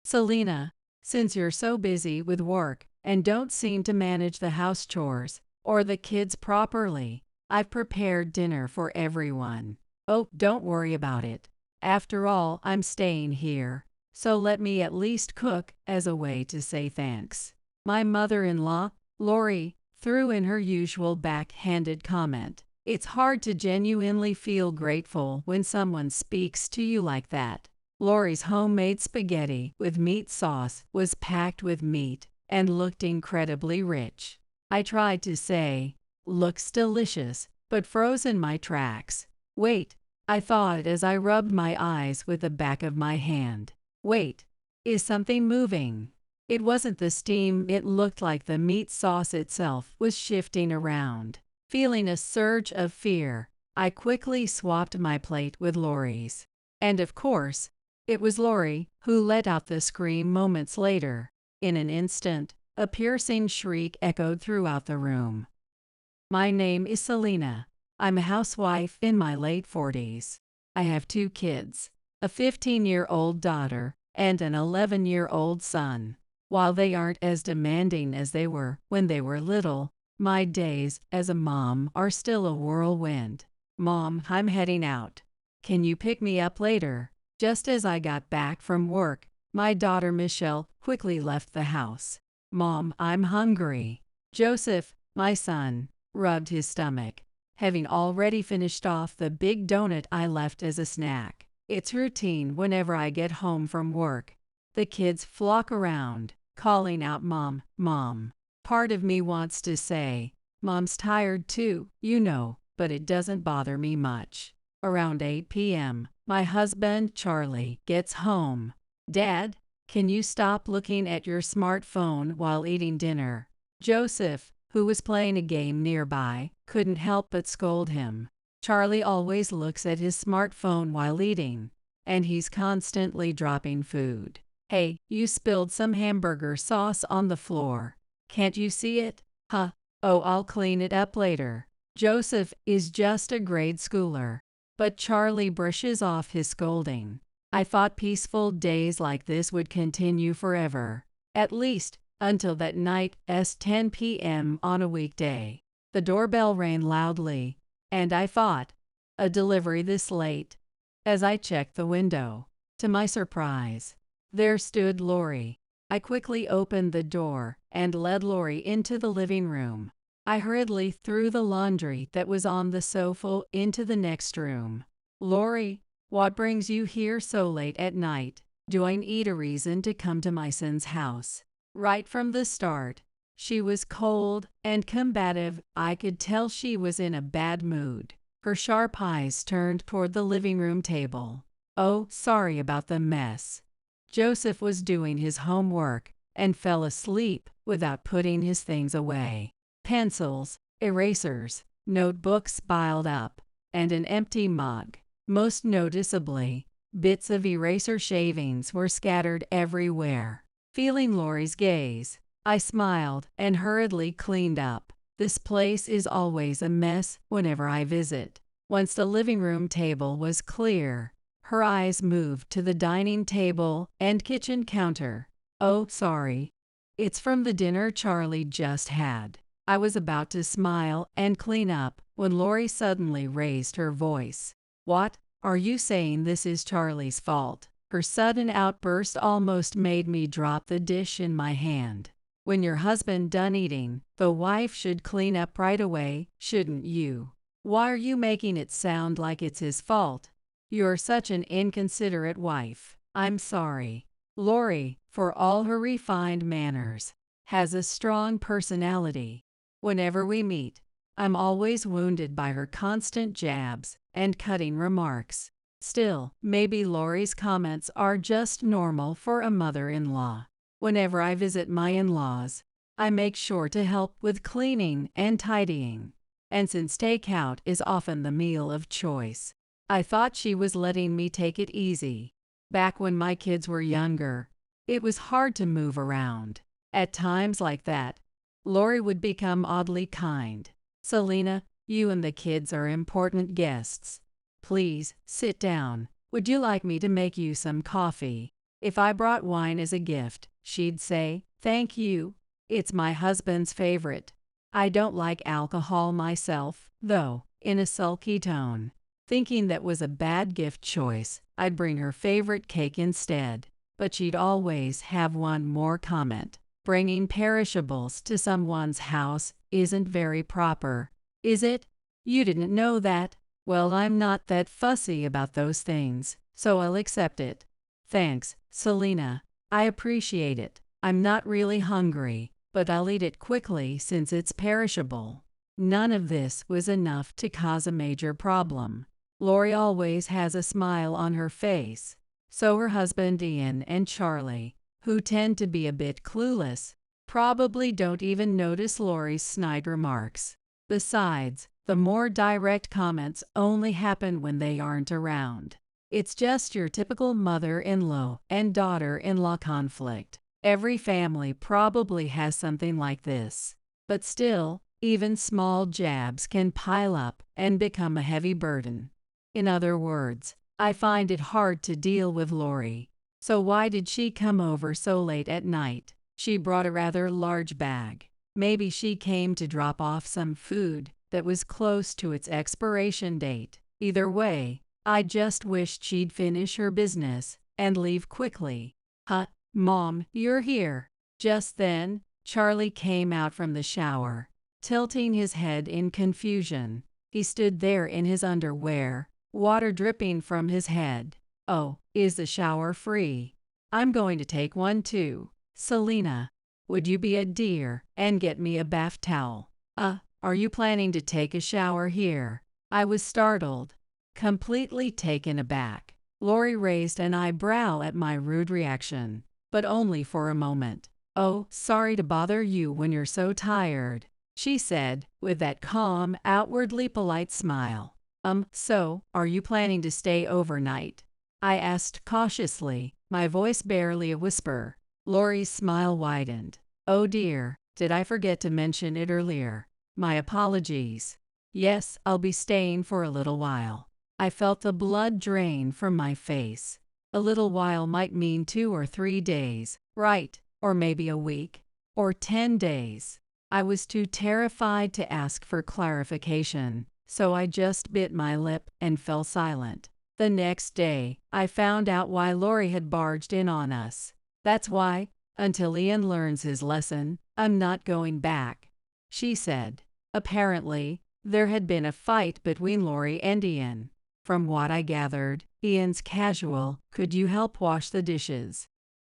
Selena, since you're so busy with work and don't seem to manage the house chores or the kids properly, I've prepared dinner for everyone. Oh, don't worry about it. After all, I'm staying here, so let me at least cook as a way to say thanks. My mother-in-law, Lori, threw in her usual backhanded comment. It's hard to genuinely feel grateful when someone speaks to you like that. Lori's homemade spaghetti with meat sauce was packed with meat and looked incredibly rich. I tried to say, "Looks delicious," but froze in my tracks. Wait, I thought as I rubbed my eyes with the back of my hand. Wait, is something moving? It wasn't the steam, it looked like the meat sauce itself was shifting around. Feeling a surge of fear, I quickly swapped my plate with Lori's. And of course, it was Lori who let out the scream moments later. In an instant, a piercing shriek echoed throughout the room. My name is Selena. I'm a housewife in my late 40s. I have 2 kids, a 15-year-old daughter and an 11-year-old son. While they aren't as demanding as they were when they were little, my days as a mom are still a whirlwind. Mom, I'm heading out. Can you pick me up later? Just as I got back from work, my daughter Michelle quickly left the house. Mom, I'm hungry. Joseph, my son, rubbed his stomach, having already finished off the big donut I left as a snack. It's routine whenever I get home from work. The kids flock around, calling out Mom, Mom. Part of me wants to say, Mom's tired too, you know, but it doesn't bother me much. Around 8 p.m., my husband, Charlie, gets home. Dad, can you stop looking at your smartphone while eating dinner? Joseph, who was playing a game nearby, couldn't help but scold him. Charlie always looks at his smartphone while eating, and he's constantly dropping food. Hey, you spilled some hamburger sauce on the floor. Can't you see it? Huh? Oh, I'll clean it up later. Joseph is just a grade schooler. But Charlie brushes off his scolding. I thought peaceful days like this would continue forever. At least, until that night at 10 p.m. on a weekday. The doorbell rang loudly, and I thought, a delivery this late? As I checked the window, to my surprise, there stood Lori. I quickly opened the door and led Lori into the living room. I hurriedly threw the laundry that was on the sofa into the next room. Lori, what brings you here so late at night? Do I need a reason to come to my son's house? Right from the start, she was cold and combative. I could tell she was in a bad mood. Her sharp eyes turned toward the living room table. Oh, sorry about the mess. Joseph was doing his homework and fell asleep without putting his things away. Pencils, erasers, notebooks piled up, and an empty mug. Most noticeably, bits of eraser shavings were scattered everywhere. Feeling Lori's gaze, I smiled and hurriedly cleaned up. This place is always a mess whenever I visit. Once the living room table was clear, her eyes moved to the dining table and kitchen counter. Oh, sorry. It's from the dinner Charlie just had. I was about to smile and clean up when Lori suddenly raised her voice. What? Are you saying this is Charlie's fault? Her sudden outburst almost made me drop the dish in my hand. When your husband done eating, the wife should clean up right away, shouldn't you? Why are you making it sound like it's his fault? You're such an inconsiderate wife. I'm sorry. Lori, for all her refined manners, has a strong personality. Whenever we meet, I'm always wounded by her constant jabs and cutting remarks. Still, maybe Lori's comments are just normal for a mother-in-law. Whenever I visit my in-laws, I make sure to help with cleaning and tidying. And since takeout is often the meal of choice, I thought she was letting me take it easy. Back when my kids were younger, it was hard to move around. At times like that, Lori would become oddly kind. Selena, you and the kids are important guests. Please, sit down. Would you like me to make you some coffee? If I brought wine as a gift, she'd say, "Thank you. It's my husband's favorite." I don't like alcohol myself, though, in a sulky tone. Thinking that was a bad gift choice, I'd bring her favorite cake instead. But she'd always have one more comment. Bringing perishables to someone's house isn't very proper, is it? You didn't know that? Well, I'm not that fussy about those things, so I'll accept it. Thanks, Selena. I appreciate it. I'm not really hungry, but I'll eat it quickly since it's perishable. None of this was enough to cause a major problem. Lori always has a smile on her face. So her husband Ian and Charlie, who tend to be a bit clueless, probably don't even notice Lori's snide remarks. Besides, the more direct comments only happen when they aren't around. It's just your typical mother-in-law and daughter-in-law conflict. Every family probably has something like this. But still, even small jabs can pile up and become a heavy burden. In other words, I find it hard to deal with Lori. So why did she come over so late at night? She brought a rather large bag. Maybe she came to drop off some food that was close to its expiration date. Either way, I just wished she'd finish her business and leave quickly. Huh, Mom, you're here. Just then, Charlie came out from the shower, tilting his head in confusion. He stood there in his underwear, water dripping from his head. Oh, is the shower free? I'm going to take one too. Selena, would you be a dear and get me a bath towel? Are you planning to take a shower here? I was startled, completely taken aback. Lori raised an eyebrow at my rude reaction, but only for a moment. "Oh, sorry to bother you when you're so tired," she said, with that calm, outwardly polite smile. So, are you planning to stay overnight?" I asked cautiously, my voice barely a whisper. Lori's smile widened. "Oh dear, did I forget to mention it earlier? My apologies. Yes, I'll be staying for a little while." I felt the blood drain from my face. A little while might mean 2 or 3 days, right? Or maybe a week? Or 10 days? I was too terrified to ask for clarification, so I just bit my lip and fell silent. The next day, I found out why Lori had barged in on us. "That's why, until Ian learns his lesson, I'm not going back," she said. Apparently, there had been a fight between Lori and Ian. From what I gathered, Ian's casual, "Could you help wash the dishes?"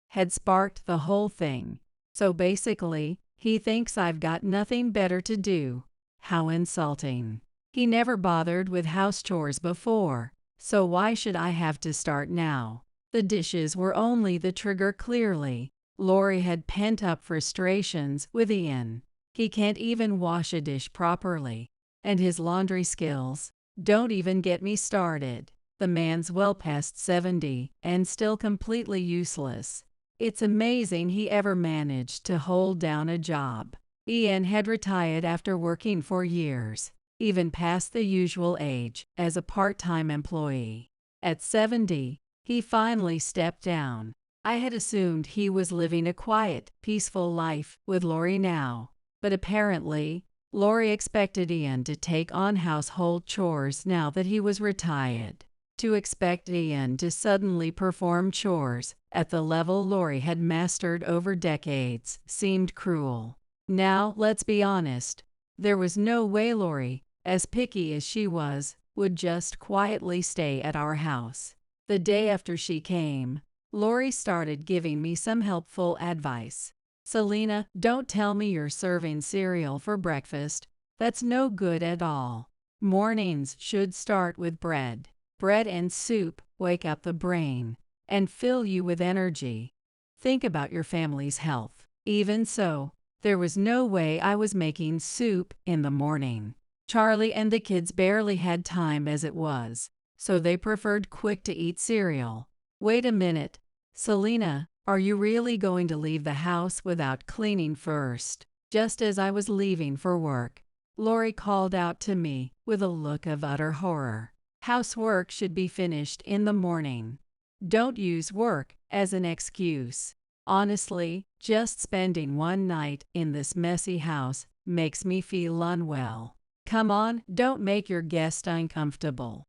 had sparked the whole thing. So basically, he thinks I've got nothing better to do. How insulting. He never bothered with house chores before, so why should I have to start now? The dishes were only the trigger clearly. Lori had pent-up frustrations with Ian. He can't even wash a dish properly. And his laundry skills, don't even get me started. The man's well past 70 and still completely useless. It's amazing he ever managed to hold down a job. Ian had retired after working for years, even past the usual age, as a part-time employee. At 70, he finally stepped down. I had assumed he was living a quiet, peaceful life with Lori now. But apparently, Lori expected Ian to take on household chores now that he was retired. To expect Ian to suddenly perform chores at the level Lori had mastered over decades seemed cruel. Now, let's be honest. There was no way Lori, as picky as she was, would just quietly stay at our house. The day after she came, Lori started giving me some helpful advice. "Selena, don't tell me you're serving cereal for breakfast. That's no good at all. Mornings should start with bread. Bread and soup wake up the brain and fill you with energy. Think about your family's health." Even so, there was no way I was making soup in the morning. Charlie and the kids barely had time as it was, so they preferred quick-to-eat cereal. "Wait a minute, Selena, are you really going to leave the house without cleaning first?" Just as I was leaving for work, Lori called out to me with a look of utter horror. "Housework should be finished in the morning. Don't use work as an excuse. Honestly, just spending one night in this messy house makes me feel unwell. Come on, don't make your guest uncomfortable.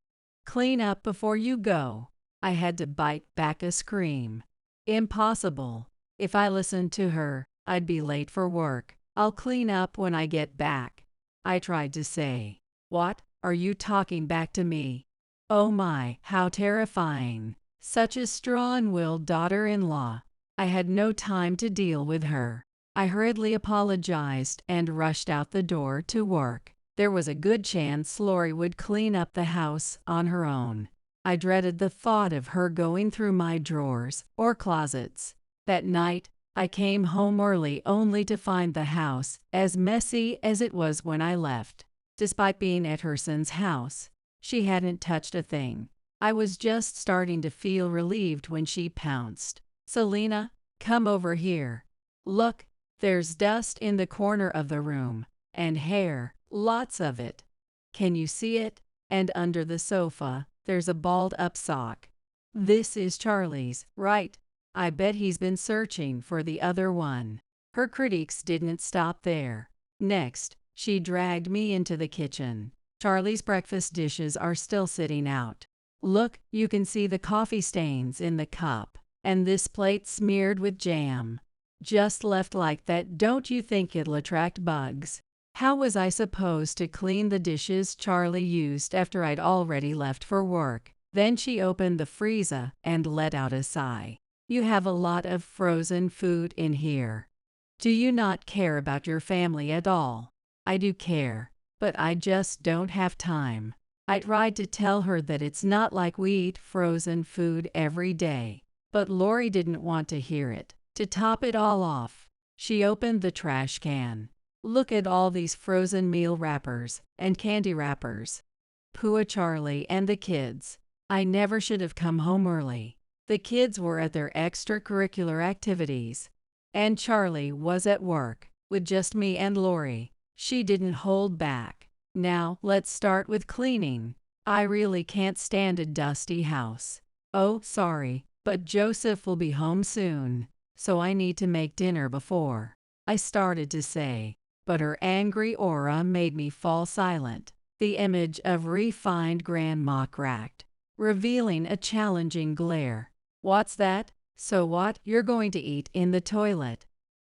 Clean up before you go. I had to bite back a scream. Impossible. If I listened to her, I'd be late for work. I'll clean up when I get back. I tried to say. What? Are you talking back to me? Oh my, how terrifying. Such a strong-willed daughter-in-law. I had no time to deal with her. I hurriedly apologized and rushed out the door to work. There was a good chance Lori would clean up the house on her own. I dreaded the thought of her going through my drawers or closets. That night, I came home early only to find the house as messy as it was when I left. Despite being at her son's house, she hadn't touched a thing. I was just starting to feel relieved when she pounced. Selena, come over here. Look, there's dust in the corner of the room, and hair, lots of it. Can you see it? And under the sofa, there's a balled-up sock. This is Charlie's, right? I bet he's been searching for the other one. Her critiques didn't stop there. Next, she dragged me into the kitchen. Charlie's breakfast dishes are still sitting out. Look, you can see the coffee stains in the cup, and this plate smeared with jam. Just left like that, don't you think it'll attract bugs? How was I supposed to clean the dishes Charlie used after I'd already left for work? Then she opened the freezer and let out a sigh. You have a lot of frozen food in here. Do you not care about your family at all? I do care, but I just don't have time. I tried to tell her that it's not like we eat frozen food every day, but Lori didn't want to hear it. To top it all off, she opened the trash can. Look at all these frozen meal wrappers and candy wrappers. Poor Charlie and the kids. I never should have come home early. The kids were at their extracurricular activities, and Charlie was at work with just me and Lori. She didn't hold back. Now, let's start with cleaning. I really can't stand a dusty house. Oh, sorry, but Joseph will be home soon, so I need to make dinner before. I started to say, but her angry aura made me fall silent. The image of refined grandma cracked, revealing a challenging glare. What's that? So what? You're going to eat in the toilet.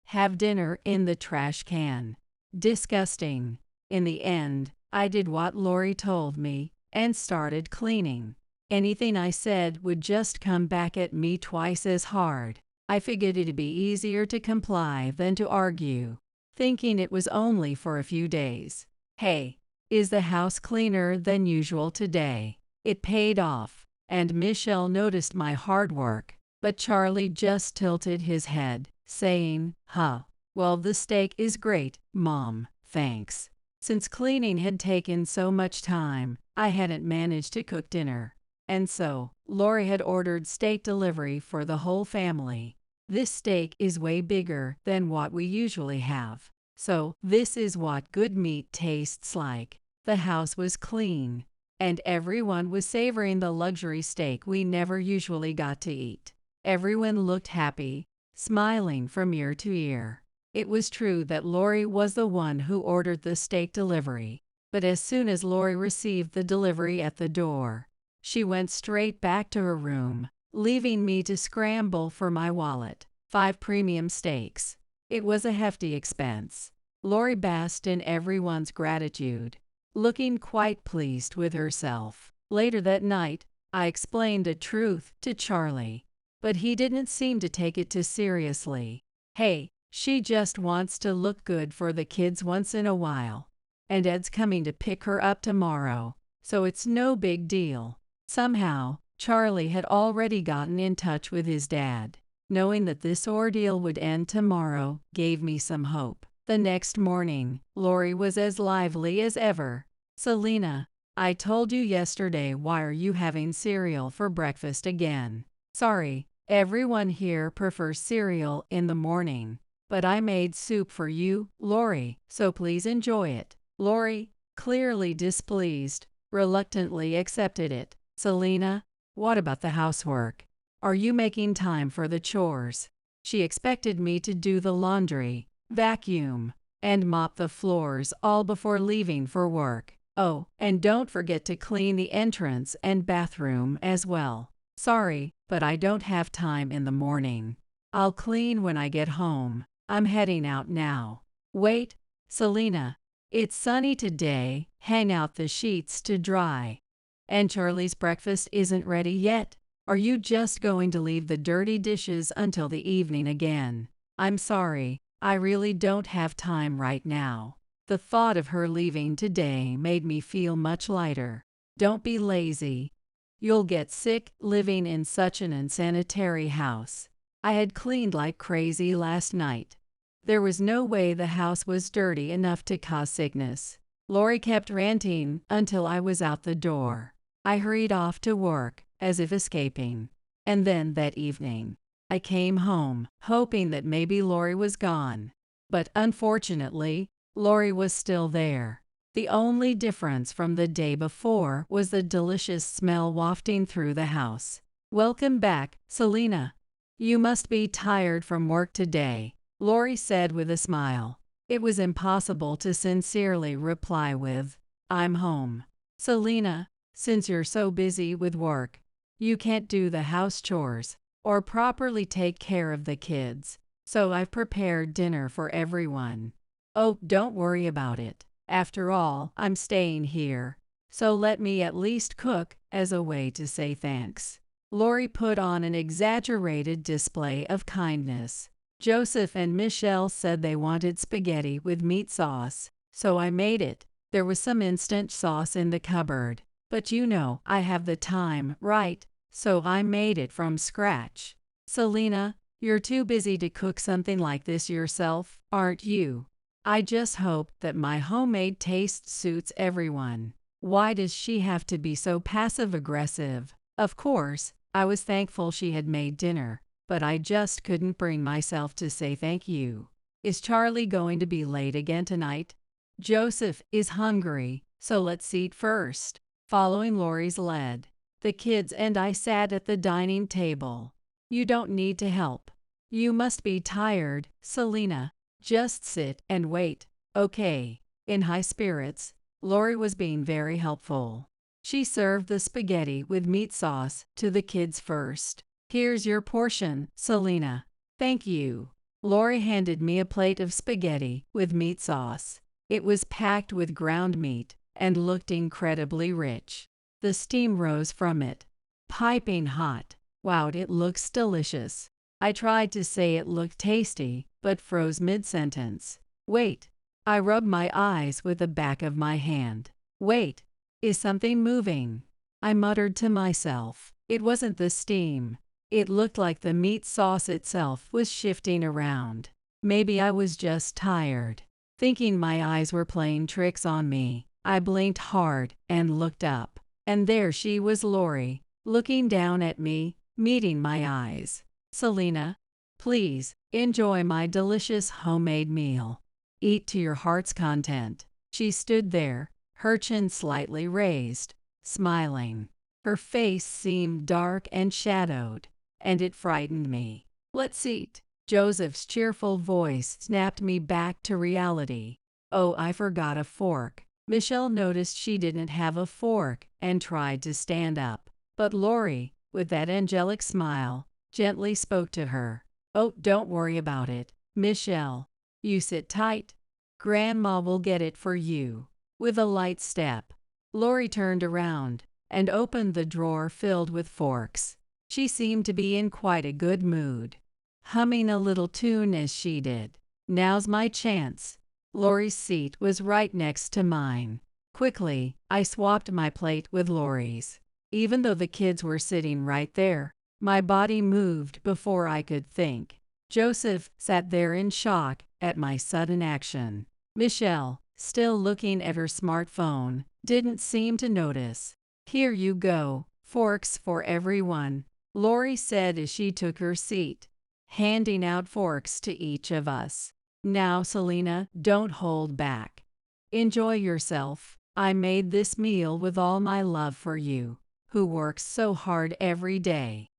Have dinner in the trash can. Disgusting. In the end, I did what Lori told me and started cleaning. Anything I said would just come back at me twice as hard. I figured it'd be easier to comply than to argue, thinking it was only for a few days. Hey, is the house cleaner than usual today? It paid off, and Michelle noticed my hard work, but Charlie just tilted his head, saying, "Huh, well, the steak is great, Mom, thanks." Since cleaning had taken so much time, I hadn't managed to cook dinner, and so Lori had ordered steak delivery for the whole family. This steak is way bigger than what we usually have, so this is what good meat tastes like. The house was clean, and everyone was savoring the luxury steak we never usually got to eat. Everyone looked happy, smiling from ear to ear. It was true that Lori was the one who ordered the steak delivery, but as soon as Lori received the delivery at the door, she went straight back to her room, leaving me to scramble for my wallet. 5 premium steaks. It was a hefty expense. Lori basked in everyone's gratitude, looking quite pleased with herself. Later that night, I explained the truth to Charlie, but he didn't seem to take it too seriously. Hey, she just wants to look good for the kids once in a while, and Ed's coming to pick her up tomorrow, so it's no big deal. Somehow, Charlie had already gotten in touch with his dad. Knowing that this ordeal would end tomorrow gave me some hope. The next morning, Lori was as lively as ever. "Selena, I told you yesterday, why are you having cereal for breakfast again?" "Sorry, everyone here prefers cereal in the morning, but I made soup for you, Lori, so please enjoy it." Lori, clearly displeased, reluctantly accepted it. "Selena, what about the housework? Are you making time for the chores? She expected me to do the laundry, vacuum, and mop the floors all before leaving for work. Oh, and don't forget to clean the entrance and bathroom as well. Sorry, but I don't have time in the morning. I'll clean when I get home. I'm heading out now. Wait, Selena. It's sunny today. Hang out the sheets to dry. And Charlie's breakfast isn't ready yet. Are you just going to leave the dirty dishes until the evening again? I'm sorry, I really don't have time right now. The thought of her leaving today made me feel much lighter. Don't be lazy. You'll get sick living in such an unsanitary house. I had cleaned like crazy last night. There was no way the house was dirty enough to cause sickness. Lori kept ranting until I was out the door. I hurried off to work, as if escaping. And then that evening, I came home, hoping that maybe Lori was gone. But unfortunately, Lori was still there. The only difference from the day before was the delicious smell wafting through the house. Welcome back, Selena. You must be tired from work today, Lori said with a smile. It was impossible to sincerely reply with, I'm home. Selena, since you're so busy with work, you can't do the house chores or properly take care of the kids, so I've prepared dinner for everyone. Oh, don't worry about it. After all, I'm staying here, so let me at least cook as a way to say thanks. Lori put on an exaggerated display of kindness. Joseph and Michelle said they wanted spaghetti with meat sauce, so I made it. There was some instant sauce in the cupboard, but you know I have the time, right? So I made it from scratch. Selena, you're too busy to cook something like this yourself, aren't you? I just hope that my homemade taste suits everyone. Why does she have to be so passive-aggressive? Of course, I was thankful she had made dinner, but I just couldn't bring myself to say thank you. Is Charlie going to be late again tonight? Joseph is hungry, so let's eat first. Following Lori's lead, the kids and I sat at the dining table. You don't need to help. You must be tired, Selena. Just sit and wait, okay? In high spirits, Lori was being very helpful. She served the spaghetti with meat sauce to the kids first. Here's your portion, Selena. Thank you. Lori handed me a plate of spaghetti with meat sauce. It was packed with ground meat and looked incredibly rich. The steam rose from it, piping hot. Wow, it looks delicious. I tried to say it looked tasty, but froze mid-sentence. Wait. I rubbed my eyes with the back of my hand. Wait. Is something moving? I muttered to myself. It wasn't the steam. It looked like the meat sauce itself was shifting around. Maybe I was just tired. Thinking my eyes were playing tricks on me, I blinked hard and looked up. And there she was, Lori, looking down at me, meeting my eyes. Selena, please, enjoy my delicious homemade meal. Eat to your heart's content. She stood there, her chin slightly raised, smiling. Her face seemed dark and shadowed, and it frightened me. Let's eat. Joseph's cheerful voice snapped me back to reality. Oh, I forgot a fork. Michelle noticed she didn't have a fork and tried to stand up. But Lori, with that angelic smile, gently spoke to her. Oh, don't worry about it, Michelle. You sit tight. Grandma will get it for you. With a light step, Lori turned around and opened the drawer filled with forks. She seemed to be in quite a good mood, humming a little tune as she did. Now's my chance. Lori's seat was right next to mine. Quickly, I swapped my plate with Lori's. Even though the kids were sitting right there, my body moved before I could think. Joseph sat there in shock at my sudden action. Michelle, still looking at her smartphone, didn't seem to notice. Here you go, forks for everyone, Lori said as she took her seat, handing out forks to each of us. Now, Selena, don't hold back. Enjoy yourself. I made this meal with all my love for you, who works so hard every day.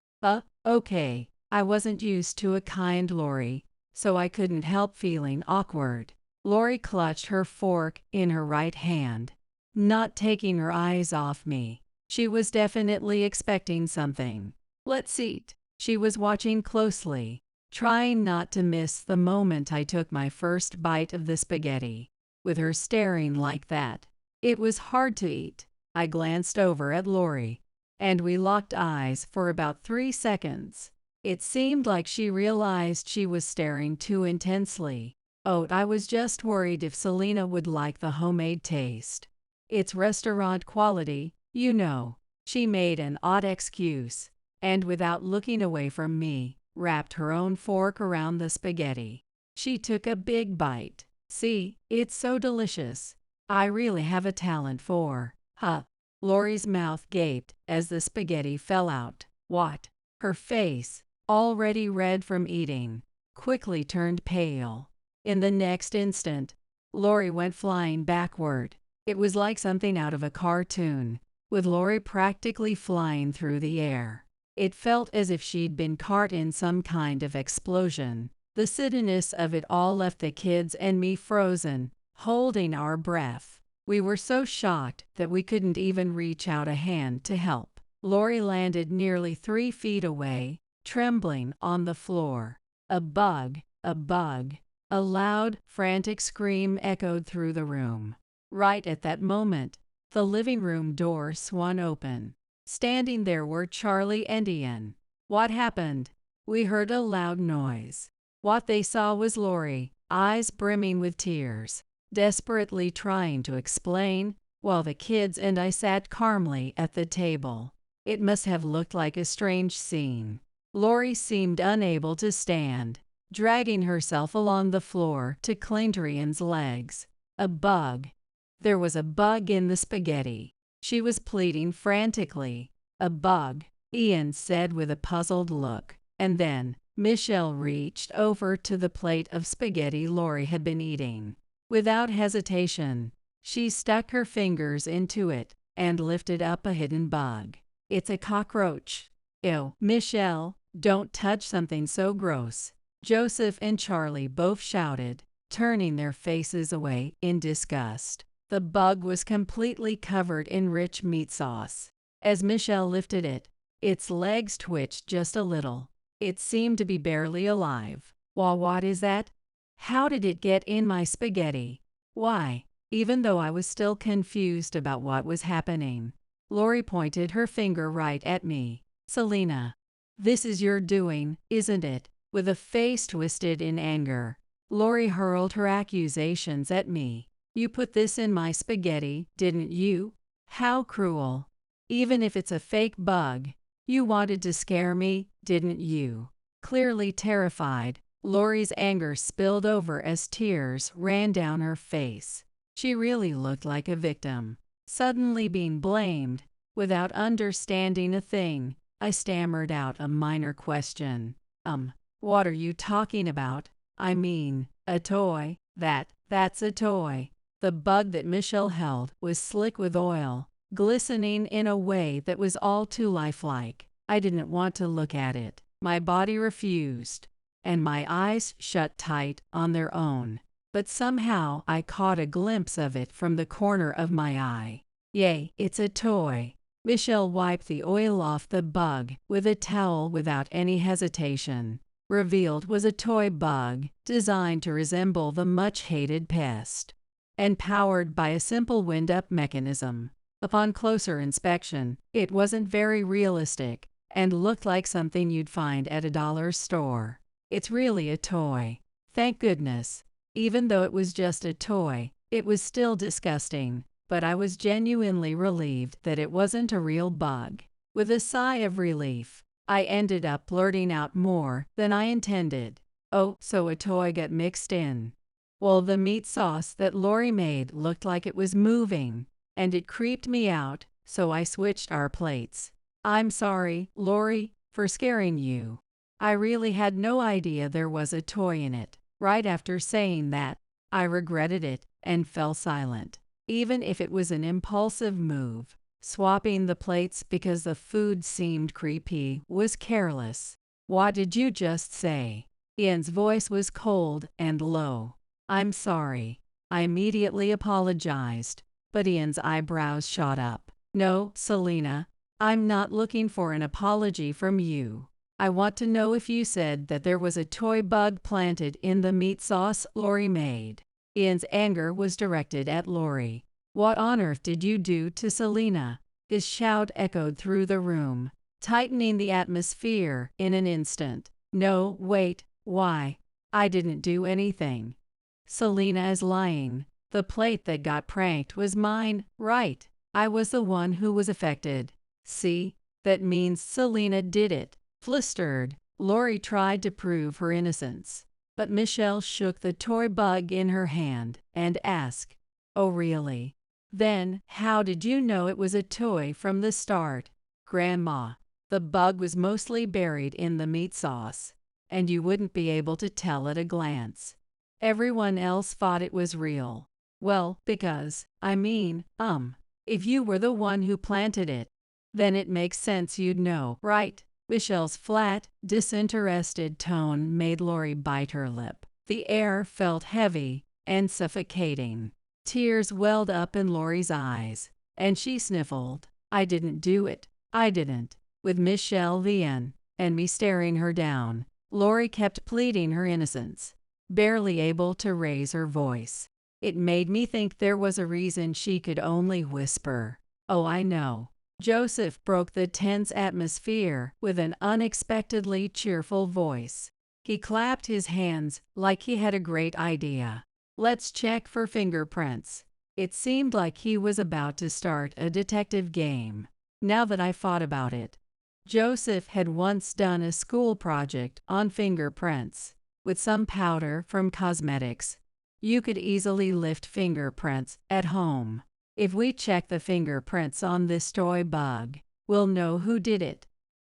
Okay, I wasn't used to a kind Lori, so I couldn't help feeling awkward. Lori clutched her fork in her right hand, not taking her eyes off me. She was definitely expecting something. Let's eat. She was watching closely, trying not to miss the moment I took my first bite of the spaghetti. With her staring like that, it was hard to eat. I glanced over at Lori, and we locked eyes for about 3 seconds. It seemed like she realized she was staring too intensely. Oh, I was just worried if Selena would like the homemade taste. It's restaurant quality, you know. She made an odd excuse, and without looking away from me, wrapped her own fork around the spaghetti. She took a big bite. See, it's so delicious. I really have a talent for, huh? Lori's mouth gaped as the spaghetti fell out. What? Her face, already red from eating, quickly turned pale. In the next instant, Lori went flying backward. It was like something out of a cartoon, with Lori practically flying through the air. It felt as if she'd been caught in some kind of explosion. The suddenness of it all left the kids and me frozen, holding our breath. We were so shocked that we couldn't even reach out a hand to help. Lori landed nearly 3 feet away, trembling on the floor. A bug, a bug. A loud, frantic scream echoed through the room. Right at that moment, the living room door swung open. Standing there were Charlie and Ian. What happened? We heard a loud noise. What they saw was Lori, eyes brimming with tears, desperately trying to explain, while the kids and I sat calmly at the table. It must have looked like a strange scene. Lori seemed unable to stand, dragging herself along the floor to cling to Ian's legs. A bug. There was a bug in the spaghetti. She was pleading frantically. A bug, Ian said with a puzzled look. And then, Michelle reached over to the plate of spaghetti Lori had been eating. Without hesitation, she stuck her fingers into it and lifted up a hidden bug. It's a cockroach. Ew. Michelle, don't touch something so gross. Joseph and Charlie both shouted, turning their faces away in disgust. The bug was completely covered in rich meat sauce. As Michelle lifted it, its legs twitched just a little. It seemed to be barely alive. Well, what is that? How did it get in my spaghetti? Why? Even though I was still confused about what was happening, Lori pointed her finger right at me. Selena, this is your doing, isn't it? With a face twisted in anger, Lori hurled her accusations at me. You put this in my spaghetti, didn't you? How cruel. Even if it's a fake bug, you wanted to scare me, didn't you? Clearly terrified, Lori's anger spilled over as tears ran down her face. She really looked like a victim, suddenly being blamed. Without understanding a thing, I stammered out a minor question. What are you talking about? I mean, a toy. That's a toy. The bug that Michelle held was slick with oil, glistening in a way that was all too lifelike. I didn't want to look at it. My body refused, and my eyes shut tight on their own. But somehow I caught a glimpse of it from the corner of my eye. Yay, it's a toy. Michelle wiped the oil off the bug with a towel without any hesitation. Revealed was a toy bug designed to resemble the much-hated pest, and powered by a simple wind-up mechanism. Upon closer inspection, it wasn't very realistic and looked like something you'd find at a dollar store. It's really a toy. Thank goodness. Even though it was just a toy, it was still disgusting, but I was genuinely relieved that it wasn't a real bug. With a sigh of relief, I ended up blurting out more than I intended. Oh, so a toy got mixed in. Well, the meat sauce that Lori made looked like it was moving, and it creeped me out, so I switched our plates. I'm sorry, Lori, for scaring you. I really had no idea there was a toy in it. Right after saying that, I regretted it and fell silent. Even if it was an impulsive move, Swapping the plates because the food seemed creepy was careless. What did you just say? Ian's voice was cold and low. I'm sorry. I immediately apologized, but Ian's eyebrows shot up. No, Selena, I'm not looking for an apology from you. I want to know if you said that there was a toy bug planted in the meat sauce Lori made. Ian's anger was directed at Lori. What on earth did you do to Selena? His shout echoed through the room, tightening the atmosphere in an instant. No, wait, why? I didn't do anything. Selena is lying. The plate that got pranked was mine, right? I was the one who was affected. See, that means Selena did it. Flustered, Lori tried to prove her innocence, but Michelle shook the toy bug in her hand and asked, "Oh really? Then how did you know it was a toy from the start?" "Grandma, the bug was mostly buried in the meat sauce, and you wouldn't be able to tell at a glance. Everyone else thought it was real." "Well, because, if you were the one who planted it, then it makes sense you'd know, right?" Michelle's flat, disinterested tone made Lori bite her lip. The air felt heavy and suffocating. Tears welled up in Lori's eyes, and she sniffled. "I didn't do it. I didn't." With Michelle Vian and me staring her down, Lori kept pleading her innocence, barely able to raise her voice. It made me think there was a reason she could only whisper. "Oh, I know." Joseph broke the tense atmosphere with an unexpectedly cheerful voice. He clapped his hands like he had a great idea. "Let's check for fingerprints." It seemed like he was about to start a detective game. Now that I thought about it, Joseph had once done a school project on fingerprints. With some powder from cosmetics, you could easily lift fingerprints at home. If we check the fingerprints on this toy bug, we'll know who did it.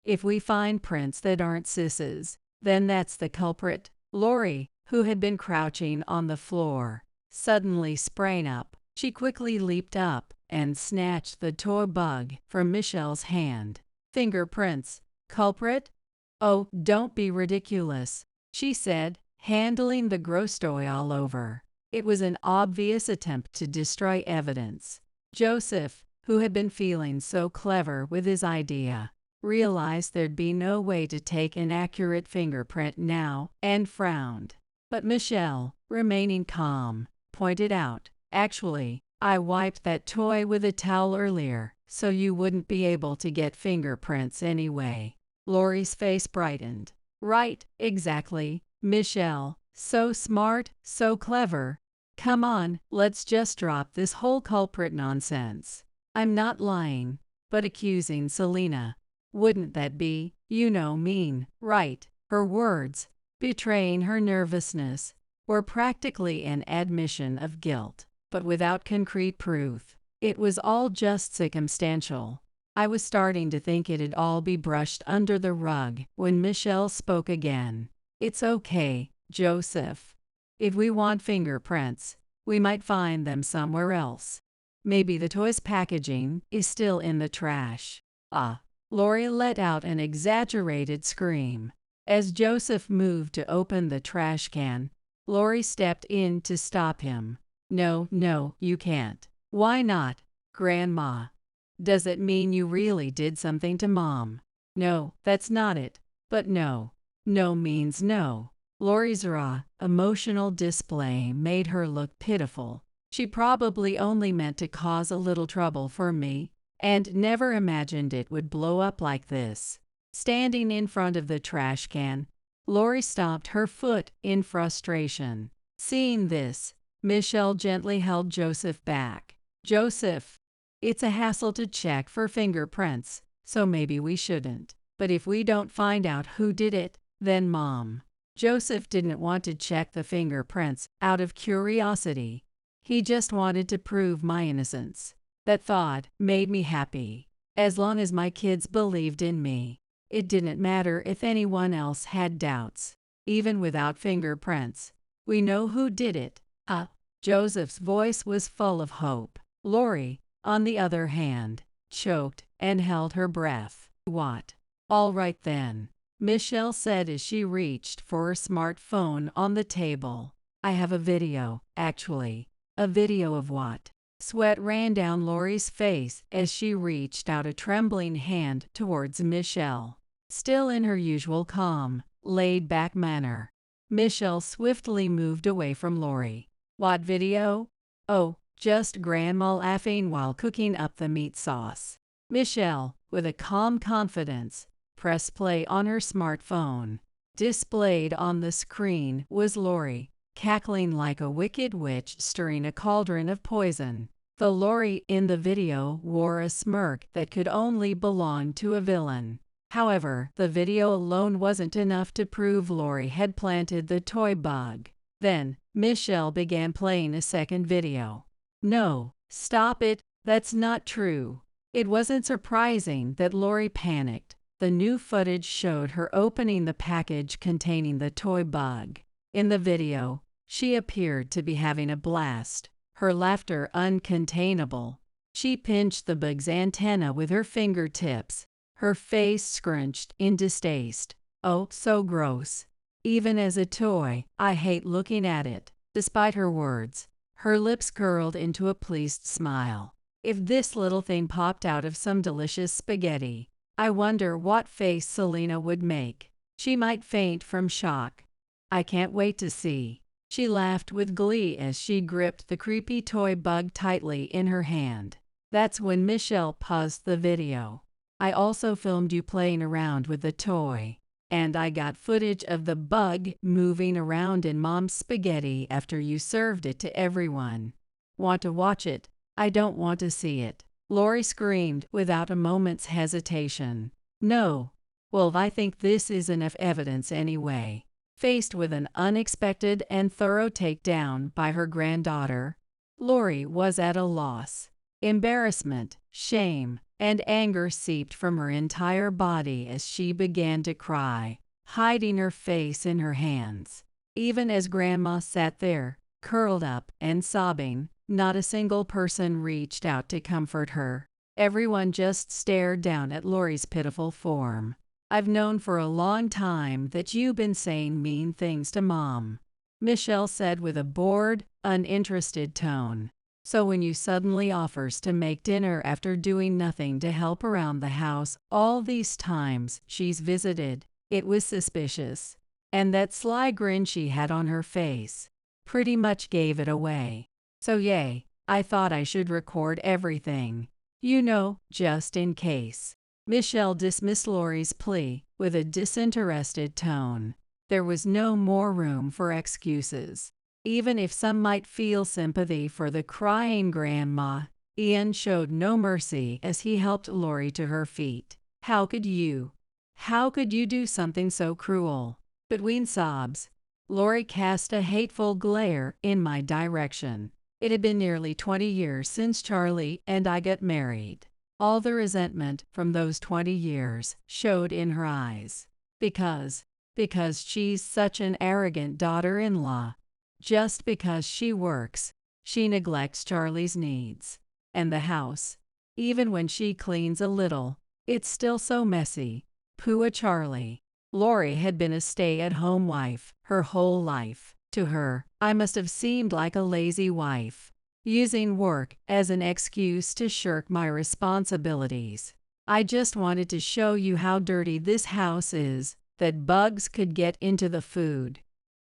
If we find prints that aren't Sis's, then that's the culprit. Lori, who had been crouching on the floor, suddenly sprang up. She quickly leaped up and snatched the toy bug from Michelle's hand. "Fingerprints, culprit? Oh, don't be ridiculous," she said, handling the gross toy all over. It was an obvious attempt to destroy evidence. Joseph, who had been feeling so clever with his idea, realized there'd be no way to take an accurate fingerprint now and frowned. But Michelle, remaining calm, pointed out, "Actually, I wiped that toy with a towel earlier, so you wouldn't be able to get fingerprints anyway." Lori's face brightened. "Right, exactly, Michelle. So smart, so clever. Come on, let's just drop this whole culprit nonsense. I'm not lying, but accusing Selena. Wouldn't that be, mean, right?" Her words, betraying her nervousness, were practically an admission of guilt, but without concrete proof. It was all just circumstantial. I was starting to think it'd all be brushed under the rug when Michelle spoke again. "It's okay, Joseph. If we want fingerprints, we might find them somewhere else. Maybe the toy's packaging is still in the trash." "Ah!" Lori let out an exaggerated scream. As Joseph moved to open the trash can, Lori stepped in to stop him. No, you can't." "Why not, Grandma? Does it mean you really did something to Mom?" "No, that's not it. But no. No means no." Lori's raw, emotional display made her look pitiful. She probably only meant to cause a little trouble for me, and never imagined it would blow up like this. Standing in front of the trash can, Lori stomped her foot in frustration. Seeing this, Michelle gently held Joseph back. "Joseph, it's a hassle to check for fingerprints, so maybe we shouldn't. But if we don't find out who did it, then Mom." Joseph didn't want to check the fingerprints out of curiosity. He just wanted to prove my innocence. That thought made me happy. As long as my kids believed in me, it didn't matter if anyone else had doubts. Even without fingerprints, we know who did it. Joseph's voice was full of hope. Lori, on the other hand, choked, and held her breath. What? All right then, Michelle said as she reached for her smartphone on the table. I have a video, actually. A video of what? Sweat ran down Lori's face as she reached out a trembling hand towards Michelle. Still in her usual calm, laid-back manner, Michelle swiftly moved away from Lori. What video? Oh, just Grandma laughing while cooking up the meat sauce. Michelle, with a calm confidence, pressed play on her smartphone. Displayed on the screen was Lori, cackling like a wicked witch stirring a cauldron of poison. The Lori in the video wore a smirk that could only belong to a villain. However, the video alone wasn't enough to prove Lori had planted the toy bug. Then, Michelle began playing a second video. No, stop it, that's not true. It wasn't surprising that Lori panicked. The new footage showed her opening the package containing the toy bug. In the video, she appeared to be having a blast, her laughter uncontainable. She pinched the bug's antenna with her fingertips, her face scrunched in distaste. Oh, so gross. Even as a toy, I hate looking at it. Despite her words, her lips curled into a pleased smile. If this little thing popped out of some delicious spaghetti, I wonder what face Selena would make. She might faint from shock. I can't wait to see. She laughed with glee as she gripped the creepy toy bug tightly in her hand. That's when Michelle paused the video. I also filmed you playing around with the toy. And I got footage of the bug moving around in Mom's spaghetti after you served it to everyone. Want to watch it? I don't want to see it. Lori screamed without a moment's hesitation. No. Well, I think this is enough evidence anyway. Faced with an unexpected and thorough takedown by her granddaughter, Lori was at a loss. Embarrassment, shame, and anger seeped from her entire body as she began to cry, hiding her face in her hands. Even as Grandma sat there, curled up and sobbing, not a single person reached out to comfort her. Everyone just stared down at Lori's pitiful form. I've known for a long time that you've been saying mean things to Mom, Michelle said with a bored, uninterested tone. So when you suddenly offers to make dinner after doing nothing to help around the house all these times she's visited, it was suspicious. And that sly grin she had on her face pretty much gave it away. So yay, I thought I should record everything. You know, just in case. Michelle dismissed Lori's plea with a disinterested tone. There was no more room for excuses. Even if some might feel sympathy for the crying grandma, Ian showed no mercy as he helped Lori to her feet. How could you? How could you do something so cruel? Between sobs, Lori cast a hateful glare in my direction. It had been nearly 20 years since Charlie and I got married. All the resentment from those 20 years showed in her eyes. Because she's such an arrogant daughter-in-law. Just because she works, she neglects Charlie's needs. And the house, even when she cleans a little, it's still so messy. Poor Charlie. Lori had been a stay-at-home wife her whole life. To her, I must have seemed like a lazy wife, using work as an excuse to shirk my responsibilities. I just wanted to show you how dirty this house is, that bugs could get into the food.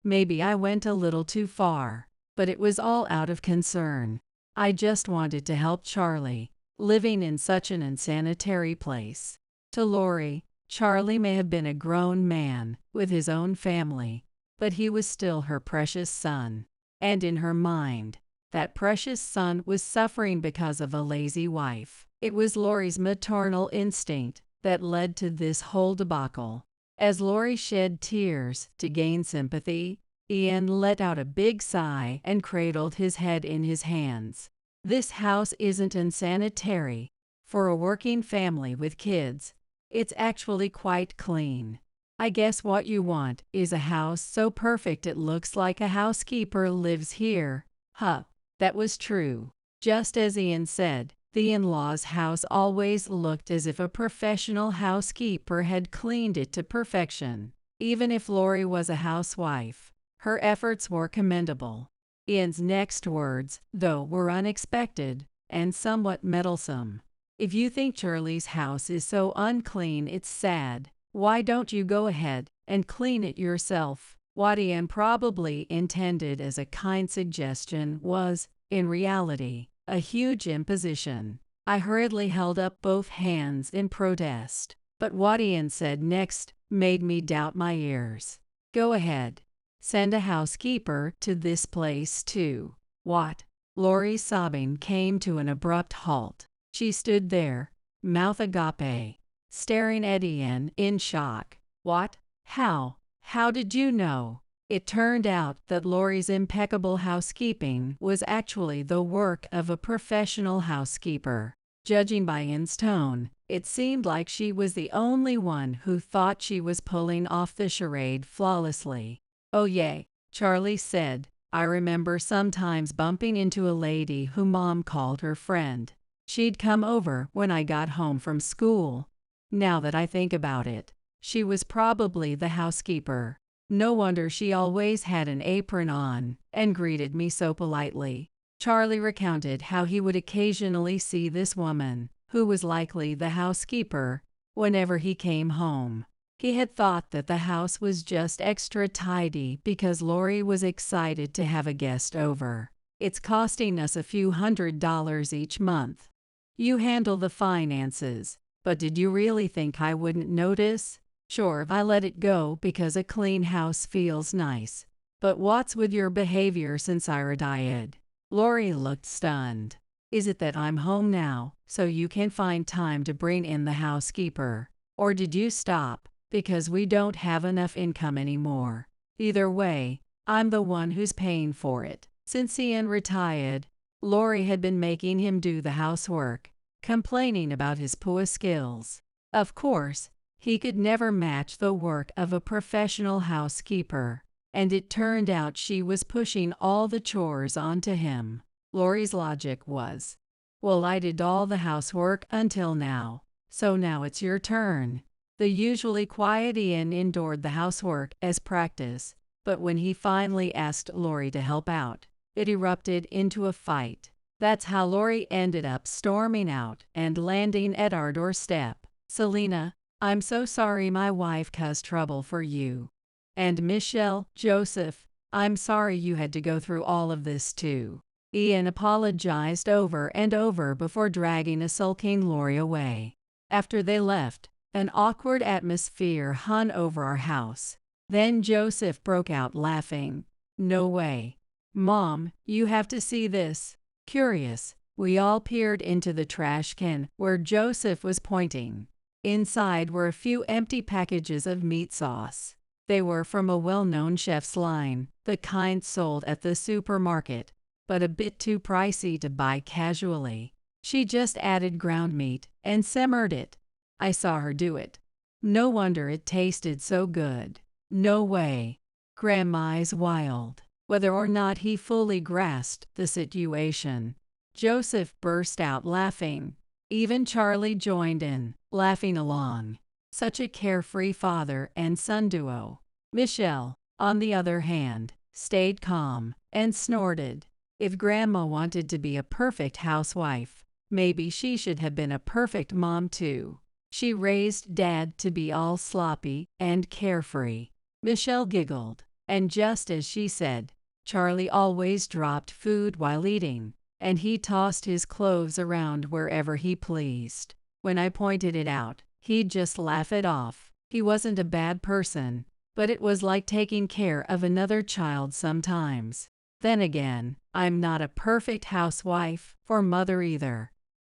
Maybe I went a little too far, but it was all out of concern. I just wanted to help Charlie, living in such an unsanitary place. To Lori, Charlie may have been a grown man with his own family, but he was still her precious son. And in her mind, that precious son was suffering because of a lazy wife. It was Lori's maternal instinct that led to this whole debacle. As Lori shed tears to gain sympathy, Ian let out a big sigh and cradled his head in his hands. This house isn't unsanitary. For a working family with kids, it's actually quite clean. I guess what you want is a house so perfect it looks like a housekeeper lives here. Huh, that was true. Just as Ian said, The in-laws' house always looked as if a professional housekeeper had cleaned it to perfection. Even if Lori was a housewife, her efforts were commendable. Ian's next words, though, were unexpected and somewhat meddlesome. "If you think Charlie's house is so unclean it's sad, why don't you go ahead and clean it yourself?" What Ian probably intended as a kind suggestion was, in reality, a huge imposition. I hurriedly held up both hands in protest, but what Ian said next made me doubt my ears. "Go ahead. Send a housekeeper to this place too." "What?" Lori's sobbing came to an abrupt halt. She stood there, mouth agape, staring at Ian in shock. "What? How? How did you know?" It turned out that Lori's impeccable housekeeping was actually the work of a professional housekeeper. Judging by Ian's tone, it seemed like she was the only one who thought she was pulling off the charade flawlessly. "Oh yay," Charlie said. "I remember sometimes bumping into a lady who Mom called her friend. She'd come over when I got home from school. Now that I think about it, she was probably the housekeeper. No wonder she always had an apron on and greeted me so politely." Charlie recounted how he would occasionally see this woman, who was likely the housekeeper, whenever he came home. He had thought that the house was just extra tidy because Lori was excited to have a guest over. "It's costing us a few $100s each month. You handle the finances, but did you really think I wouldn't notice? Sure, I let it go because a clean house feels nice. But what's with your behavior since I retired?" Lori looked stunned. "Is it that I'm home now, so you can find time to bring in the housekeeper? Or did you stop because we don't have enough income anymore? Either way, I'm the one who's paying for it." Since Ian retired, Lori had been making him do the housework, complaining about his poor skills. Of course, he could never match the work of a professional housekeeper, and it turned out she was pushing all the chores onto him. Lori's logic was, "Well, I did all the housework until now, so now it's your turn." The usually quiet Ian endured the housework as practice, but when he finally asked Lori to help out, it erupted into a fight. That's how Lori ended up storming out and landing at our doorstep. "Selena, I'm so sorry my wife caused trouble for you. And Michelle, Joseph, I'm sorry you had to go through all of this too." Ian apologized over and over before dragging a sulking Lori away. After they left, an awkward atmosphere hung over our house. Then Joseph broke out laughing. "No way. Mom, you have to see this." Curious, we all peered into the trash can where Joseph was pointing. Inside were a few empty packages of meat sauce. They were from a well-known chef's line, the kind sold at the supermarket, but a bit too pricey to buy casually. She just added ground meat and simmered it. I saw her do it. No wonder it tasted so good. "No way." Grandma's wild. Whether or not he fully grasped the situation, Joseph burst out laughing. Even Charlie joined in, laughing along. Such a carefree father and son duo. Michelle, on the other hand, stayed calm and snorted. If Grandma wanted to be a perfect housewife, maybe she should have been a perfect mom too. She raised Dad to be all sloppy and carefree. Michelle giggled, and just as she said, Charlie always dropped food while eating, and he tossed his clothes around wherever he pleased. When I pointed it out, he'd just laugh it off. He wasn't a bad person, but it was like taking care of another child sometimes. Then again, I'm not a perfect housewife or mother either.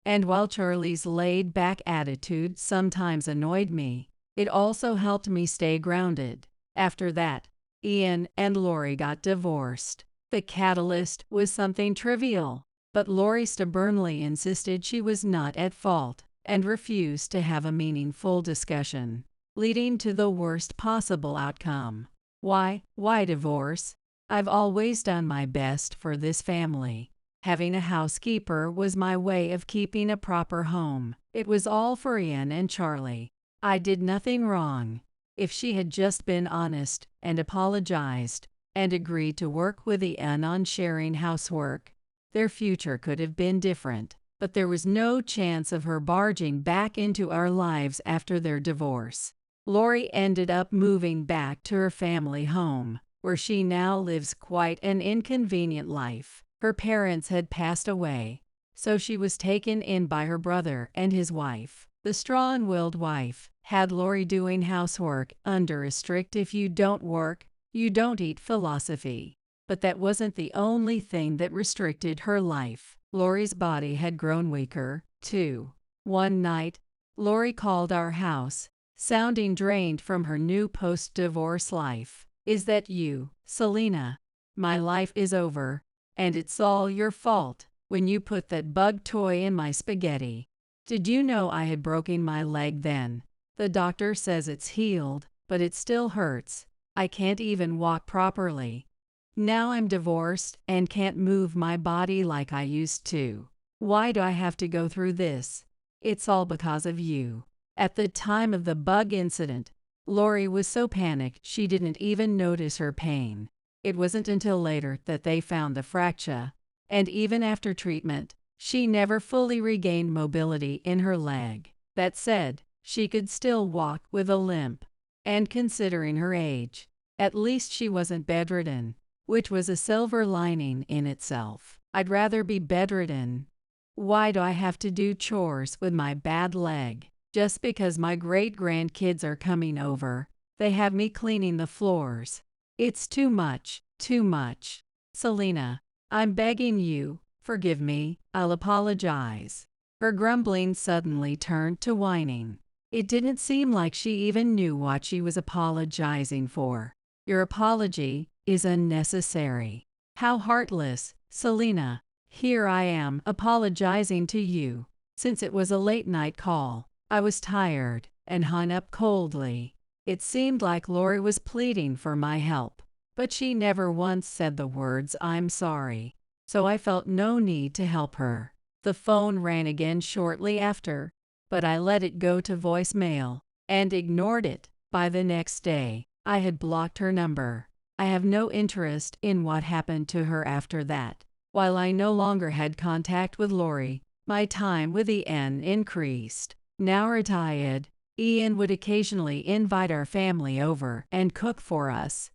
And while Charlie's laid-back attitude sometimes annoyed me, it also helped me stay grounded. After that, Ian and Lori got divorced. The catalyst was something trivial, but Lori stubbornly insisted she was not at fault and refused to have a meaningful discussion, leading to the worst possible outcome. Why divorce? I've always done my best for this family. Having a housekeeper was my way of keeping a proper home. It was all for Ian and Charlie. I did nothing wrong. If she had just been honest and apologized and agreed to work with Ian on sharing housework, their future could have been different. But there was no chance of her barging back into our lives after their divorce. Lori ended up moving back to her family home, where she now lives quite an inconvenient life. Her parents had passed away, so she was taken in by her brother and his wife. The strong-willed wife had Lori doing housework under a strict "if you don't work, you don't eat" philosophy. But that wasn't the only thing that restricted her life. Lori's body had grown weaker, too. One night, Lori called our house, sounding drained from her new post-divorce life. "Is that you, Selena? My life is over, and it's all your fault when you put that bug toy in my spaghetti. Did you know I had broken my leg then? The doctor says it's healed, but it still hurts. I can't even walk properly. Now I'm divorced and can't move my body like I used to. Why do I have to go through this? It's all because of you." At the time of the bug incident, Lori was so panicked she didn't even notice her pain. It wasn't until later that they found the fracture, and even after treatment, she never fully regained mobility in her leg. That said, she could still walk with a limp, and considering her age, at least she wasn't bedridden, which was a silver lining in itself. I'd rather be bedridden. Why do I have to do chores with my bad leg? Just because my great-grandkids are coming over, they have me cleaning the floors. It's too much, too much. Selena, I'm begging you, forgive me, I'll apologize." Her grumbling suddenly turned to whining. It didn't seem like she even knew what she was apologizing for. "Your apology is unnecessary." How heartless, Selena. Here I am apologizing to you. Since it was a late-night call, I was tired and hung up coldly. It seemed like Lori was pleading for my help, but she never once said the words "I'm sorry," so I felt no need to help her. The phone rang again shortly after, but I let it go to voicemail and ignored it. By the next day, I had blocked her number. I have no interest in what happened to her after that. While I no longer had contact with Lori, my time with Ian increased. Now retired, Ian would occasionally invite our family over and cook for us.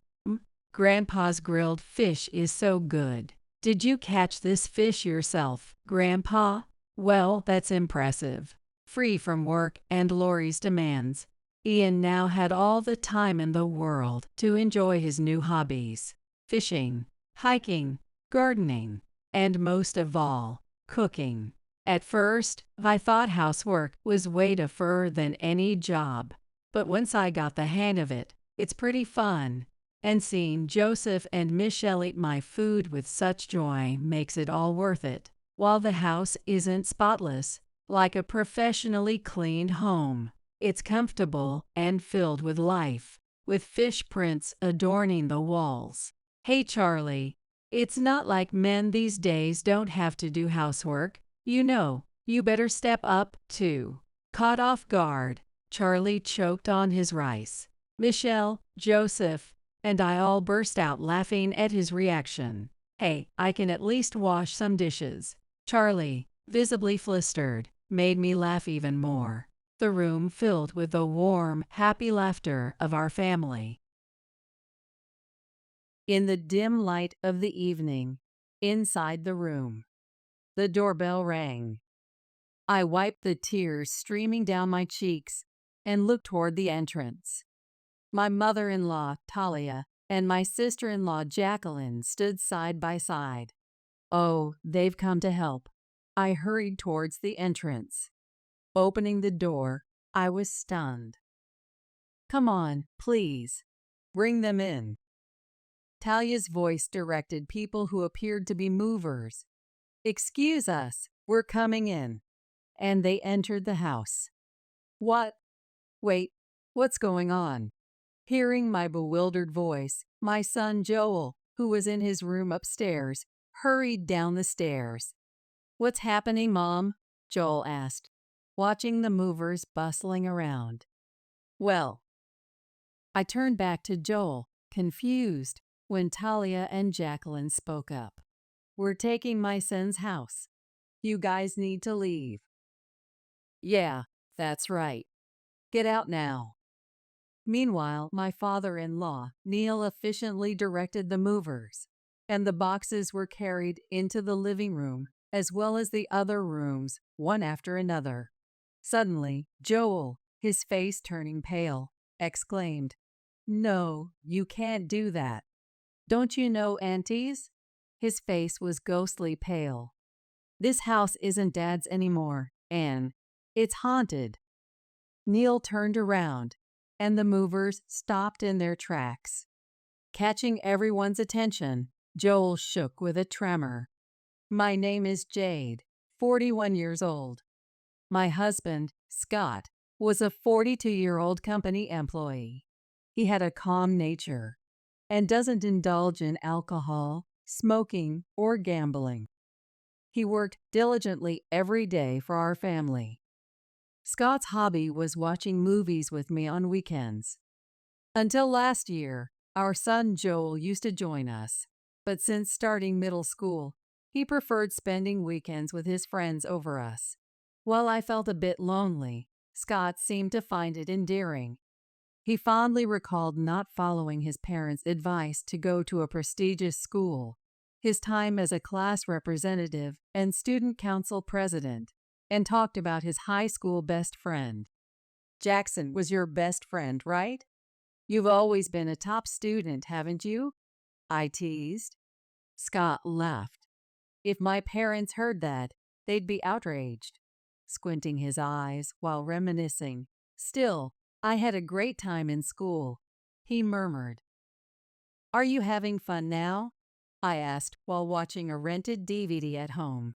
"Grandpa's grilled fish is so good. Did you catch this fish yourself, Grandpa? Well, that's impressive." Free from work and Lori's demands, Ian now had all the time in the world to enjoy his new hobbies: fishing, hiking, gardening, and most of all, cooking. At first, I thought housework was way tougher than any job, but once I got the hang of it, it's pretty fun. And seeing Joseph and Michelle eat my food with such joy makes it all worth it. While the house isn't spotless, like a professionally cleaned home, it's comfortable and filled with life, with fish prints adorning the walls. Hey Charlie, it's not like men these days don't have to do housework. You know, you better step up, too. Caught off guard, Charlie choked on his rice. Michelle, Joseph, and I all burst out laughing at his reaction. "Hey, I can at least wash some dishes." Charlie, visibly flustered, made me laugh even more. The room filled with the warm, happy laughter of our family. In the dim light of the evening, inside the room, the doorbell rang. I wiped the tears streaming down my cheeks and looked toward the entrance. My mother-in-law, Talia, and my sister-in-law, Jacqueline, stood side by side. "Oh, they've come to help." I hurried towards the entrance. Opening the door, I was stunned. "Come on, please. Bring them in." Talia's voice directed people who appeared to be movers. "Excuse us, we're coming in." And they entered the house. "What? Wait, what's going on?" Hearing my bewildered voice, my son Joel, who was in his room upstairs, hurried down the stairs. "What's happening, Mom?" Joel asked, watching the movers bustling around. "Well," I turned back to Joel, confused, when Talia and Jacqueline spoke up. "We're taking my son's house. You guys need to leave." "Yeah, that's right. Get out now." Meanwhile, my father-in-law, Neil, efficiently directed the movers, and the boxes were carried into the living room as well as the other rooms, one after another. Suddenly, Joel, his face turning pale, exclaimed, "No, you can't do that. Don't you know, aunties?" His face was ghostly pale. "This house isn't Dad's anymore, Anne. It's haunted." Neil turned around, and the movers stopped in their tracks. Catching everyone's attention, Joel shook with a tremor. "My name is Jade, 41 years old. My husband, Scott, was a 42-year-old company employee. He had a calm nature and doesn't indulge in alcohol, smoking, or gambling. He worked diligently every day for our family. Scott's hobby was watching movies with me on weekends. Until last year, our son Joel used to join us, but since starting middle school, he preferred spending weekends with his friends over us. While I felt a bit lonely, Scott seemed to find it endearing. He fondly recalled not following his parents' advice to go to a prestigious school, his time as a class representative and student council president, and talked about his high school best friend. "Jackson was your best friend, right? You've always been a top student, haven't you?" I teased. Scott laughed. "If my parents heard that, they'd be outraged," squinting his eyes while reminiscing. "Still, I had a great time in school," he murmured. "Are you having fun now?" I asked while watching a rented DVD at home.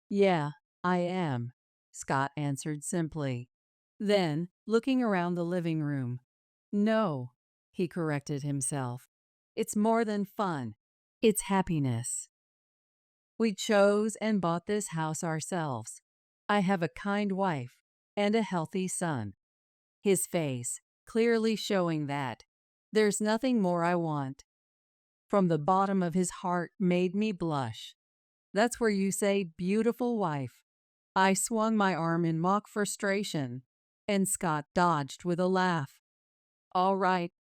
"Yeah, I am," Scott answered simply. Then, looking around the living room, "No," he corrected himself. "It's more than fun. It's happiness. We chose and bought this house ourselves. I have a kind wife and a healthy son." His face, clearly showing that there's nothing more I want. From the bottom of his heart made me blush. "That's where you say beautiful wife." I swung my arm in mock frustration, and Scott dodged with a laugh. All right.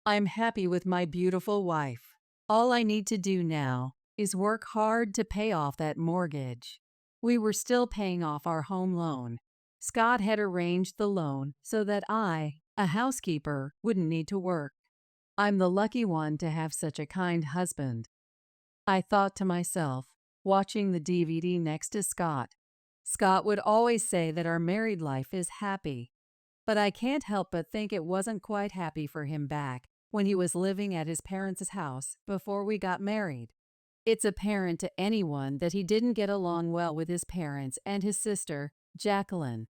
I'm happy with my beautiful wife. All I need to do now is work hard to pay off that mortgage." We were still paying off our home loan. Scott had arranged the loan so that I, a housekeeper, wouldn't need to work. I'm the lucky one to have such a kind husband, I thought to myself, watching the DVD next to Scott. Scott would always say that our married life is happy, but I can't help but think it wasn't quite happy for him back when he was living at his parents' house before we got married. It's apparent to anyone that he didn't get along well with his parents and his sister, Jacqueline.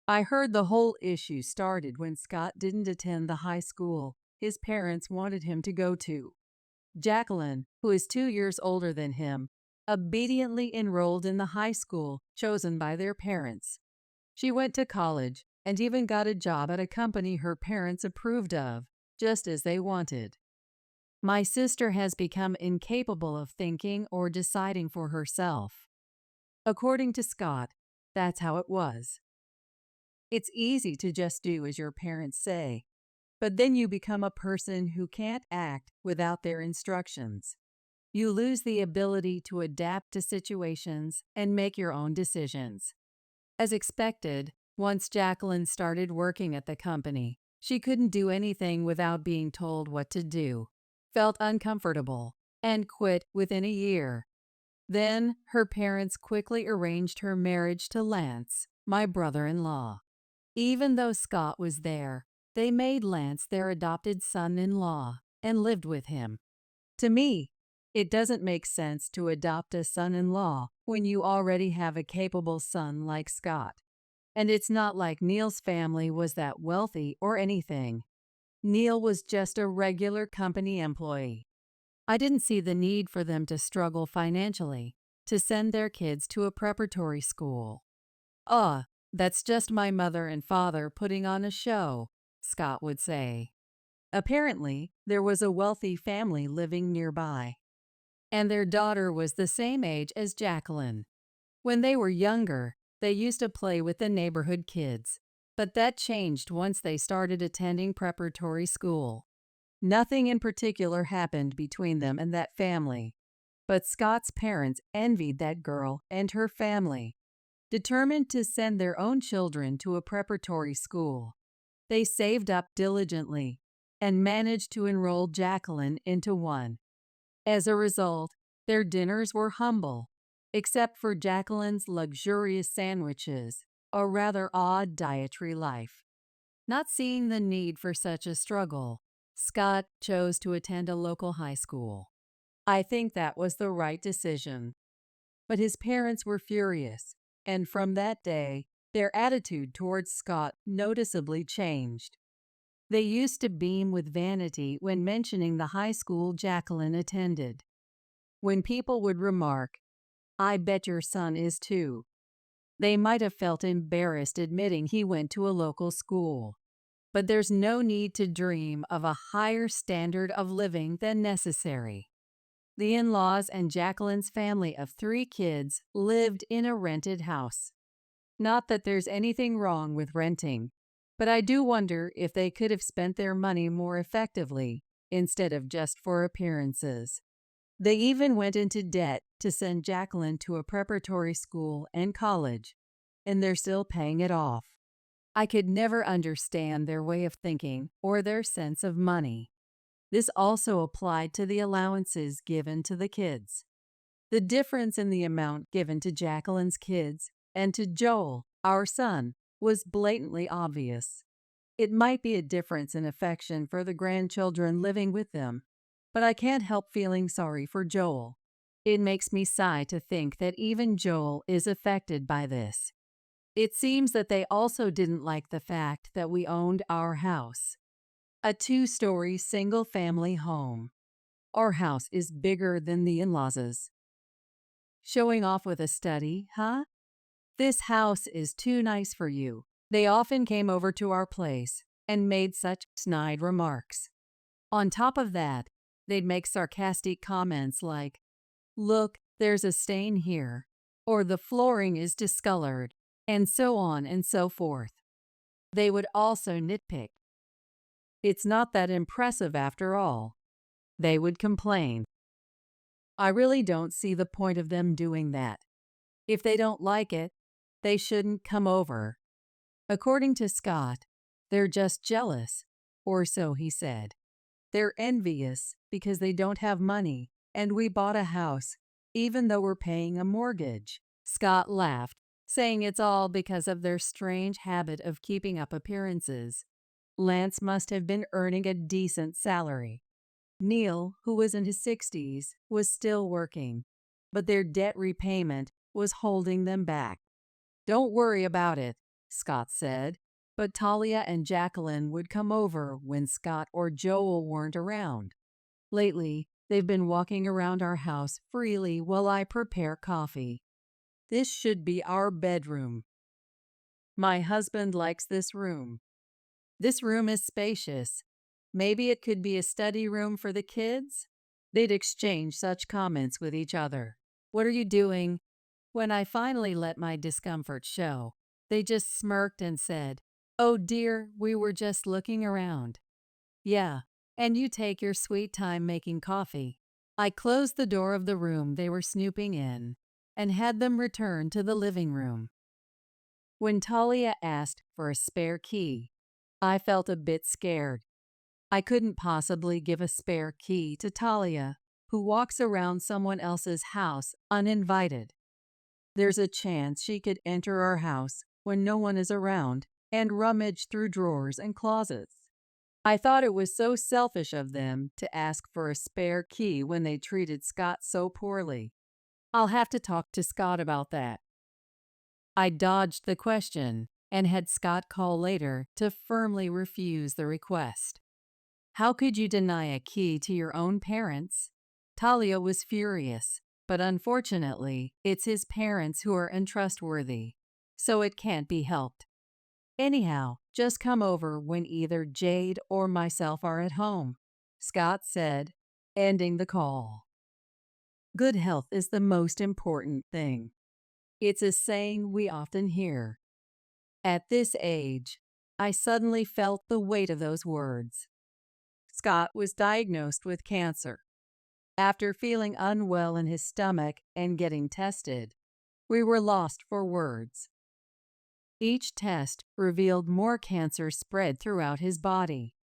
I heard the whole issue started when Scott didn't attend the high school his parents wanted him to go to. Jacqueline, who is 2 years older than him, obediently enrolled in the high school chosen by their parents. She went to college and even got a job at a company her parents approved of, just as they wanted. My sister has become incapable of thinking or deciding for herself. According to Scott, that's how it was. It's easy to just do as your parents say, but then you become a person who can't act without their instructions. You lose the ability to adapt to situations and make your own decisions. As expected, once Jacqueline started working at the company, she couldn't do anything without being told what to do, felt uncomfortable, and quit within a year. Then her parents quickly arranged her marriage to Lance, my brother-in-law. Even though Scott was there, they made Lance their adopted son-in-law and lived with him. To me, it doesn't make sense to adopt a son-in-law when you already have a capable son like Scott. And it's not like Neil's family was that wealthy or anything. Neil was just a regular company employee. I didn't see the need for them to struggle financially to send their kids to a preparatory school. That's just my mother and father putting on a show, Scott would say. Apparently, there was a wealthy family living nearby, and their daughter was the same age as Jacqueline. When they were younger, they used to play with the neighborhood kids, but that changed once they started attending preparatory school. Nothing in particular happened between them and that family, but Scott's parents envied that girl and her family. Determined to send their own children to a preparatory school, they saved up diligently and managed to enroll Jacqueline into one. As a result, their dinners were humble, except for Jacqueline's luxurious sandwiches, a rather odd dietary life. Not seeing the need for such a struggle, Scott chose to attend a local high school. I think that was the right decision. But his parents were furious, and from that day, their attitude towards Scott noticeably changed. They used to beam with vanity when mentioning the high school Jacqueline attended. When people would remark, "I bet your son is too," they might have felt embarrassed admitting he went to a local school. But there's no need to dream of a higher standard of living than necessary. The in-laws and Jacqueline's family of 3 kids lived in a rented house. Not that there's anything wrong with renting, but I do wonder if they could have spent their money more effectively instead of just for appearances. They even went into debt to send Jacqueline to a preparatory school and college, and they're still paying it off. I could never understand their way of thinking or their sense of money. This also applied to the allowances given to the kids. The difference in the amount given to Jacqueline's kids and to Joel, our son, was blatantly obvious. It might be a difference in affection for the grandchildren living with them, but I can't help feeling sorry for Joel. It makes me sigh to think that even Joel is affected by this. It seems that they also didn't like the fact that we owned our house. A 2-story single-family home. Our house is bigger than the in-laws'. Showing off with a study, huh? This house is too nice for you. They often came over to our place and made such snide remarks. On top of that, they'd make sarcastic comments like, "Look, there's a stain here," or "the flooring is discolored," and so on and so forth. They would also nitpick. "It's not that impressive after all," they would complain. I really don't see the point of them doing that. If they don't like it, they shouldn't come over. According to Scott, they're just jealous, or so he said. They're envious because they don't have money, and we bought a house, even though we're paying a mortgage. Scott laughed, saying it's all because of their strange habit of keeping up appearances. Lance must have been earning a decent salary. Neil, who was in his 60s, was still working, but their debt repayment was holding them back. "Don't worry about it," Scott said, but Talia and Jacqueline would come over when Scott or Joel weren't around. Lately, they've been walking around our house freely while I prepare coffee. This should be our bedroom. My husband likes this room. This room is spacious. Maybe it could be a study room for the kids? They'd exchange such comments with each other. "What are you doing?" When I finally let my discomfort show, they just smirked and said, "Oh dear, we were just looking around." "Yeah, and you take your sweet time making coffee." I closed the door of the room they were snooping in and had them return to the living room. When Talia asked for a spare key, I felt a bit scared. I couldn't possibly give a spare key to Talia, who walks around someone else's house uninvited. There's a chance she could enter our house when no one is around and rummage through drawers and closets. I thought it was so selfish of them to ask for a spare key when they treated Scott so poorly. I'll have to talk to Scott about that. I dodged the question and had Scott call later to firmly refuse the request. How could you deny a key to your own parents? Talia was furious, but unfortunately, it's his parents who are untrustworthy, so it can't be helped. Anyhow, just come over when either Jade or myself are at home, Scott said, ending the call. Good health is the most important thing. It's a saying we often hear. At this age, I suddenly felt the weight of those words. Scott was diagnosed with cancer. After feeling unwell in his stomach and getting tested, we were lost for words. Each test revealed more cancer spread throughout his body.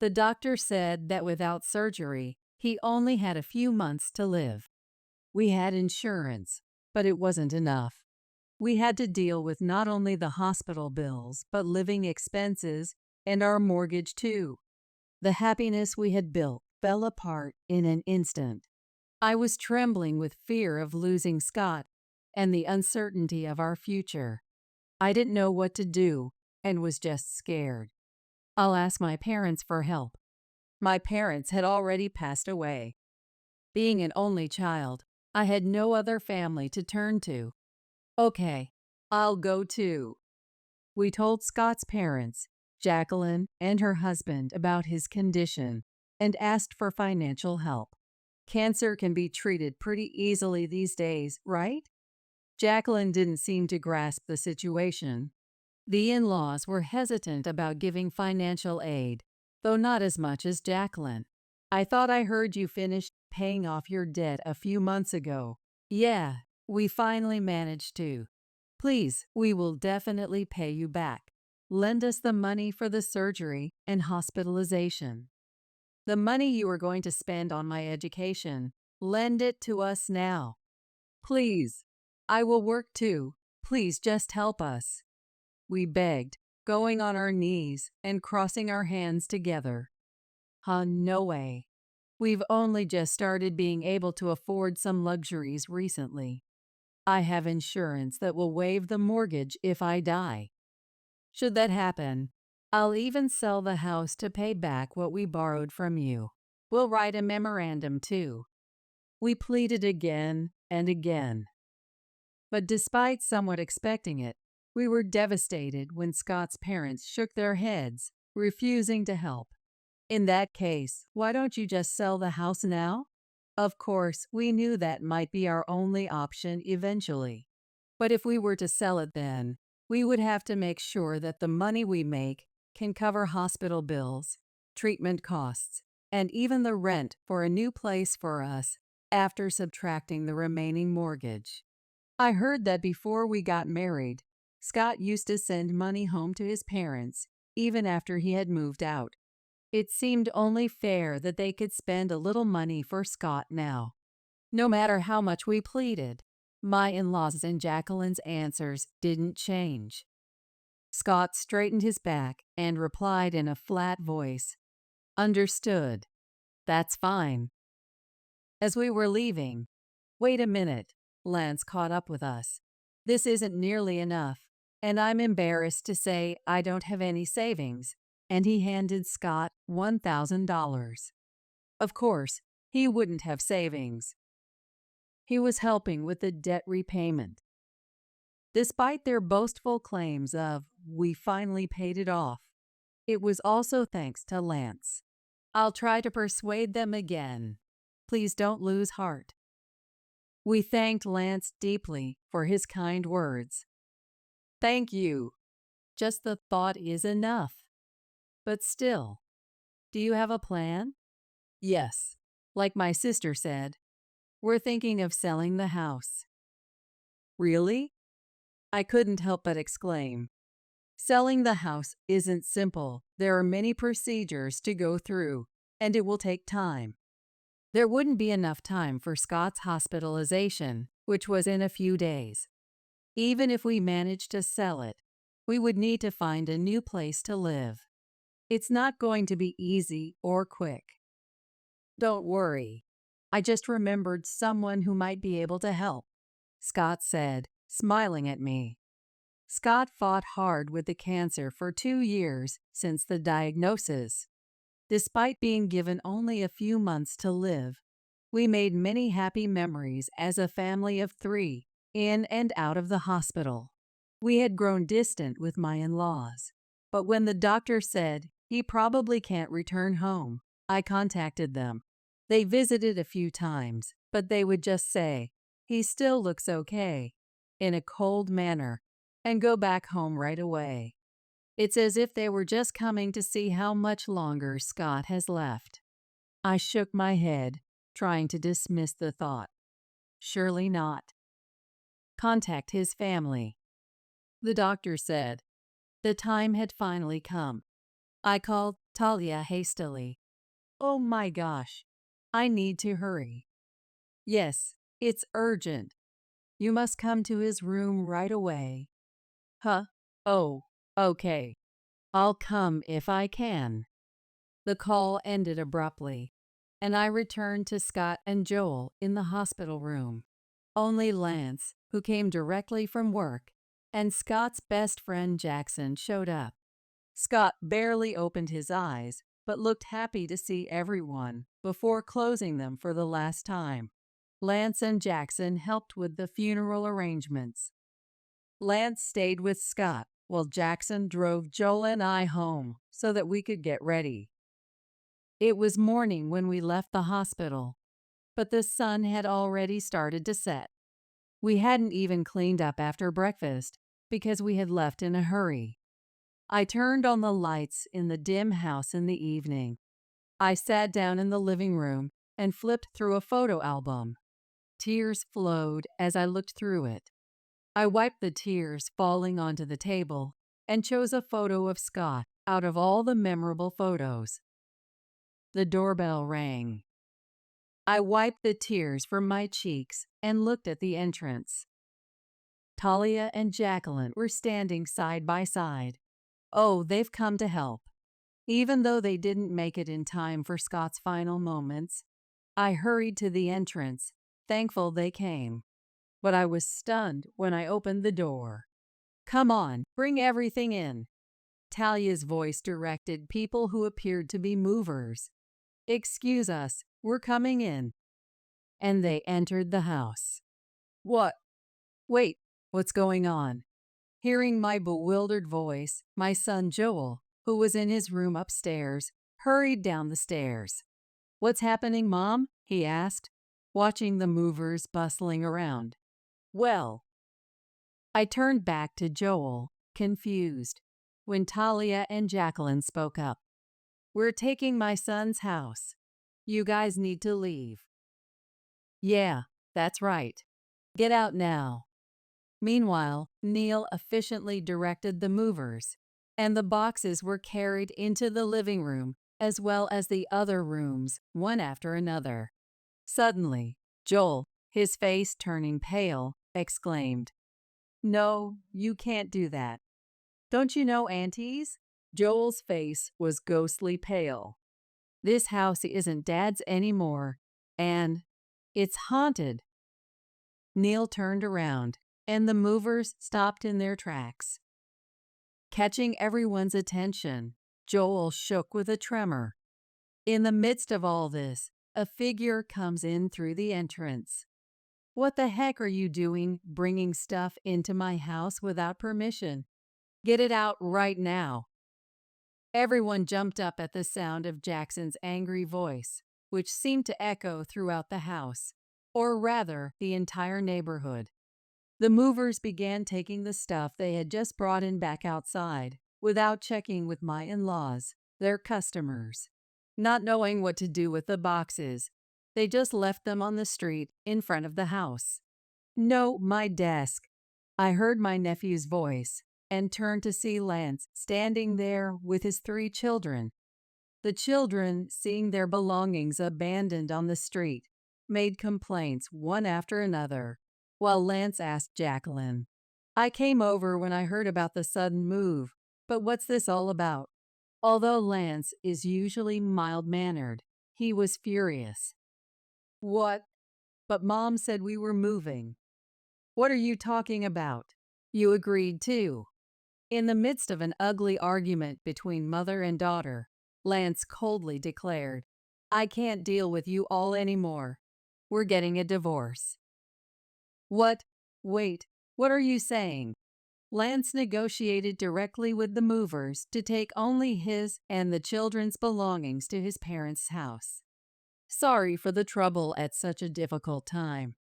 The doctor said that without surgery, he only had a few months to live. We had insurance, but it wasn't enough. We had to deal with not only the hospital bills, but living expenses and our mortgage too. The happiness we had built fell apart in an instant. I was trembling with fear of losing Scott and the uncertainty of our future. I didn't know what to do and was just scared. I'll ask my parents for help. My parents had already passed away. Being an only child, I had no other family to turn to. Okay, I'll go too. We told Scott's parents, Jacqueline and her husband, about his condition and asked for financial help. Cancer can be treated pretty easily these days, right? Jacqueline didn't seem to grasp the situation. The in-laws were hesitant about giving financial aid, though not as much as Jacqueline. I thought I heard you finished paying off your debt a few months ago. Yeah, we finally managed to. Please, we will definitely pay you back. Lend us the money for the surgery and hospitalization. The money you are going to spend on my education, lend it to us now. Please. I will work too. Please just help us. We begged, going on our knees and crossing our hands together. No way. We've only just started being able to afford some luxuries recently. I have insurance that will waive the mortgage if I die. Should that happen, I'll even sell the house to pay back what we borrowed from you. We'll write a memorandum too. We pleaded again and again. But despite somewhat expecting it, we were devastated when Scott's parents shook their heads, refusing to help. In that case, why don't you just sell the house now? Of course, we knew that might be our only option eventually. But if we were to sell it then, we would have to make sure that the money we make can cover hospital bills, treatment costs, and even the rent for a new place for us after subtracting the remaining mortgage. I heard that before we got married, Scott used to send money home to his parents, even after he had moved out. It seemed only fair that they could spend a little money for Scott now. No matter how much we pleaded, my in-laws and Jacqueline's answers didn't change. Scott straightened his back and replied in a flat voice, "Understood. That's fine." As we were leaving, "Wait a minute," Lance caught up with us. "This isn't nearly enough, and I'm embarrassed to say I don't have any savings," and he handed Scott $1,000. Of course, he wouldn't have savings. He was helping with the debt repayment. Despite their boastful claims of, "We finally paid it off," it was also thanks to Lance. I'll try to persuade them again. Please don't lose heart. We thanked Lance deeply for his kind words. Thank you. Just the thought is enough. But still, do you have a plan? Yes. Like my sister said, we're thinking of selling the house. Really? I couldn't help but exclaim. Selling the house isn't simple. There are many procedures to go through, and it will take time. There wouldn't be enough time for Scott's hospitalization, which was in a few days. Even if we managed to sell it, we would need to find a new place to live. It's not going to be easy or quick. Don't worry. I just remembered someone who might be able to help, Scott said, smiling at me. Scott fought hard with the cancer for 2 years since the diagnosis. Despite being given only a few months to live, We made many happy memories as a family of three, in and out of the hospital. We had grown distant with my in-laws. But when the doctor said he probably can't return home, I contacted them. They visited a few times, but they would just say, "He still looks okay," in a cold manner, and go back home right away. It's as if they were just coming to see how much longer Scott has left. I shook my head, trying to dismiss the thought. Surely not. Contact his family. The doctor said. The time had finally come. I called Talia hastily. Oh my gosh, I need to hurry. Yes, it's urgent. You must come to his room right away. Huh? Oh, okay. I'll come if I can. The call ended abruptly, and I returned to Scott and Joel in the hospital room. Only Lance, who came directly from work, and Scott's best friend Jackson showed up. Scott barely opened his eyes, but looked happy to see everyone before closing them for the last time. Lance and Jackson helped with the funeral arrangements. Lance stayed with Scott while Jackson drove Joel and I home so that we could get ready. It was morning when we left the hospital, but the sun had already started to set. We hadn't even cleaned up after breakfast because we had left in a hurry. I turned on the lights in the dim house in the evening. I sat down in the living room and flipped through a photo album. Tears flowed as I looked through it. I wiped the tears falling onto the table and chose a photo of Scott out of all the memorable photos. The doorbell rang. I wiped the tears from my cheeks and looked at the entrance. Talia and Jacqueline were standing side by side. Oh, they've come to help. Even though they didn't make it in time for Scott's final moments, I hurried to the entrance, thankful they came. But I was stunned when I opened the door. Come on, bring everything in. Talia's voice directed people who appeared to be movers. Excuse us, we're coming in. And they entered the house. What? Wait, what's going on? Hearing my bewildered voice, my son Joel, who was in his room upstairs, hurried down the stairs. What's happening, Mom? He asked, watching the movers bustling around. Well, I turned back to Joel, confused, when Talia and Jacqueline spoke up. We're taking my son's house. You guys need to leave. Yeah, that's right. Get out now. Meanwhile, Neil efficiently directed the movers, and the boxes were carried into the living room as well as the other rooms, one after another. Suddenly, Joel, his face turning pale, exclaimed, No, you can't do that. Don't you know aunties? Joel's face was ghostly pale. This house isn't Dad's anymore, and it's haunted. Neil turned around, and the movers stopped in their tracks. Catching everyone's attention, Joel shook with a tremor. In the midst of all this, a figure comes in through the entrance. What the heck are you doing bringing stuff into my house without permission? Get it out right now. Everyone jumped up at the sound of Jackson's angry voice, which seemed to echo throughout the house, or rather the entire neighborhood. The movers began taking the stuff they had just brought in back outside, without checking with my in-laws, their customers. Not knowing what to do with the boxes, they just left them on the street in front of the house. No, my desk. I heard my nephew's voice and turned to see Lance standing there with his 3 children. The children, seeing their belongings abandoned on the street, made complaints one after another, while Lance asked Jacqueline, I came over when I heard about the sudden move, but what's this all about? Although Lance is usually mild-mannered, he was furious. What? But Mom said we were moving. What are you talking about? You agreed too. In the midst of an ugly argument between mother and daughter, Lance coldly declared, I can't deal with you all anymore. We're getting a divorce. What? Wait, what are you saying? Lance negotiated directly with the movers to take only his and the children's belongings to his parents' house. Sorry for the trouble at such a difficult time.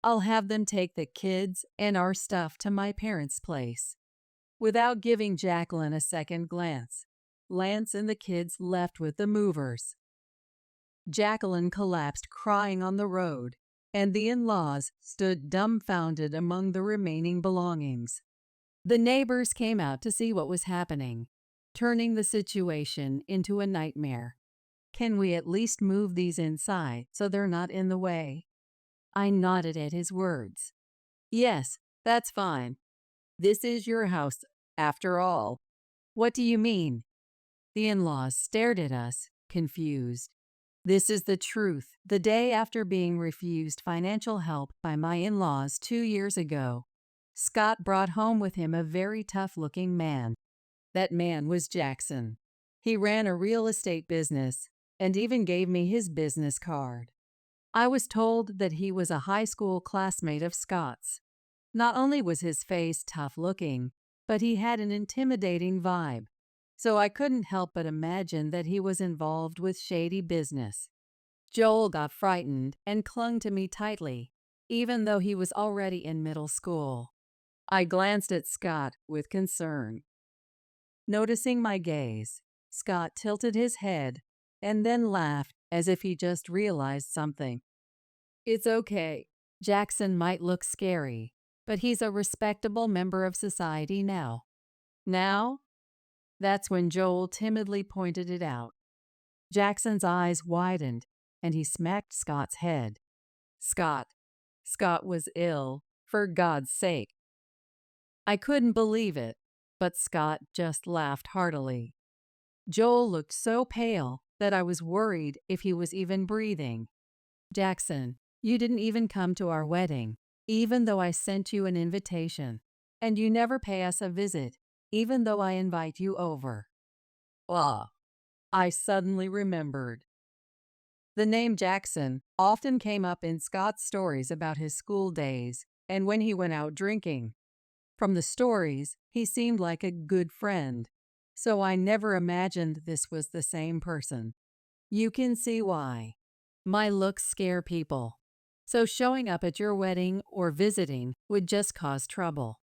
I'll have them take the kids and our stuff to my parents' place. Without giving Jacqueline a second glance, Lance and the kids left with the movers. Jacqueline collapsed crying on the road, and the in-laws stood dumbfounded among the remaining belongings. The neighbors came out to see what was happening, turning the situation into a nightmare. Can we at least move these inside so they're not in the way? I nodded at his words. Yes, that's fine. This is your house, after all. What do you mean? The in-laws stared at us, confused. This is the truth. The day after being refused financial help by my in-laws 2 years ago, Scott brought home with him a very tough-looking man. That man was Jackson. He ran a real estate business and even gave me his business card. I was told that he was a high school classmate of Scott's. Not only was his face tough-looking, but he had an intimidating vibe. So I couldn't help but imagine that he was involved with shady business. Joel got frightened and clung to me tightly, even though he was already in middle school. I glanced at Scott with concern. Noticing my gaze, Scott tilted his head and then laughed as if he just realized something. It's okay. Jackson might look scary, but he's a respectable member of society now. Now? That's when Joel timidly pointed it out. Jackson's eyes widened, and he smacked Scott's head. Scott was ill, for God's sake. I couldn't believe it, but Scott just laughed heartily. Joel looked so pale that I was worried if he was even breathing. Jackson, you didn't even come to our wedding, even though I sent you an invitation, and you never pay us a visit, even though I invite you over. Ah, I suddenly remembered. The name Jackson often came up in Scott's stories about his school days and when he went out drinking. From the stories, he seemed like a good friend, so I never imagined this was the same person. You can see why. My looks scare people, so showing up at your wedding or visiting would just cause trouble.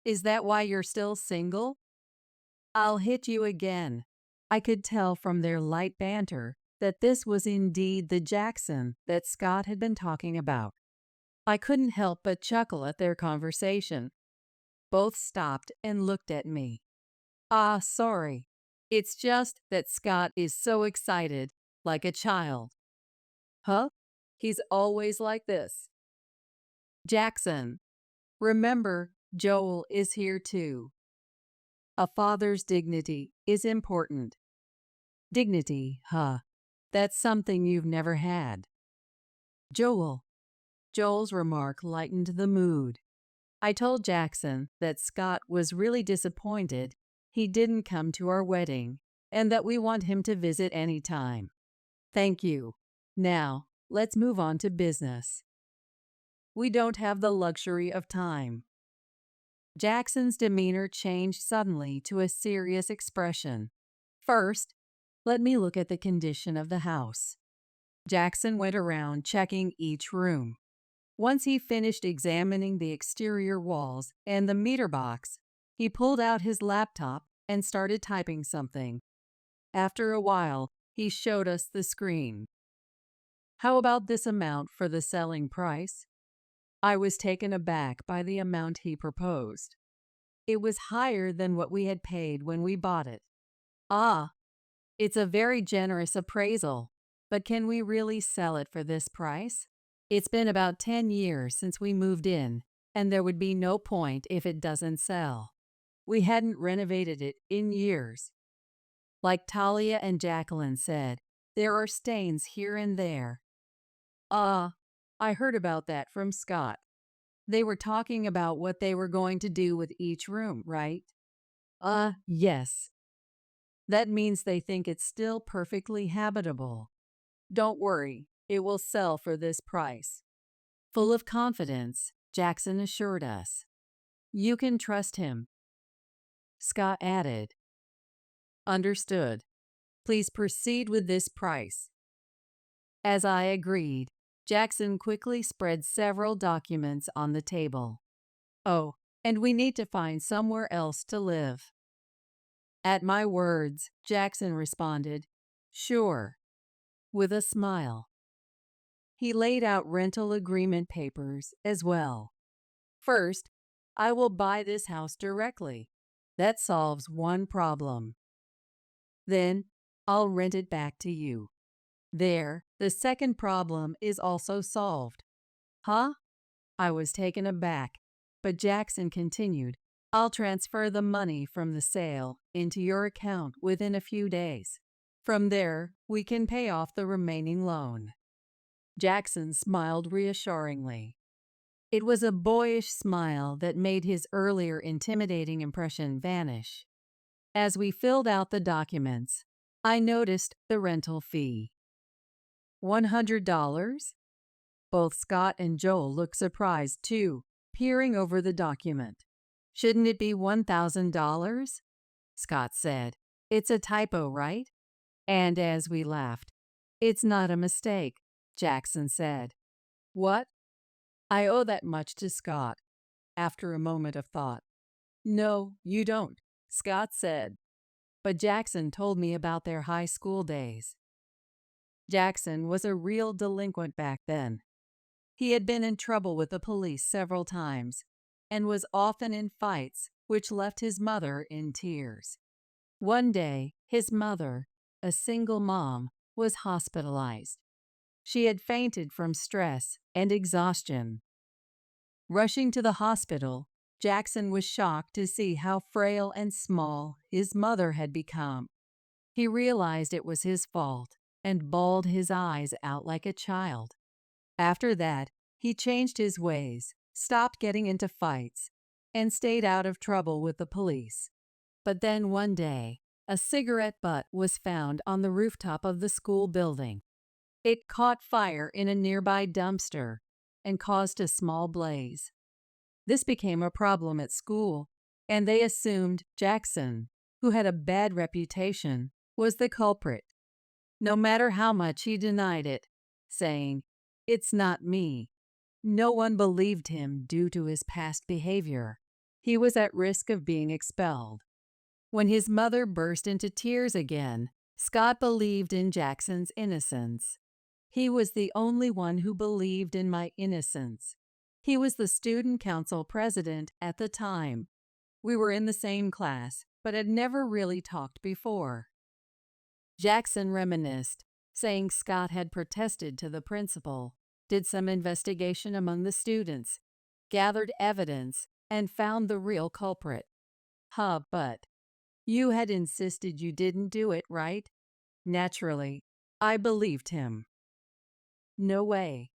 Is that why you're still single? I'll hit you again. I could tell from their light banter that this was indeed the Jackson that Scott had been talking about. I couldn't help but chuckle at their conversation. Both stopped and looked at me. Sorry. It's just that Scott is so excited, like a child. Huh? He's always like this. Jackson, remember, Joel is here too. A father's dignity is important. Dignity, huh? That's something you've never had. Joel's remark lightened the mood. I told Jackson that Scott was really disappointed he didn't come to our wedding and that we want him to visit anytime. Thank you. Now, let's move on to business. We don't have the luxury of time. Jackson's demeanor changed suddenly to a serious expression. First, let me look at the condition of the house. Jackson went around checking each room. Once he finished examining the exterior walls and the meter box, he pulled out his laptop and started typing something. After a while, he showed us the screen. How about this amount for the selling price? I was taken aback by the amount he proposed. It was higher than what we had paid when we bought it. It's a very generous appraisal, but can we really sell it for this price? It's been about 10 years since we moved in, and there would be no point if it doesn't sell. We hadn't renovated it in years. Like Talia and Jacqueline said, there are stains here and there. I heard about that from Scott. They were talking about what they were going to do with each room, right? Yes. That means they think it's still perfectly habitable. Don't worry, it will sell for this price. Full of confidence, Jackson assured us. You can trust him. Scott added. Understood. Please proceed with this price. As I agreed, Jackson quickly spread several documents on the table. Oh, and we need to find somewhere else to live. At my words, Jackson responded, Sure, with a smile. He laid out rental agreement papers as well. First, I will buy this house directly. That solves one problem. Then, I'll rent it back to you. There, the second problem is also solved. Huh? I was taken aback, but Jackson continued, I'll transfer the money from the sale into your account within a few days. From there, we can pay off the remaining loan. Jackson smiled reassuringly. It was a boyish smile that made his earlier intimidating impression vanish. As we filled out the documents, I noticed the rental fee. $100? Both Scott and Joel looked surprised, too, peering over the document. Shouldn't it be $1,000? Scott said. It's a typo, right? And as we laughed, it's not a mistake, Jackson said. What? I owe that much to Scott, after a moment of thought. No, you don't, Scott said. But Jackson told me about their high school days. Jackson was a real delinquent back then. He had been in trouble with the police several times and was often in fights, which left his mother in tears. One day, his mother, a single mom, was hospitalized. She had fainted from stress and exhaustion. Rushing to the hospital, Jackson was shocked to see how frail and small his mother had become. He realized it was his fault and bawled his eyes out like a child. After that, he changed his ways, stopped getting into fights, and stayed out of trouble with the police. But then one day, a cigarette butt was found on the rooftop of the school building. It caught fire in a nearby dumpster and caused a small blaze. This became a problem at school, and they assumed Jackson, who had a bad reputation, was the culprit. No matter how much he denied it, saying, It's not me, no one believed him due to his past behavior. He was at risk of being expelled. When his mother burst into tears again, Scott believed in Jackson's innocence. He was the only one who believed in my innocence. He was the student council president at the time. We were in the same class, but had never really talked before. Jackson reminisced, saying Scott had protested to the principal, did some investigation among the students, gathered evidence, and found the real culprit. But you had insisted you didn't do it, right? Naturally, I believed him. No way.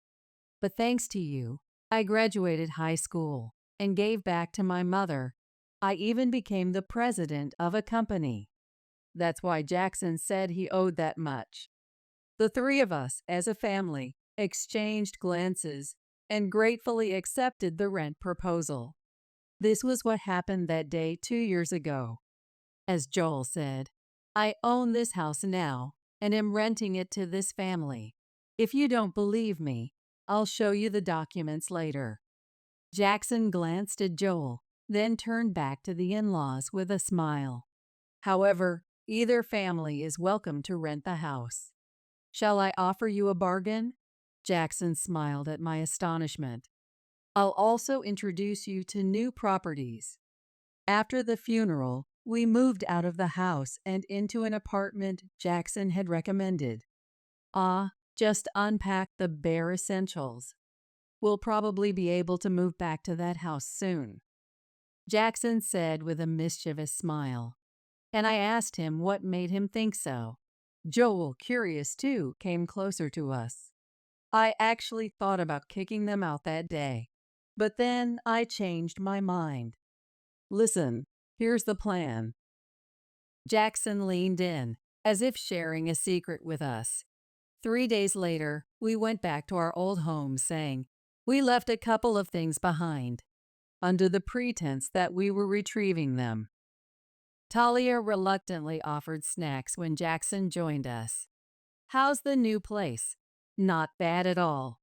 But thanks to you, I graduated high school and gave back to my mother. I even became the president of a company. That's why Jackson said he owed that much. The three of us, as a family, exchanged glances and gratefully accepted the rent proposal. This was what happened that day 2 years ago. As Joel said, I own this house now and am renting it to this family. If you don't believe me, I'll show you the documents later. Jackson glanced at Joel, then turned back to the in-laws with a smile. However, either family is welcome to rent the house. Shall I offer you a bargain? Jackson smiled at my astonishment. I'll also introduce you to new properties. After the funeral, we moved out of the house and into an apartment Jackson had recommended. Just unpack the bare essentials. We'll probably be able to move back to that house soon, Jackson said with a mischievous smile. And I asked him what made him think so. Joel, curious too, came closer to us. I actually thought about kicking them out that day, but then I changed my mind. Listen, here's the plan. Jackson leaned in, as if sharing a secret with us. 3 days later, we went back to our old home saying, we left a couple of things behind, under the pretense that we were retrieving them. Talia reluctantly offered snacks when Jackson joined us. How's the new place? Not bad at all.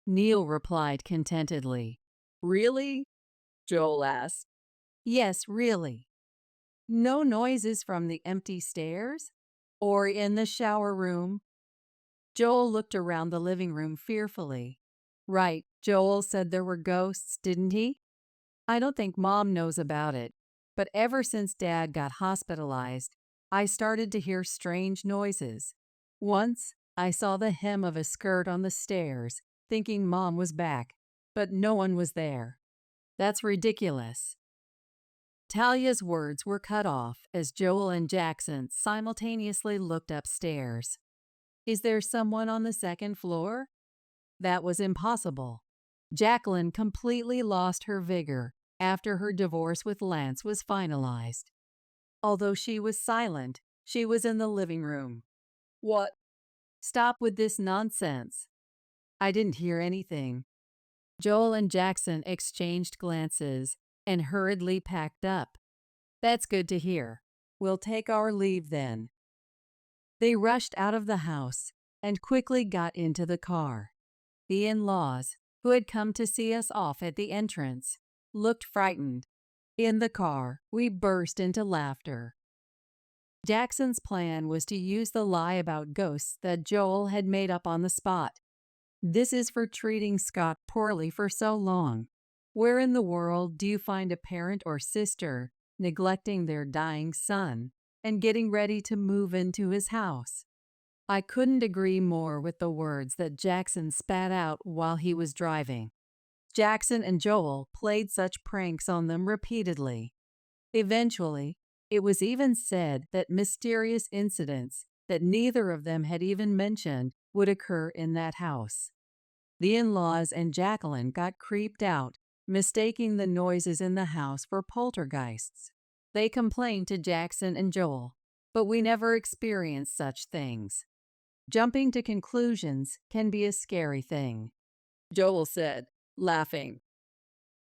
Neil replied contentedly. Really? Joel asked. Yes, really. No noises from the empty stairs? Or in the shower room? Joel looked around the living room fearfully. Right, Joel said there were ghosts, didn't he? I don't think Mom knows about it, but ever since Dad got hospitalized, I started to hear strange noises. Once, I saw the hem of a skirt on the stairs, thinking Mom was back, but no one was there. That's ridiculous. Talia's words were cut off as Joel and Jackson simultaneously looked upstairs. Is there someone on the second floor? That was impossible. Jacqueline completely lost her vigor after her divorce with Lance was finalized. Although she was silent, she was in the living room. What? Stop with this nonsense. I didn't hear anything. Joel and Jackson exchanged glances and hurriedly packed up. That's good to hear. We'll take our leave then. They rushed out of the house and quickly got into the car. The in-laws, who had come to see us off at the entrance, looked frightened. In the car, we burst into laughter. Jackson's plan was to use the lie about ghosts that Joel had made up on the spot. This is for treating Scott poorly for so long. Where in the world do you find a parent or sister neglecting their dying son and getting ready to move into his house? I couldn't agree more with the words that Jackson spat out while he was driving. Jackson and Joel played such pranks on them repeatedly. Eventually, it was even said that mysterious incidents that neither of them had even mentioned would occur in that house. The in-laws and Jacqueline got creeped out, mistaking the noises in the house for poltergeists. They complained to Jackson and Joel, but we never experienced such things. Jumping to conclusions can be a scary thing, Joel said, laughing.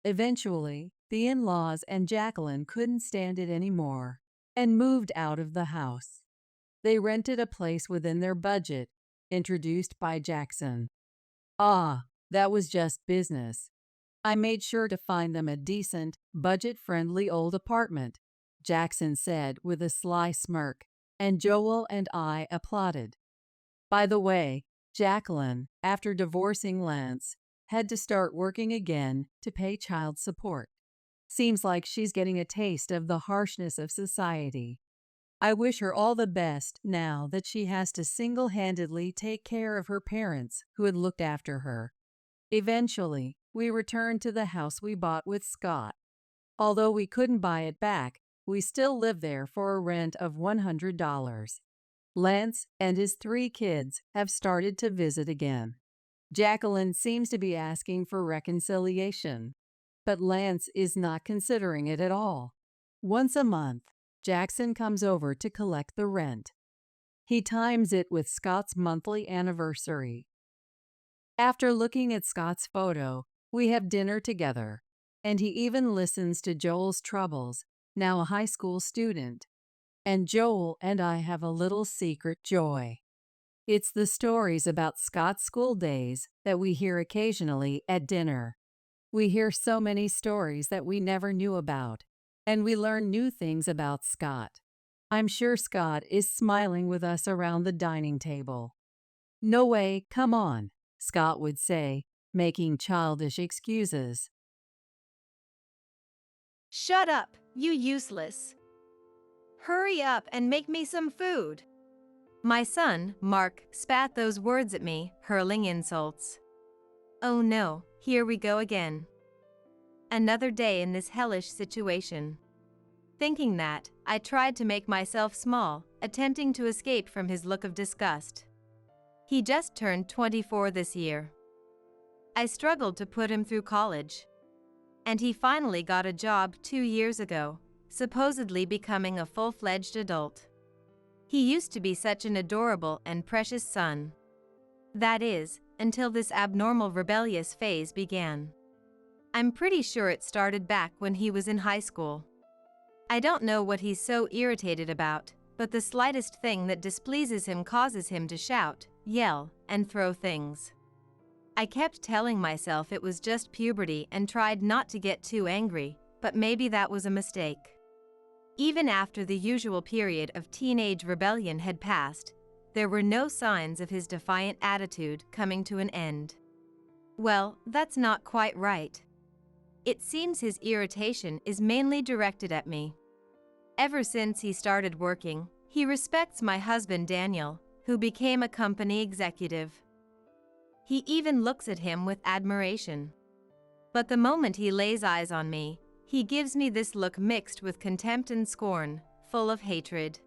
Eventually, the in-laws and Jacqueline couldn't stand it anymore and moved out of the house. They rented a place within their budget, introduced by Jackson. Ah, that was just business. I made sure to find them a decent, budget-friendly old apartment, Jackson said with a sly smirk, and Joel and I applauded. By the way, Jacqueline, after divorcing Lance, had to start working again to pay child support. Seems like she's getting a taste of the harshness of society. I wish her all the best now that she has to single-handedly take care of her parents who had looked after her. Eventually, we returned to the house we bought with Scott. Although we couldn't buy it back, we still live there for a rent of $100. Lance and his 3 kids have started to visit again. Jacqueline seems to be asking for reconciliation, but Lance is not considering it at all. Once a month, Jackson comes over to collect the rent. He times it with Scott's monthly anniversary. After looking at Scott's photo, we have dinner together, and he even listens to Joel's troubles, now a high school student. And Joel and I have a little secret joy. It's the stories about Scott's school days that we hear occasionally at dinner. We hear so many stories that we never knew about, and we learn new things about Scott. I'm sure Scott is smiling with us around the dining table. No way, come on, Scott would say, making childish excuses. Shut up, you useless. Hurry up and make me some food. My son, Mark, spat those words at me, hurling insults. Oh no, here we go again. Another day in this hellish situation. Thinking that, I tried to make myself small, attempting to escape from his look of disgust. He just turned 24 this year. I struggled to put him through college. And he finally got a job 2 years ago, supposedly becoming a full-fledged adult. He used to be such an adorable and precious son. That is, until this abnormal rebellious phase began. I'm pretty sure it started back when he was in high school. I don't know what he's so irritated about, but the slightest thing that displeases him causes him to shout, yell, and throw things. I kept telling myself it was just puberty and tried not to get too angry, but maybe that was a mistake. Even after the usual period of teenage rebellion had passed, there were no signs of his defiant attitude coming to an end. Well, that's not quite right. It seems his irritation is mainly directed at me. Ever since he started working, he respects my husband Daniel, who became a company executive. He even looks at him with admiration. But the moment he lays eyes on me, he gives me this look mixed with contempt and scorn, full of hatred.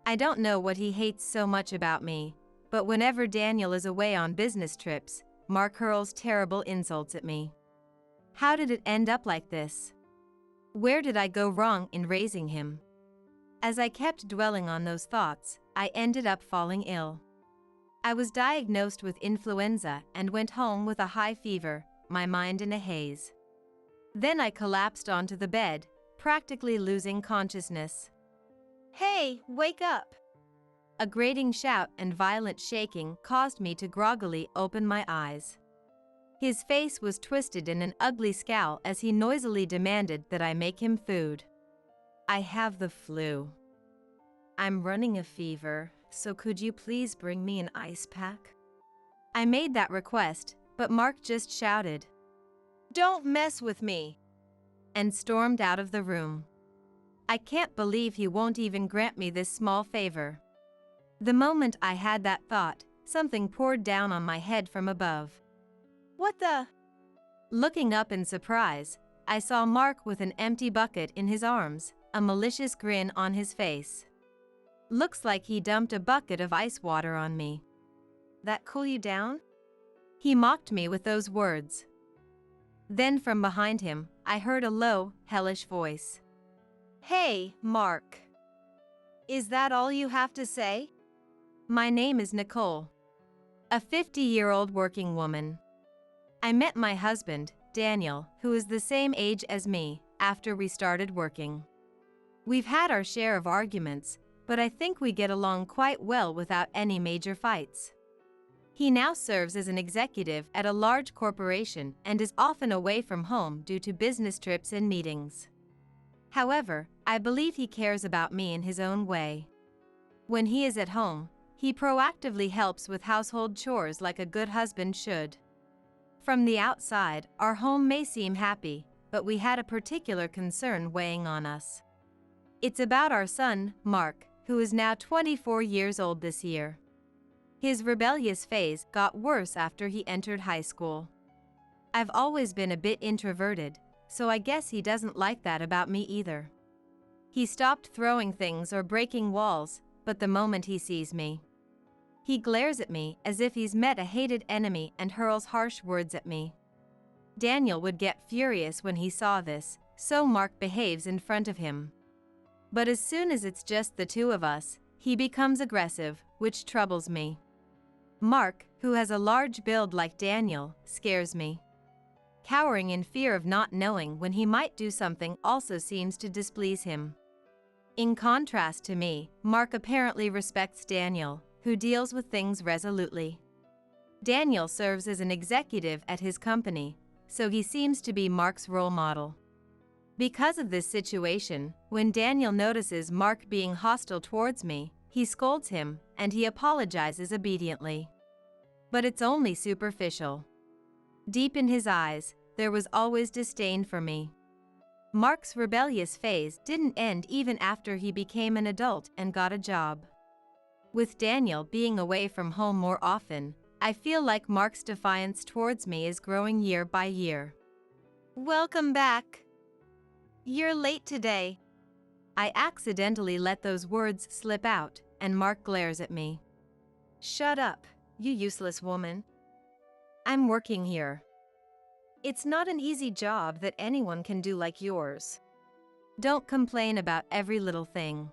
I don't know what he hates so much about me, but whenever Daniel is away on business trips, Mark hurls terrible insults at me. How did it end up like this? Where did I go wrong in raising him? As I kept dwelling on those thoughts, I ended up falling ill. I was diagnosed with influenza and went home with a high fever, my mind in a haze. Then I collapsed onto the bed, practically losing consciousness. "Hey, wake up!" A grating shout and violent shaking caused me to groggily open my eyes. His face was twisted in an ugly scowl as he noisily demanded that I make him food. "I have the flu. I'm running a fever, so could you please bring me an ice pack?" I made that request, but Mark just shouted, "Don't mess with me!" and stormed out of the room. I can't believe he won't even grant me this small favor. The moment I had that thought, something poured down on my head from above. "What the?" Looking up in surprise, I saw Mark with an empty bucket in his arms, a malicious grin on his face. Looks like he dumped a bucket of ice water on me. "That cool you down?" He mocked me with those words. Then from behind him, I heard a low, hellish voice. "Hey, Mark. Is that all you have to say?" My name is Nicole. A 50-year-old working woman. I met my husband, Daniel, who is the same age as me, after we started working. We've had our share of arguments, but I think we get along quite well without any major fights. He now serves as an executive at a large corporation and is often away from home due to business trips and meetings. However, I believe he cares about me in his own way. When he is at home, he proactively helps with household chores like a good husband should. From the outside, our home may seem happy, but we had a particular concern weighing on us. It's about our son, Mark, who is now 24 years old this year. His rebellious phase got worse after he entered high school. I've always been a bit introverted, so I guess he doesn't like that about me either. He stopped throwing things or breaking walls, but the moment he sees me, he glares at me as if he's met a hated enemy and hurls harsh words at me. Daniel would get furious when he saw this, so Mark behaves in front of him. But as soon as it's just the two of us, he becomes aggressive, which troubles me. Mark, who has a large build like Daniel, scares me. Cowering in fear of not knowing when he might do something also seems to displease him. In contrast to me, Mark apparently respects Daniel, who deals with things resolutely. Daniel serves as an executive at his company, so he seems to be Mark's role model. Because of this situation, when Daniel notices Mark being hostile towards me, he scolds him, and he apologizes obediently. But it's only superficial. Deep in his eyes, there was always disdain for me. Mark's rebellious phase didn't end even after he became an adult and got a job. With Daniel being away from home more often, I feel like Mark's defiance towards me is growing year by year. "Welcome back. You're late today." I accidentally let those words slip out, and Mark glares at me. "Shut up, you useless woman. I'm working here. It's not an easy job that anyone can do like yours. Don't complain about every little thing."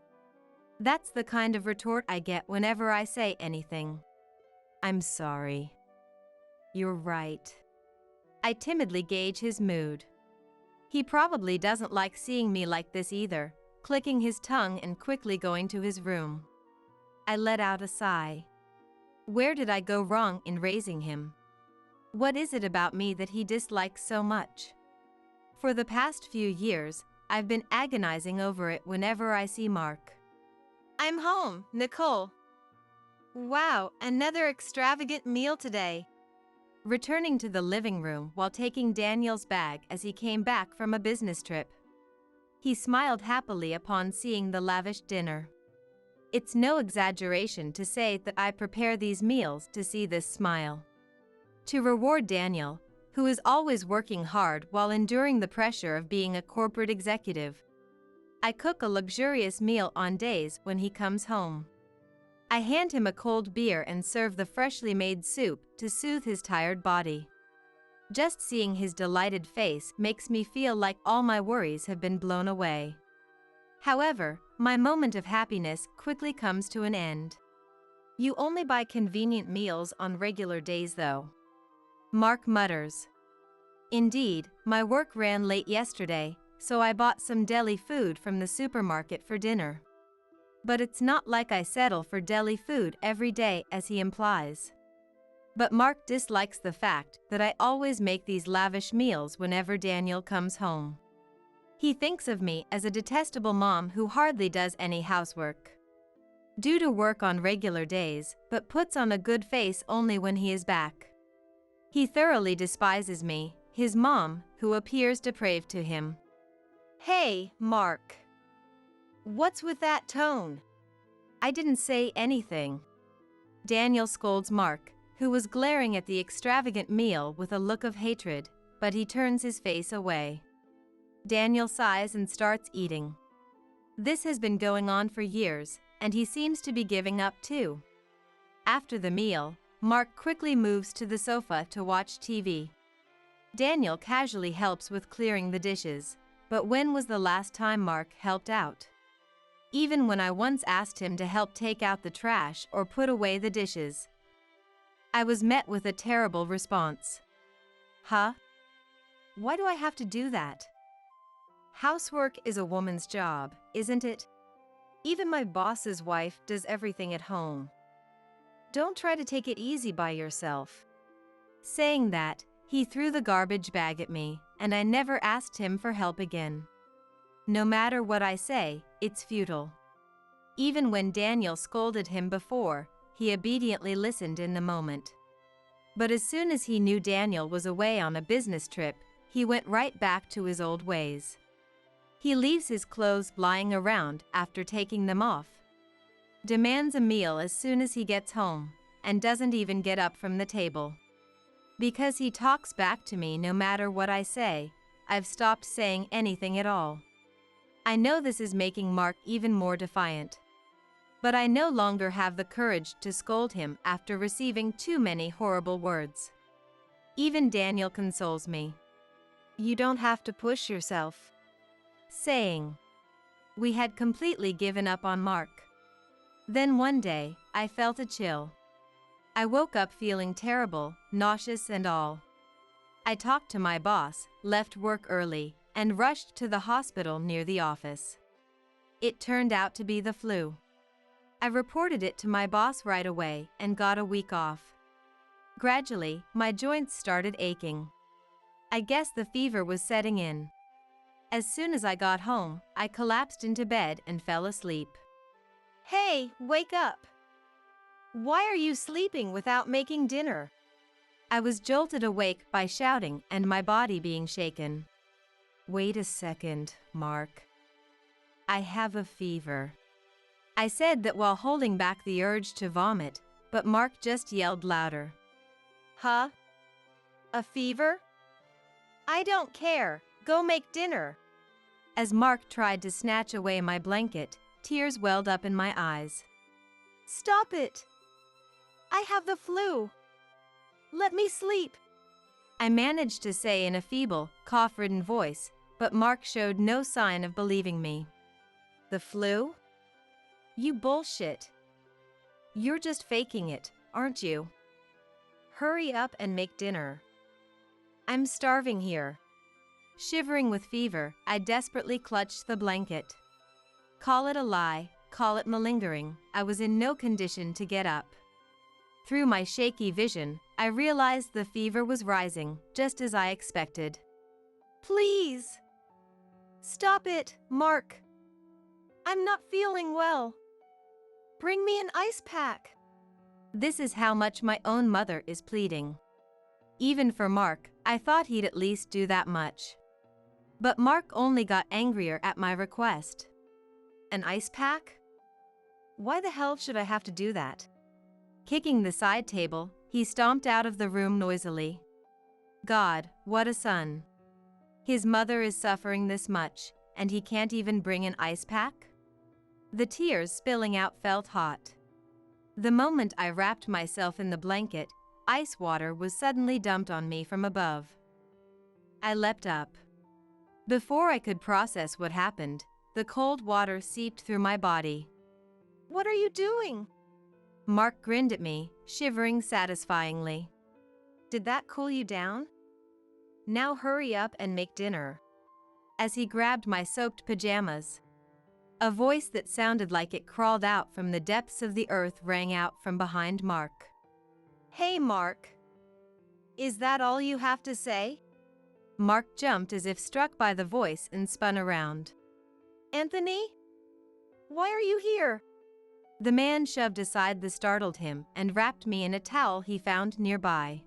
That's the kind of retort I get whenever I say anything. I'm sorry. You're right. I timidly gauge his mood. He probably doesn't like seeing me like this either, clicking his tongue and quickly going to his room. I let out a sigh. Where did I go wrong in raising him? What is it about me that he dislikes so much? For the past few years, I've been agonizing over it whenever I see Mark. I'm home, Nicole. Wow, another extravagant meal today. Returning to the living room while taking Daniel's bag as he came back from a business trip. He smiled happily upon seeing the lavish dinner. It's no exaggeration to say that I prepare these meals to see this smile. To reward Daniel, who is always working hard while enduring the pressure of being a corporate executive, I cook a luxurious meal on days when he comes home. I hand him a cold beer and serve the freshly made soup to soothe his tired body. Just seeing his delighted face makes me feel like all my worries have been blown away. However, my moment of happiness quickly comes to an end. You only buy convenient meals on regular days though. Mark mutters. Indeed, my work ran late yesterday, so I bought some deli food from the supermarket for dinner. But it's not like I settle for deli food every day as he implies. But Mark dislikes the fact that I always make these lavish meals whenever Daniel comes home. He thinks of me as a detestable mom who hardly does any housework. Due to work on regular days, but puts on a good face only when he is back. He thoroughly despises me, his mom, who appears depraved to him. Hey, Mark. What's with that tone? I didn't say anything. Daniel scolds Mark, who was glaring at the extravagant meal with a look of hatred, but he turns his face away. Daniel sighs and starts eating. This has been going on for years, and he seems to be giving up too. After the meal, Mark quickly moves to the sofa to watch TV. Daniel casually helps with clearing the dishes, but when was the last time Mark helped out? Even when I once asked him to help take out the trash or put away the dishes, I was met with a terrible response. Huh? Why do I have to do that? Housework is a woman's job, isn't it? Even my boss's wife does everything at home. Don't try to take it easy by yourself. Saying that, he threw the garbage bag at me, and I never asked him for help again. No matter what I say, it's futile. Even when Daniel scolded him before, he obediently listened in the moment. But as soon as he knew Daniel was away on a business trip, he went right back to his old ways. He leaves his clothes lying around after taking them off, demands a meal as soon as he gets home, and doesn't even get up from the table. Because he talks back to me no matter what I say, I've stopped saying anything at all. I know this is making Mark even more defiant. But I no longer have the courage to scold him after receiving too many horrible words. Even Daniel consoles me. You don't have to push yourself. Saying. We had completely given up on Mark. Then one day, I felt a chill. I woke up feeling terrible, nauseous and all. I talked to my boss, left work early, and rushed to the hospital near the office. It turned out to be the flu. I reported it to my boss right away and got a week off. Gradually, my joints started aching. I guess the fever was setting in. As soon as I got home, I collapsed into bed and fell asleep. Hey, wake up! Why are you sleeping without making dinner? I was jolted awake by shouting and my body being shaken. Wait a second, Mark. I have a fever. I said that while holding back the urge to vomit, but Mark just yelled louder. Huh? A fever? I don't care. Go make dinner. As Mark tried to snatch away my blanket, tears welled up in my eyes. Stop it! I have the flu. Let me sleep. I managed to say in a feeble, cough-ridden voice, but Mark showed no sign of believing me. The flu? You bullshit. You're just faking it, aren't you? Hurry up and make dinner. I'm starving here. Shivering with fever, I desperately clutched the blanket. Call it a lie, call it malingering, I was in no condition to get up. Through my shaky vision, I realized the fever was rising, just as I expected. Please! Stop it, Mark! I'm not feeling well. Bring me an ice pack. This is how much my own mother is pleading. Even for Mark, I thought he'd at least do that much. But Mark only got angrier at my request. An ice pack? Why the hell should I have to do that? Kicking the side table, he stomped out of the room noisily. God, what a son. His mother is suffering this much, and he can't even bring an ice pack? The tears spilling out felt hot. The moment I wrapped myself in the blanket, ice water was suddenly dumped on me from above. I leapt up. Before I could process what happened, the cold water seeped through my body. What are you doing? Mark grinned at me, shivering satisfyingly. Did that cool you down? Now hurry up and make dinner. As he grabbed my soaked pajamas. A voice that sounded like it crawled out from the depths of the earth rang out from behind Mark. Hey, Mark. Is that all you have to say? Mark jumped as if struck by the voice and spun around. Anthony? Why are you here? The man shoved aside the startled him and wrapped me in a towel he found nearby.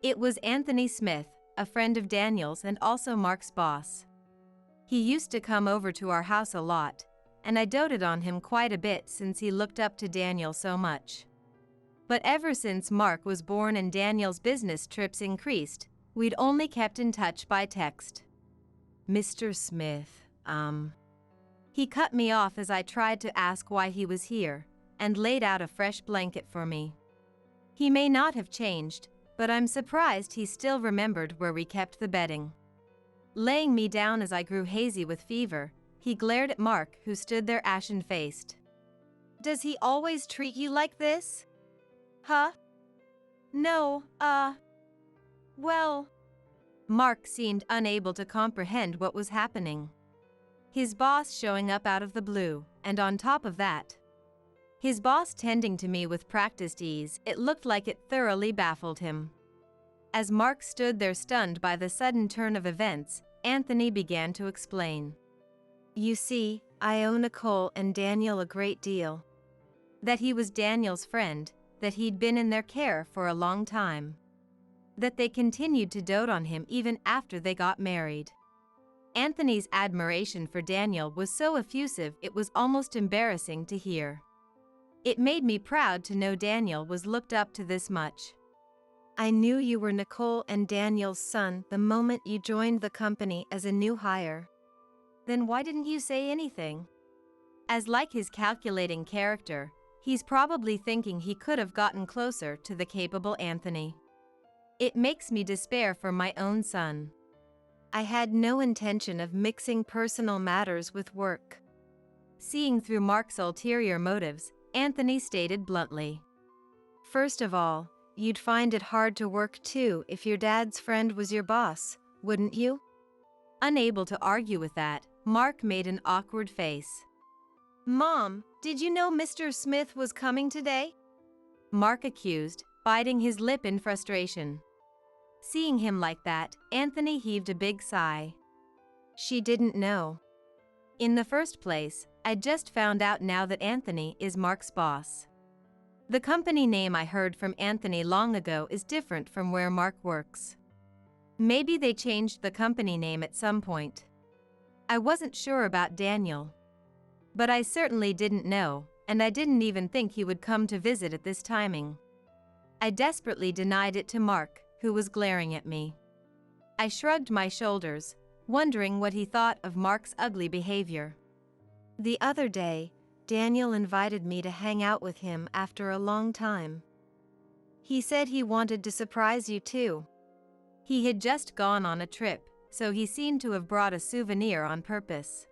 It was Anthony Smith, a friend of Daniel's and also Mark's boss. He used to come over to our house a lot, and I doted on him quite a bit since he looked up to Daniel so much. But ever since Mark was born and Daniel's business trips increased, we'd only kept in touch by text. Mr. Smith, He cut me off as I tried to ask why he was here, and laid out a fresh blanket for me. He may not have changed, but I'm surprised he still remembered where we kept the bedding. Laying me down as I grew hazy with fever, he glared at Mark, who stood there ashen-faced. Does he always treat you like this? Huh? No, well... Mark seemed unable to comprehend what was happening. His boss showing up out of the blue, and on top of that, his boss tending to me with practiced ease, it looked like it thoroughly baffled him. As Mark stood there stunned by the sudden turn of events, Anthony began to explain. You see, I owe Nicole and Daniel a great deal. That he was Daniel's friend, that he'd been in their care for a long time. That they continued to dote on him even after they got married. Anthony's admiration for Daniel was so effusive it was almost embarrassing to hear. It made me proud to know Daniel was looked up to this much. I knew you were Nicole and Daniel's son the moment you joined the company as a new hire. Then why didn't you say anything? As like his calculating character, he's probably thinking he could have gotten closer to the capable Anthony. It makes me despair for my own son. I had no intention of mixing personal matters with work. Seeing through Mark's ulterior motives, Anthony stated bluntly. First of all, you'd find it hard to work too if your dad's friend was your boss, wouldn't you? Unable to argue with that, Mark made an awkward face. Mom, did you know Mr. Smith was coming today? Mark accused, biting his lip in frustration. Seeing him like that, Anthony heaved a big sigh. She didn't know. In the first place, I just found out now that Anthony is Mark's boss. The company name I heard from Anthony long ago is different from where Mark works. Maybe they changed the company name at some point. I wasn't sure about Daniel. But I certainly didn't know, and I didn't even think he would come to visit at this timing. I desperately denied it to Mark, who was glaring at me. I shrugged my shoulders, wondering what he thought of Mark's ugly behavior. The other day, Daniel invited me to hang out with him after a long time. He said he wanted to surprise you too. He had just gone on a trip, so he seemed to have brought a souvenir on purpose.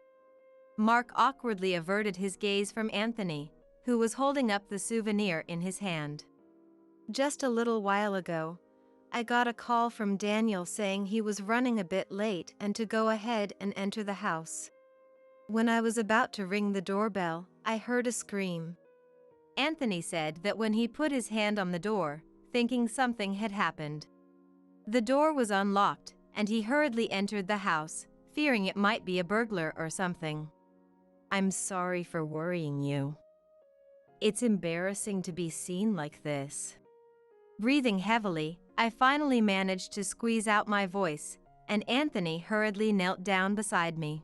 Mark awkwardly averted his gaze from Anthony, who was holding up the souvenir in his hand. Just a little while ago, I got a call from Daniel saying he was running a bit late and to go ahead and enter the house. When I was about to ring the doorbell, I heard a scream. Anthony said that when he put his hand on the door, thinking something had happened. The door was unlocked, and he hurriedly entered the house, fearing it might be a burglar or something. I'm sorry for worrying you. It's embarrassing to be seen like this. Breathing heavily, I finally managed to squeeze out my voice, and Anthony hurriedly knelt down beside me.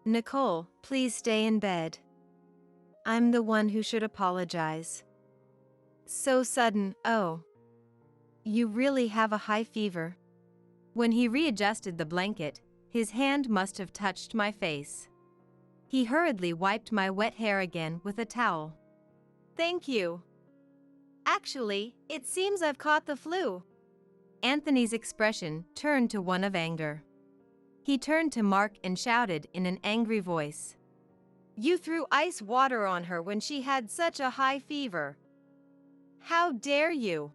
Nicole, please stay in bed. I'm the one who should apologize. So sudden, oh. You really have a high fever. When he readjusted the blanket, his hand must have touched my face. He hurriedly wiped my wet hair again with a towel. Thank you. Actually, it seems I've caught the flu. Anthony's expression turned to one of anger. He turned to Mark and shouted in an angry voice. You threw ice water on her when she had such a high fever. How dare you?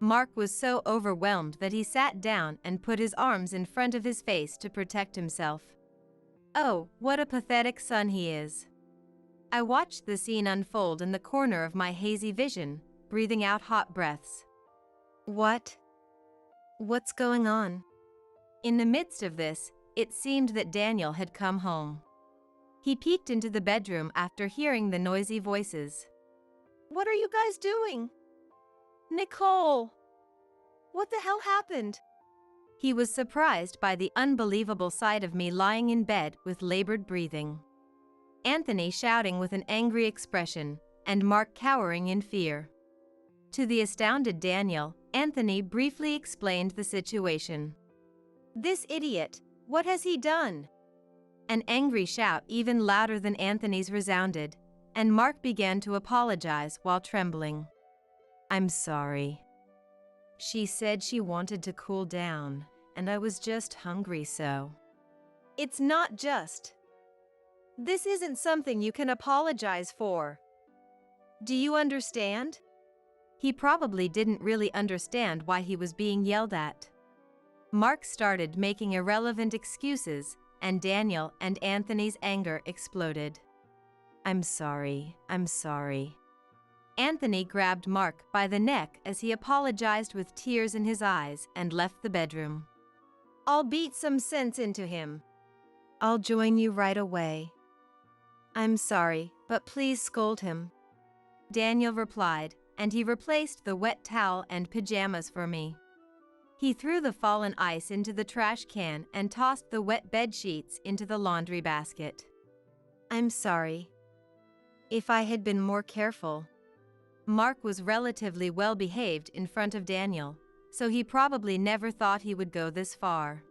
Mark was so overwhelmed that he sat down and put his arms in front of his face to protect himself. Oh, what a pathetic son he is. I watched the scene unfold in the corner of my hazy vision, breathing out hot breaths. What? What's going on? In the midst of this, it seemed that Daniel had come home. He peeked into the bedroom after hearing the noisy voices. What are you guys doing? Nicole! What the hell happened? He was surprised by the unbelievable sight of me lying in bed with labored breathing. Anthony shouting with an angry expression, and Mark cowering in fear. To the astounded Daniel, Anthony briefly explained the situation. This idiot, what has he done? An angry shout even louder than Anthony's resounded, and Mark began to apologize while trembling. I'm sorry. She said she wanted to cool down, and I was just hungry so. It's not just. This isn't something you can apologize for. Do you understand? He probably didn't really understand why he was being yelled at. Mark started making irrelevant excuses, and Daniel and Anthony's anger exploded. I'm sorry. Anthony grabbed Mark by the neck as he apologized with tears in his eyes and left the bedroom. I'll beat some sense into him. I'll join you right away. I'm sorry, but please scold him. Daniel replied, and he replaced the wet towel and pajamas for me. He threw the fallen ice into the trash can and tossed the wet bed sheets into the laundry basket. I'm sorry. If I had been more careful. Mark was relatively well behaved in front of Daniel, so he probably never thought he would go this far.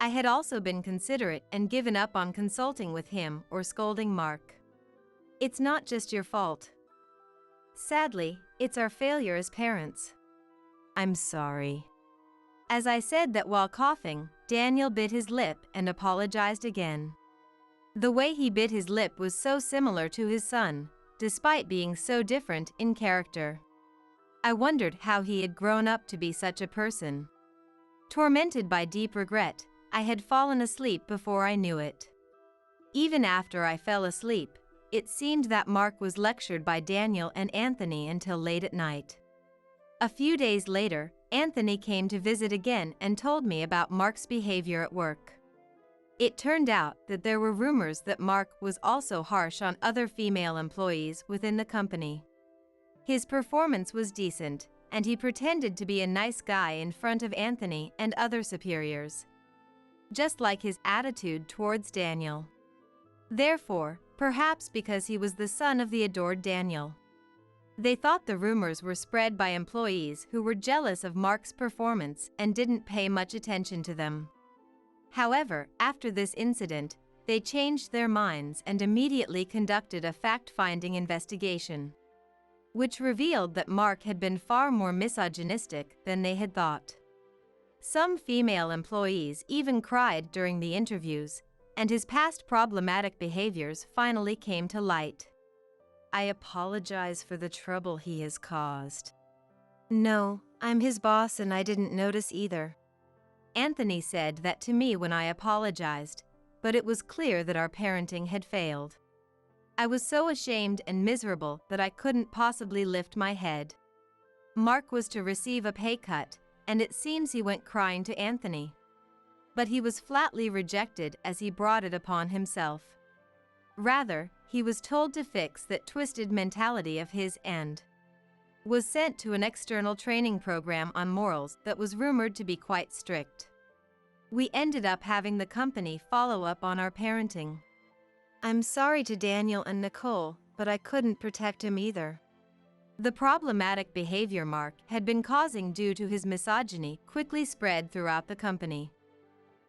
I had also been considerate and given up on consulting with him or scolding Mark. It's not just your fault. Sadly, it's our failure as parents. I'm sorry. As I said that while coughing, Daniel bit his lip and apologized again. The way he bit his lip was so similar to his son, despite being so different in character. I wondered how he had grown up to be such a person. Tormented by deep regret, I had fallen asleep before I knew it. Even after I fell asleep, it seemed that Mark was lectured by Daniel and Anthony until late at night. A few days later, Anthony came to visit again and told me about Mark's behavior at work. It turned out that there were rumors that Mark was also harsh on other female employees within the company. His performance was decent, and he pretended to be a nice guy in front of Anthony and other superiors. Just like his attitude towards Daniel. Therefore, perhaps because he was the son of the adored Daniel. They thought the rumors were spread by employees who were jealous of Mark's performance and didn't pay much attention to them. However, after this incident, they changed their minds and immediately conducted a fact-finding investigation, which revealed that Mark had been far more misogynistic than they had thought. Some female employees even cried during the interviews, and his past problematic behaviors finally came to light. I apologize for the trouble he has caused. No, I'm his boss and I didn't notice either. Anthony said that to me when I apologized, but it was clear that our parenting had failed. I was so ashamed and miserable that I couldn't possibly lift my head. Mark was to receive a pay cut, and it seems he went crying to Anthony. But he was flatly rejected as he brought it upon himself. Rather, he was told to fix that twisted mentality of his and was sent to an external training program on morals that was rumored to be quite strict. We ended up having the company follow up on our parenting. I'm sorry to Daniel and Nicole, but I couldn't protect him either. The problematic behavior Mark had been causing due to his misogyny quickly spread throughout the company.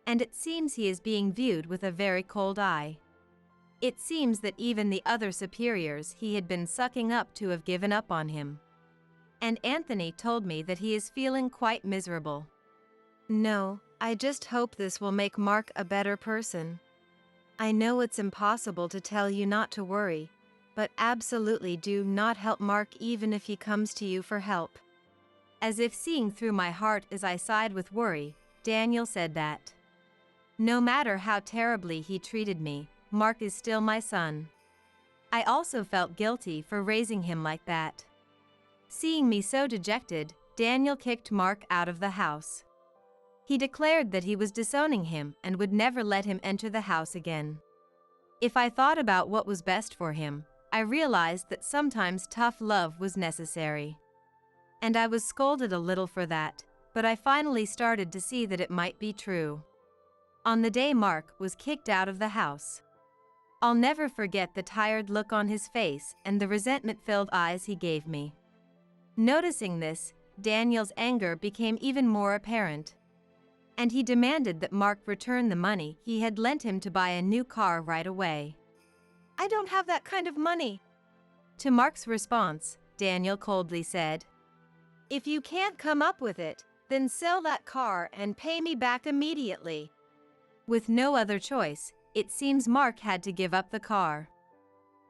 And it seems he is being viewed with a very cold eye. It seems that even the other superiors he had been sucking up to have given up on him. And Anthony told me that he is feeling quite miserable. No, I just hope this will make Mark a better person. I know it's impossible to tell you not to worry, but absolutely do not help Mark even if he comes to you for help. As if seeing through my heart as I sighed with worry, Daniel said that no matter how terribly he treated me, Mark is still my son. I also felt guilty for raising him like that. Seeing me so dejected, Daniel kicked Mark out of the house. He declared that he was disowning him and would never let him enter the house again. If I thought about what was best for him, I realized that sometimes tough love was necessary. And I was scolded a little for that, but I finally started to see that it might be true. On the day Mark was kicked out of the house, I'll never forget the tired look on his face and the resentment-filled eyes he gave me. Noticing this, Daniel's anger became even more apparent. And he demanded that Mark return the money he had lent him to buy a new car right away. I don't have that kind of money. To Mark's response, Daniel coldly said, if you can't come up with it, then sell that car and pay me back immediately. With no other choice, it seems Mark had to give up the car.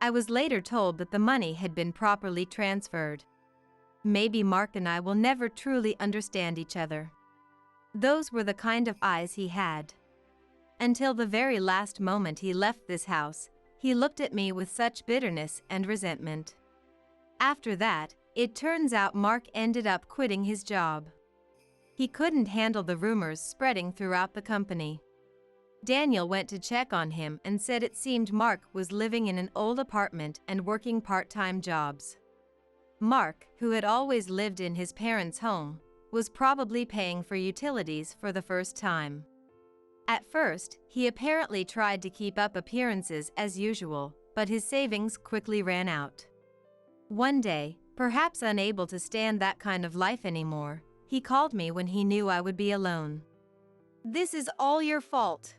I was later told that the money had been properly transferred. Maybe Mark and I will never truly understand each other. Those were the kind of eyes he had. Until the very last moment he left this house, he looked at me with such bitterness and resentment. After that, it turns out Mark ended up quitting his job. He couldn't handle the rumors spreading throughout the company. Daniel went to check on him and said it seemed Mark was living in an old apartment and working part-time jobs. Mark, who had always lived in his parents' home, was probably paying for utilities for the first time. At first, he apparently tried to keep up appearances as usual, but his savings quickly ran out. One day, perhaps unable to stand that kind of life anymore, he called me when he knew I would be alone. This is all your fault.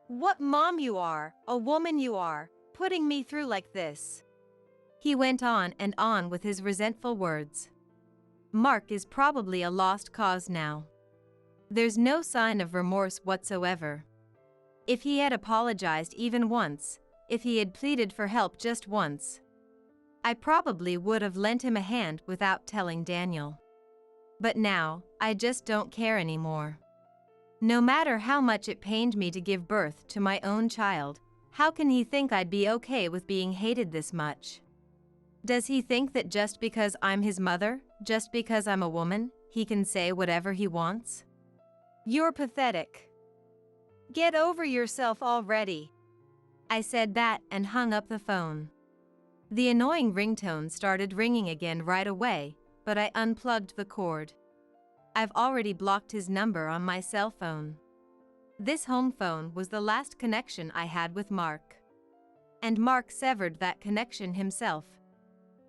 What mom you are, a woman you are, putting me through like this. He went on and on with his resentful words. Mark is probably a lost cause now. There's no sign of remorse whatsoever. If he had apologized even once, if he had pleaded for help just once, I probably would have lent him a hand without telling Daniel. But now, I just don't care anymore. No matter how much it pained me to give birth to my own child, how can he think I'd be okay with being hated this much? Does he think that just because I'm his mother, just because I'm a woman, he can say whatever he wants? You're pathetic. Get over yourself already. I said that and hung up the phone. The annoying ringtone started ringing again right away, but I unplugged the cord. I've already blocked his number on my cell phone. This home phone was the last connection I had with Mark. And Mark severed that connection himself.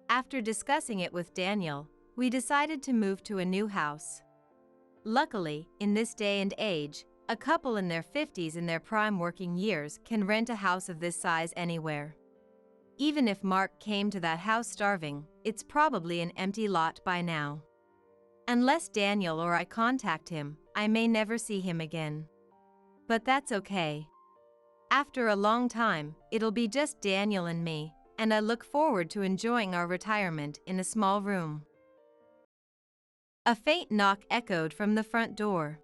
After discussing it with Daniel, we decided to move to a new house. Luckily, in this day and age, a couple in their 50s in their prime working years can rent a house of this size anywhere. Even if Mark came to that house starving, it's probably an empty lot by now. Unless Daniel or I contact him, I may never see him again. But that's okay. After a long time, it'll be just Daniel and me, and I look forward to enjoying our retirement in a small room. A faint knock echoed from the front door.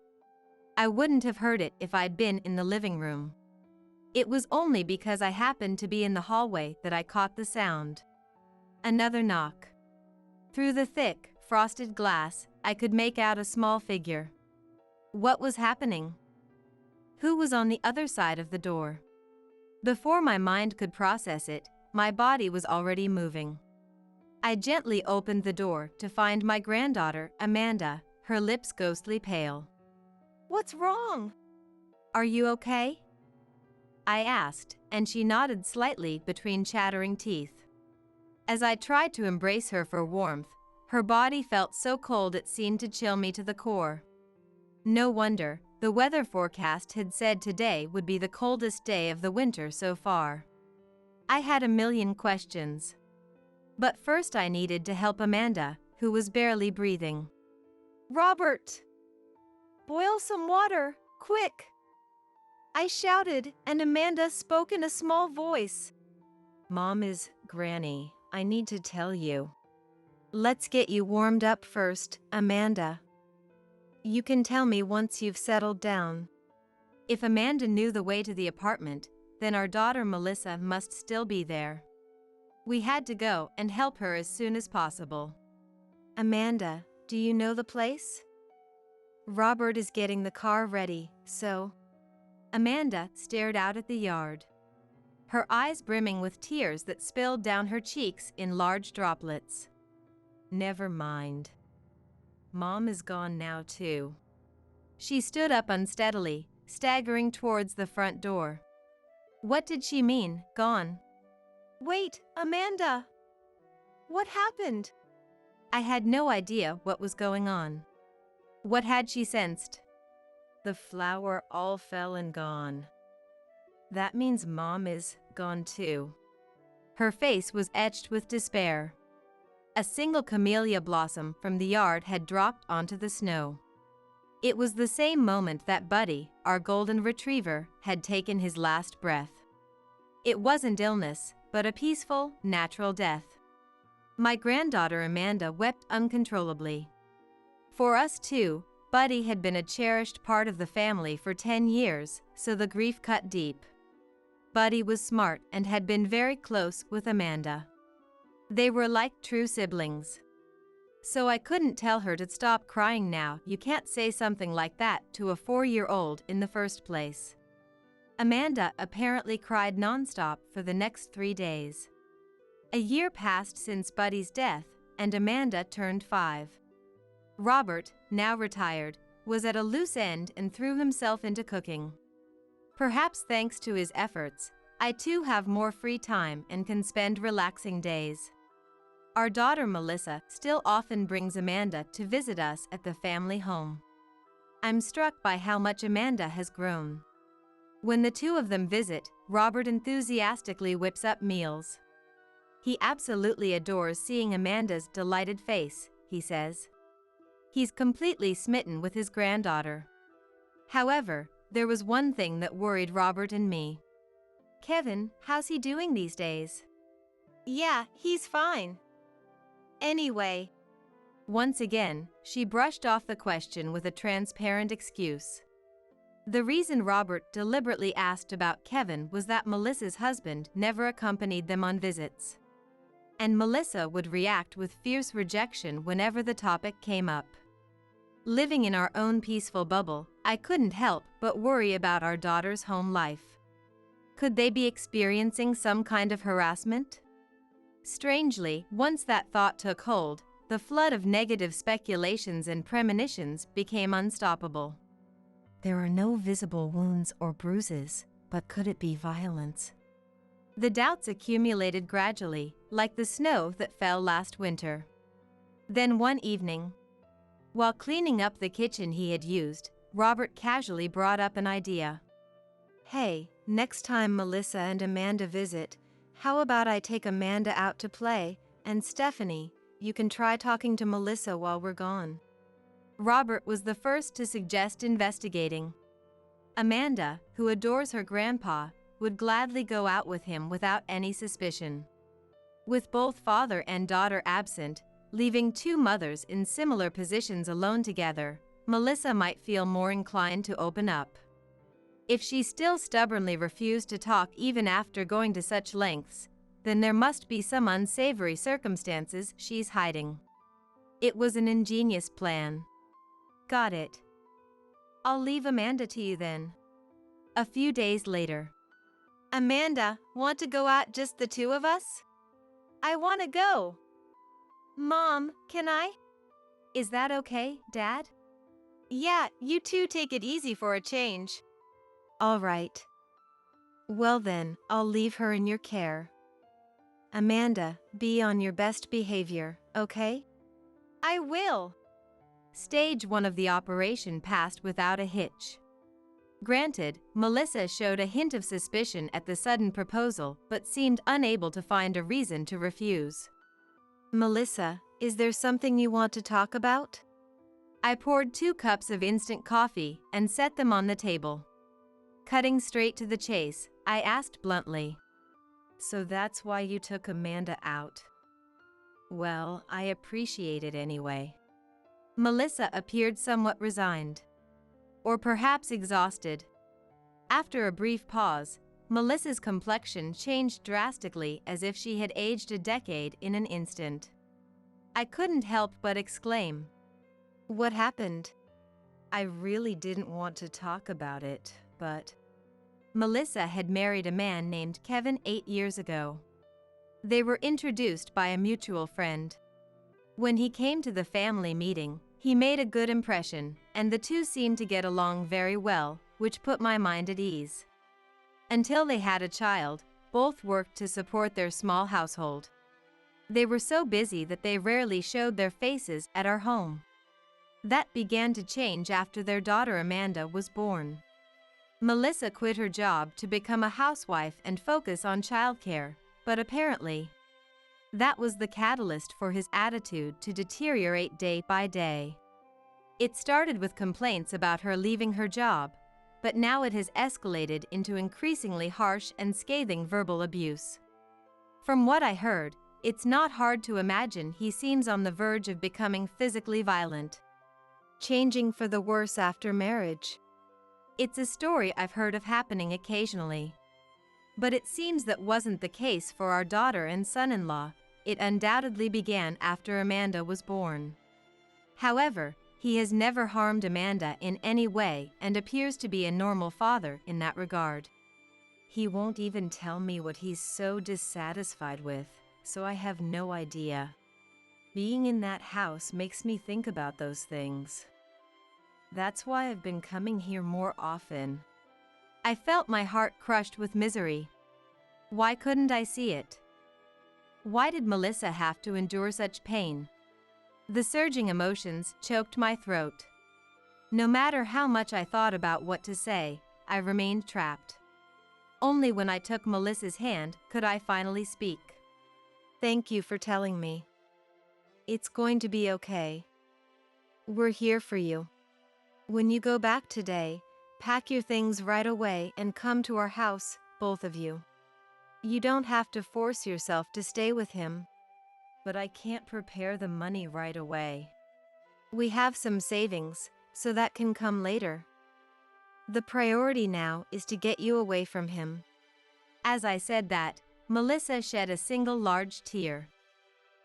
I wouldn't have heard it if I'd been in the living room. It was only because I happened to be in the hallway that I caught the sound. Another knock. Through the thick, frosted glass, I could make out a small figure. What was happening? Who was on the other side of the door? Before my mind could process it, my body was already moving. I gently opened the door to find my granddaughter, Amanda, her lips ghostly pale. "What's wrong? Are you okay?" I asked, and she nodded slightly between chattering teeth. As I tried to embrace her for warmth, her body felt so cold it seemed to chill me to the core. No wonder, the weather forecast had said today would be the coldest day of the winter so far. I had a million questions. But first I needed to help Amanda, who was barely breathing. "Robert! Boil some water, quick!" I shouted, and Amanda spoke in a small voice. "Mom is Granny, I need to tell you. Let's get you warmed up first, Amanda. You can tell me once you've settled down." If Amanda knew the way to the apartment, then our daughter Melissa must still be there. We had to go and help her as soon as possible. "Amanda, do you know the place? Robert is getting the car ready, so..." Amanda stared out at the yard, her eyes brimming with tears that spilled down her cheeks in large droplets. "Never mind. Mom is gone now too." She stood up unsteadily, staggering towards the front door. What did she mean, gone? "Wait, Amanda! What happened?" I had no idea what was going on. What had she sensed? "The flower all fell and gone. That means Mom is gone too." Her face was etched with despair. A single camellia blossom from the yard had dropped onto the snow. It was the same moment that Buddy, our golden retriever, had taken his last breath. It wasn't illness, but a peaceful, natural death. My granddaughter Amanda wept uncontrollably. For us too, Buddy had been a cherished part of the family for 10 years, so the grief cut deep. Buddy was smart and had been very close with Amanda. They were like true siblings. So I couldn't tell her to stop crying now. You can't say something like that to a 4-year-old in the first place. Amanda apparently cried nonstop for the next 3 days. A year passed since Buddy's death, and Amanda turned 5. Robert, now retired, was at a loose end and threw himself into cooking. Perhaps thanks to his efforts, I too have more free time and can spend relaxing days. Our daughter Melissa still often brings Amanda to visit us at the family home. I'm struck by how much Amanda has grown. When the two of them visit, Robert enthusiastically whips up meals. He absolutely adores seeing Amanda's delighted face, he says. He's completely smitten with his granddaughter. However, there was one thing that worried Robert and me. "Kevin, how's he doing these days?" "Yeah, he's fine. Anyway." Once again, she brushed off the question with a transparent excuse. The reason Robert deliberately asked about Kevin was that Melissa's husband never accompanied them on visits. And Melissa would react with fierce rejection whenever the topic came up. Living in our own peaceful bubble, I couldn't help but worry about our daughter's home life. Could they be experiencing some kind of harassment? Strangely, once that thought took hold, the flood of negative speculations and premonitions became unstoppable. There are no visible wounds or bruises, but could it be violence? The doubts accumulated gradually, like the snow that fell last winter. Then one evening, while cleaning up the kitchen he had used, Robert casually brought up an idea. "Hey, next time Melissa and Amanda visit, how about I take Amanda out to play, and Stephanie, you can try talking to Melissa while we're gone." Robert was the first to suggest investigating. Amanda, who adores her grandpa, would gladly go out with him without any suspicion. With both father and daughter absent, Leaving two mothers in similar positions alone together, Melissa might feel more inclined to open up. If she still stubbornly refused to talk even after going to such lengths, then there must be some unsavory circumstances she's hiding. It was an ingenious plan. Got it. I'll leave Amanda to you then. A few days later. Amanda, want to go out just the two of us? I want to go. Mom, can I? Is that okay, Dad? Yeah, you two take it easy for a change. All right. Well then, I'll leave her in your care. Amanda, be on your best behavior, okay? I will. Stage 1 of the operation passed without a hitch. Granted, Melissa showed a hint of suspicion at the sudden proposal but seemed unable to find a reason to refuse. Melissa, is there something you want to talk about? I poured 2 cups of instant coffee and set them on the table. Cutting straight to the chase, I asked bluntly. So that's why you took Amanda out? Well, I appreciate it anyway. Melissa appeared somewhat resigned. Or perhaps exhausted. After a brief pause, Melissa's complexion changed drastically as if she had aged a decade in an instant. I couldn't help but exclaim. What happened? I really didn't want to talk about it, but... Melissa had married a man named Kevin 8 years ago. They were introduced by a mutual friend. When he came to the family meeting, he made a good impression, and the two seemed to get along very well, which put my mind at ease. Until they had a child, both worked to support their small household. They were so busy that they rarely showed their faces at our home. That began to change after their daughter Amanda was born. Melissa quit her job to become a housewife and focus on childcare, but apparently, that was the catalyst for his attitude to deteriorate day by day. It started with complaints about her leaving her job, but now it has escalated into increasingly harsh and scathing verbal abuse. From what I heard, it's not hard to imagine he seems on the verge of becoming physically violent. Changing for the worse after marriage. It's a story I've heard of happening occasionally. But it seems that wasn't the case for our daughter and son-in-law. It undoubtedly began after Amanda was born. However, he has never harmed Amanda in any way and appears to be a normal father in that regard. He won't even tell me what he's so dissatisfied with, so I have no idea. Being in that house makes me think about those things. That's why I've been coming here more often. I felt my heart crushed with misery. Why couldn't I see it? Why did Melissa have to endure such pain? The surging emotions choked my throat. No matter how much I thought about what to say, I remained trapped. Only when I took Melissa's hand could I finally speak. Thank you for telling me. It's going to be okay. We're here for you. When you go back today, pack your things right away and come to our house, both of you. You don't have to force yourself to stay with him. But I can't prepare the money right away. We have some savings, so that can come later. The priority now is to get you away from him. As I said that, Melissa shed a single large tear.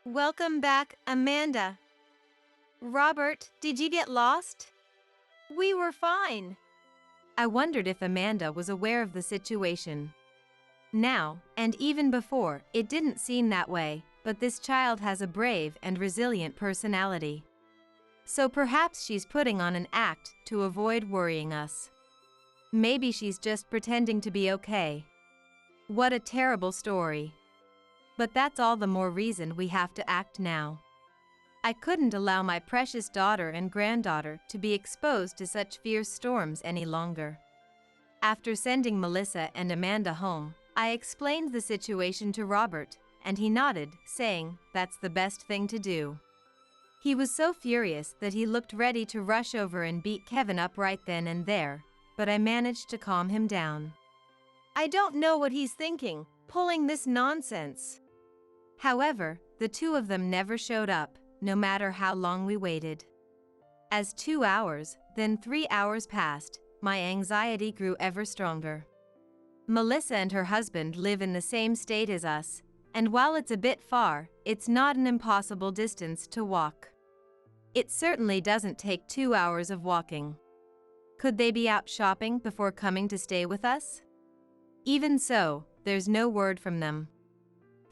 Welcome back, Amanda. Robert, did you get lost? We were fine. I wondered if Amanda was aware of the situation. Now, and even before, it didn't seem that way, but this child has a brave and resilient personality. So perhaps she's putting on an act to avoid worrying us. Maybe she's just pretending to be okay. What a terrible story. But that's all the more reason we have to act now. I couldn't allow my precious daughter and granddaughter to be exposed to such fierce storms any longer. After sending Melissa and Amanda home, I explained the situation to Robert, and he nodded, saying, that's the best thing to do. He was so furious that he looked ready to rush over and beat Kevin up right then and there, but I managed to calm him down. I don't know what he's thinking, pulling this nonsense. However, the two of them never showed up, no matter how long we waited. As 2 hours, then 3 hours passed, my anxiety grew ever stronger. Melissa and her husband live in the same state as us, and while it's a bit far, it's not an impossible distance to walk. It certainly doesn't take 2 hours of walking. Could they be out shopping before coming to stay with us? Even so, there's no word from them.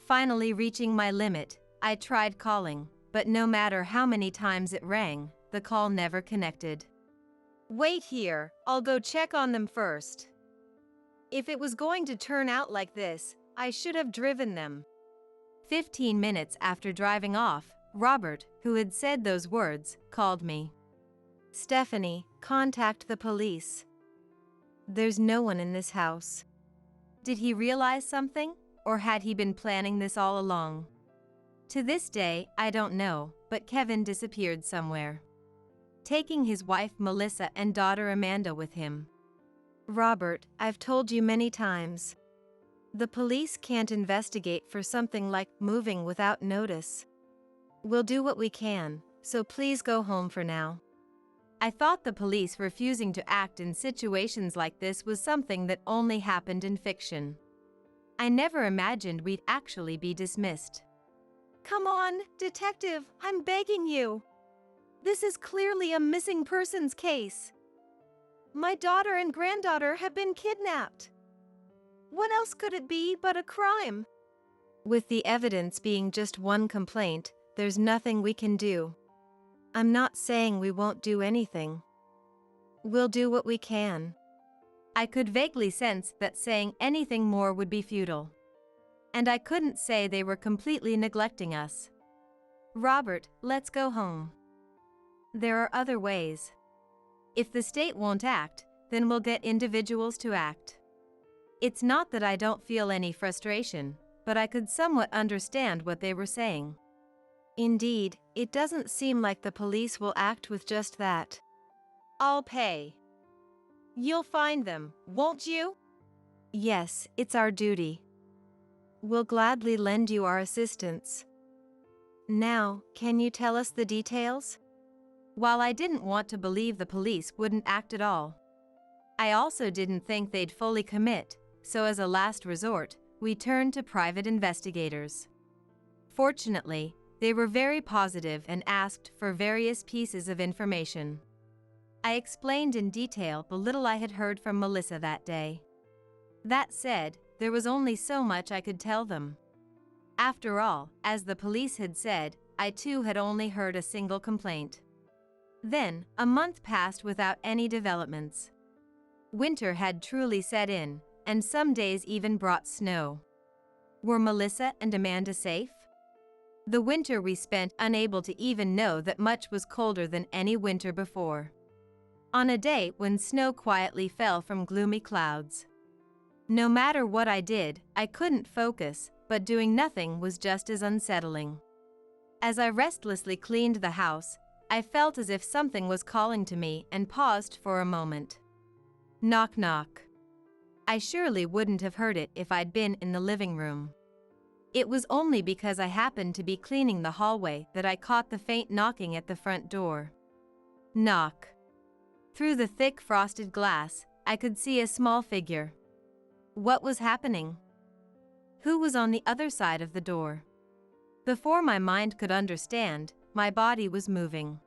Finally reaching my limit, I tried calling, but no matter how many times it rang, the call never connected. Wait here, I'll go check on them first. If it was going to turn out like this, I should have driven them. 15 minutes after driving off, Robert, who had said those words, called me. Stephanie, contact the police. There's no one in this house. Did he realize something, or had he been planning this all along? To this day, I don't know, but Kevin disappeared somewhere, taking his wife Melissa and daughter Amanda with him. Robert, I've told you many times. The police can't investigate for something like moving without notice. We'll do what we can, so please go home for now. I thought the police refusing to act in situations like this was something that only happened in fiction. I never imagined we'd actually be dismissed. Come on, detective, I'm begging you. This is clearly a missing persons case. My daughter and granddaughter have been kidnapped. What else could it be but a crime? With the evidence being just one complaint, there's nothing we can do. I'm not saying we won't do anything. We'll do what we can. I could vaguely sense that saying anything more would be futile. And I couldn't say they were completely neglecting us. Robert, let's go home. There are other ways. If the state won't act, then we'll get individuals to act. It's not that I don't feel any frustration, but I could somewhat understand what they were saying. Indeed, it doesn't seem like the police will act with just that. I'll pay. You'll find them, won't you? Yes, it's our duty. We'll gladly lend you our assistance. Now, can you tell us the details? While I didn't want to believe the police wouldn't act at all, I also didn't think they'd fully commit, so as a last resort, we turned to private investigators. Fortunately, they were very positive and asked for various pieces of information. I explained in detail the little I had heard from Melissa that day. That said, there was only so much I could tell them. After all, as the police had said, I too had only heard a single complaint. Then, a month passed without any developments. Winter had truly set in, and some days even brought snow. Were Melissa and Amanda safe? The winter we spent unable to even know that much was colder than any winter before. On a day when snow quietly fell from gloomy clouds. No matter what I did, I couldn't focus, but doing nothing was just as unsettling. As I restlessly cleaned the house, I felt as if something was calling to me and paused for a moment. Knock knock. I surely wouldn't have heard it if I'd been in the living room. It was only because I happened to be cleaning the hallway that I caught the faint knocking at the front door. Knock. Through the thick frosted glass, I could see a small figure. What was happening? Who was on the other side of the door? Before my mind could understand, my body was moving.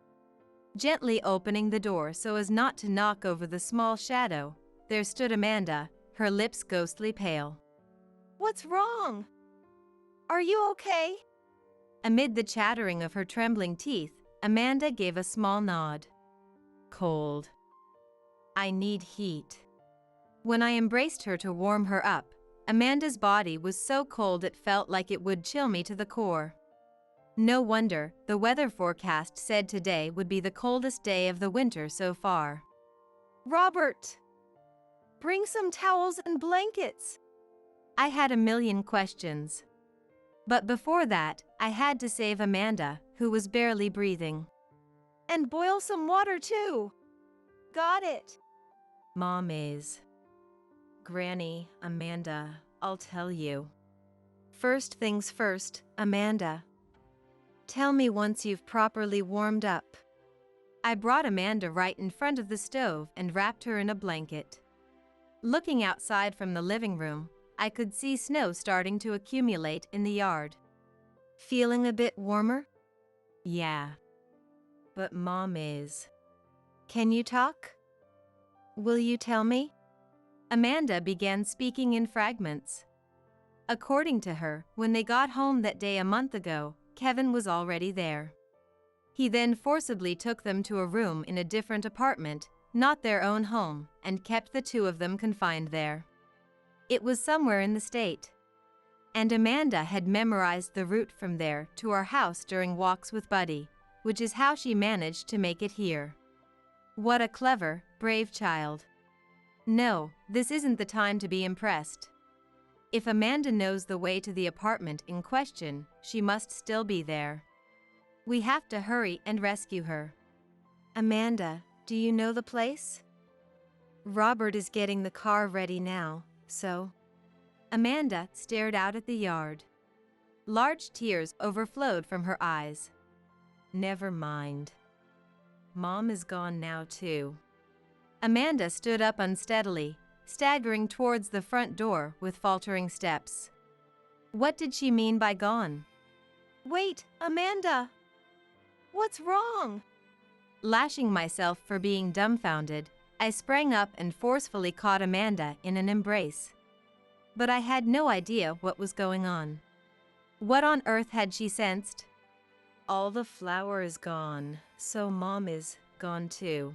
Gently opening the door so as not to knock over the small shadow, there stood Amanda, her lips ghostly pale. What's wrong? Are you okay? Amid the chattering of her trembling teeth, Amanda gave a small nod. Cold. I need heat. When I embraced her to warm her up, Amanda's body was so cold it felt like it would chill me to the core. No wonder, the weather forecast said today would be the coldest day of the winter so far. Robert! Bring some towels and blankets. I had a million questions. But before that, I had to save Amanda, who was barely breathing. And boil some water too. Got it. Mom is. Granny, Amanda, I'll tell you. First things first, Amanda. Tell me once you've properly warmed up. I brought Amanda right in front of the stove and wrapped her in a blanket. Looking outside from the living room, I could see snow starting to accumulate in the yard. Feeling a bit warmer? Yeah. But Mom is. Can you talk? Will you tell me? Amanda began speaking in fragments. According to her, when they got home that day a month ago, Kevin was already there. He then forcibly took them to a room in a different apartment, not their own home, and kept the two of them confined there. It was somewhere in the state. And Amanda had memorized the route from there to our house during walks with Buddy, which is how she managed to make it here. What a clever, brave child. No, this isn't the time to be impressed. If Amanda knows the way to the apartment in question, she must still be there. We have to hurry and rescue her. Amanda, do you know the place? Robert is getting the car ready now, so. Amanda stared out at the yard. Large tears overflowed from her eyes. Never mind. Mom is gone now too. Amanda stood up unsteadily, staggering towards the front door with faltering steps. What did she mean by gone? Wait, Amanda! What's wrong? Lashing myself for being dumbfounded, I sprang up and forcefully caught Amanda in an embrace. But I had no idea what was going on. What on earth had she sensed? All the flour is gone, so Mom is gone too.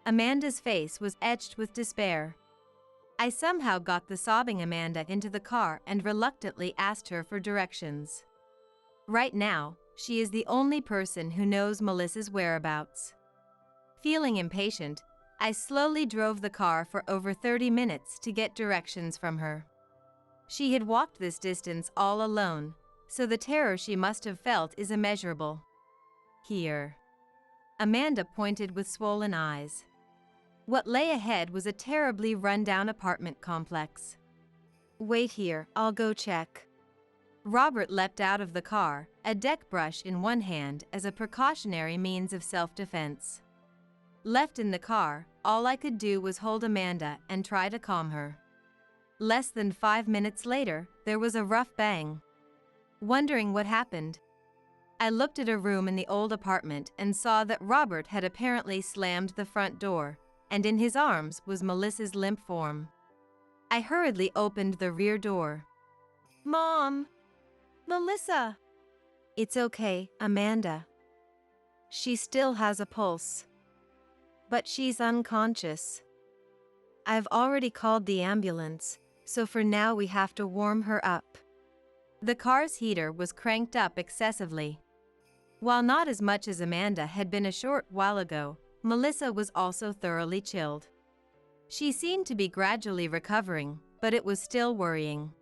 Amanda's face was etched with despair. I somehow got the sobbing Amanda into the car and reluctantly asked her for directions. Right now, she is the only person who knows Melissa's whereabouts. Feeling impatient, I slowly drove the car for over 30 minutes to get directions from her. She had walked this distance all alone, so the terror she must have felt is immeasurable. Here. Amanda pointed with swollen eyes. What lay ahead was a terribly run-down apartment complex. Wait here, I'll go check. Robert leapt out of the car, a deck brush in one hand as a precautionary means of self-defense. Left in the car, all I could do was hold Amanda and try to calm her. Less than 5 minutes later, there was a rough bang. Wondering what happened, I looked at a room in the old apartment and saw that Robert had apparently slammed the front door, and in his arms was Melissa's limp form. I hurriedly opened the rear door. Mom! Melissa! It's okay, Amanda. She still has a pulse. But she's unconscious. I've already called the ambulance, so for now we have to warm her up. The car's heater was cranked up excessively. While not as much as Amanda had been a short while ago, Melissa was also thoroughly chilled. She seemed to be gradually recovering, but it was still worrying.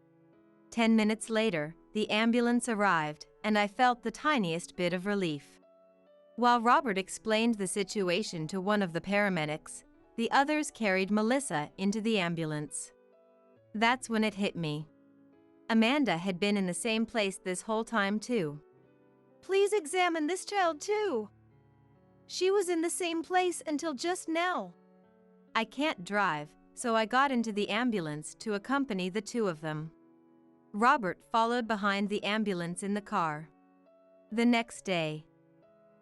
10 minutes later, the ambulance arrived, and I felt the tiniest bit of relief. While Robert explained the situation to one of the paramedics, the others carried Melissa into the ambulance. That's when it hit me. Amanda had been in the same place this whole time too. Please examine this child too. She was in the same place until just now. I can't drive, so I got into the ambulance to accompany the two of them. Robert followed behind the ambulance in the car. The next day,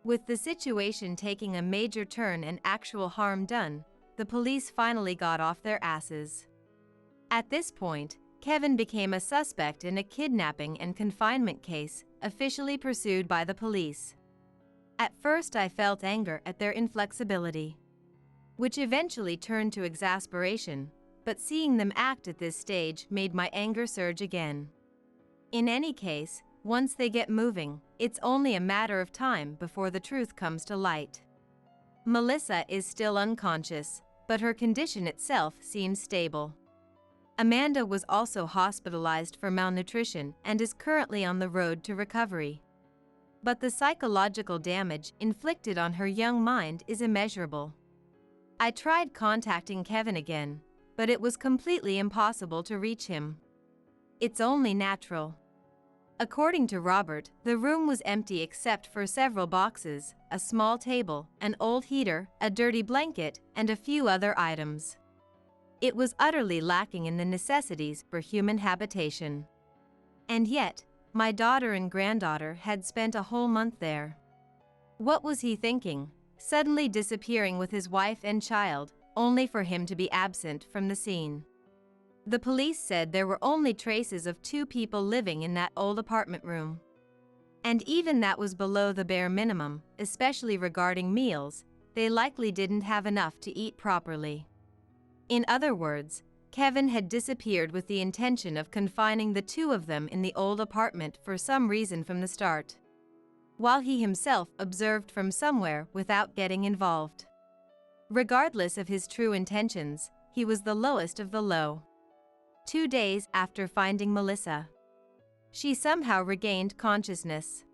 with the situation taking a major turn and actual harm done, the police finally got off their asses. At this point, Kevin became a suspect in a kidnapping and confinement case, officially pursued by the police. At first I felt anger at their inflexibility, which eventually turned to exasperation, but seeing them act at this stage made my anger surge again. In any case, once they get moving, it's only a matter of time before the truth comes to light. Melissa is still unconscious, but her condition itself seems stable. Amanda was also hospitalized for malnutrition and is currently on the road to recovery. But the psychological damage inflicted on her young mind is immeasurable. I tried contacting Kevin again, but it was completely impossible to reach him. It's only natural. According to Robert, the room was empty except for several boxes, a small table, an old heater, a dirty blanket, and a few other items. It was utterly lacking in the necessities for human habitation. And yet, my daughter and granddaughter had spent a whole month there. What was he thinking, suddenly disappearing with his wife and child, only for him to be absent from the scene? The police said there were only traces of 2 people living in that old apartment room. And even that was below the bare minimum, especially regarding meals. They likely didn't have enough to eat properly. In other words, Kevin had disappeared with the intention of confining the 2 of them in the old apartment for some reason from the start, while he himself observed from somewhere without getting involved. Regardless of his true intentions, he was the lowest of the low. 2 days after finding Melissa, she somehow regained consciousness.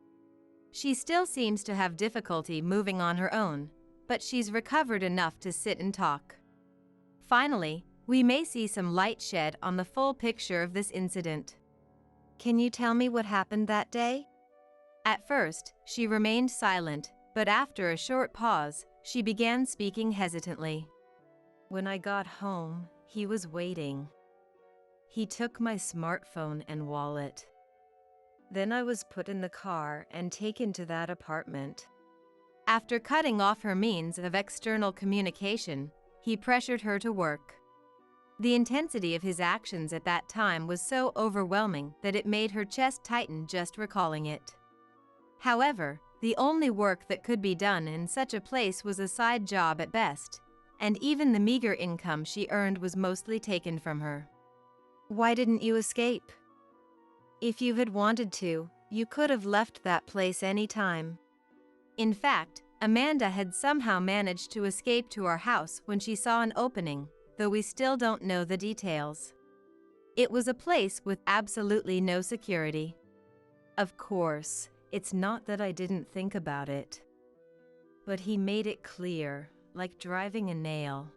She still seems to have difficulty moving on her own, but she's recovered enough to sit and talk. Finally, we may see some light shed on the full picture of this incident. Can you tell me what happened that day? At first, she remained silent, but after a short pause, she began speaking hesitantly. When I got home, he was waiting. He took my smartphone and wallet. Then I was put in the car and taken to that apartment. After cutting off her means of external communication, he pressured her to work. The intensity of his actions at that time was so overwhelming that it made her chest tighten just recalling it. However, the only work that could be done in such a place was a side job at best, and even the meager income she earned was mostly taken from her. Why didn't you escape? If you had wanted to, you could have left that place any time. In fact, Amanda had somehow managed to escape to our house when she saw an opening, though we still don't know the details. It was a place with absolutely no security. Of course, it's not that I didn't think about it. But he made it clear, like driving a nail.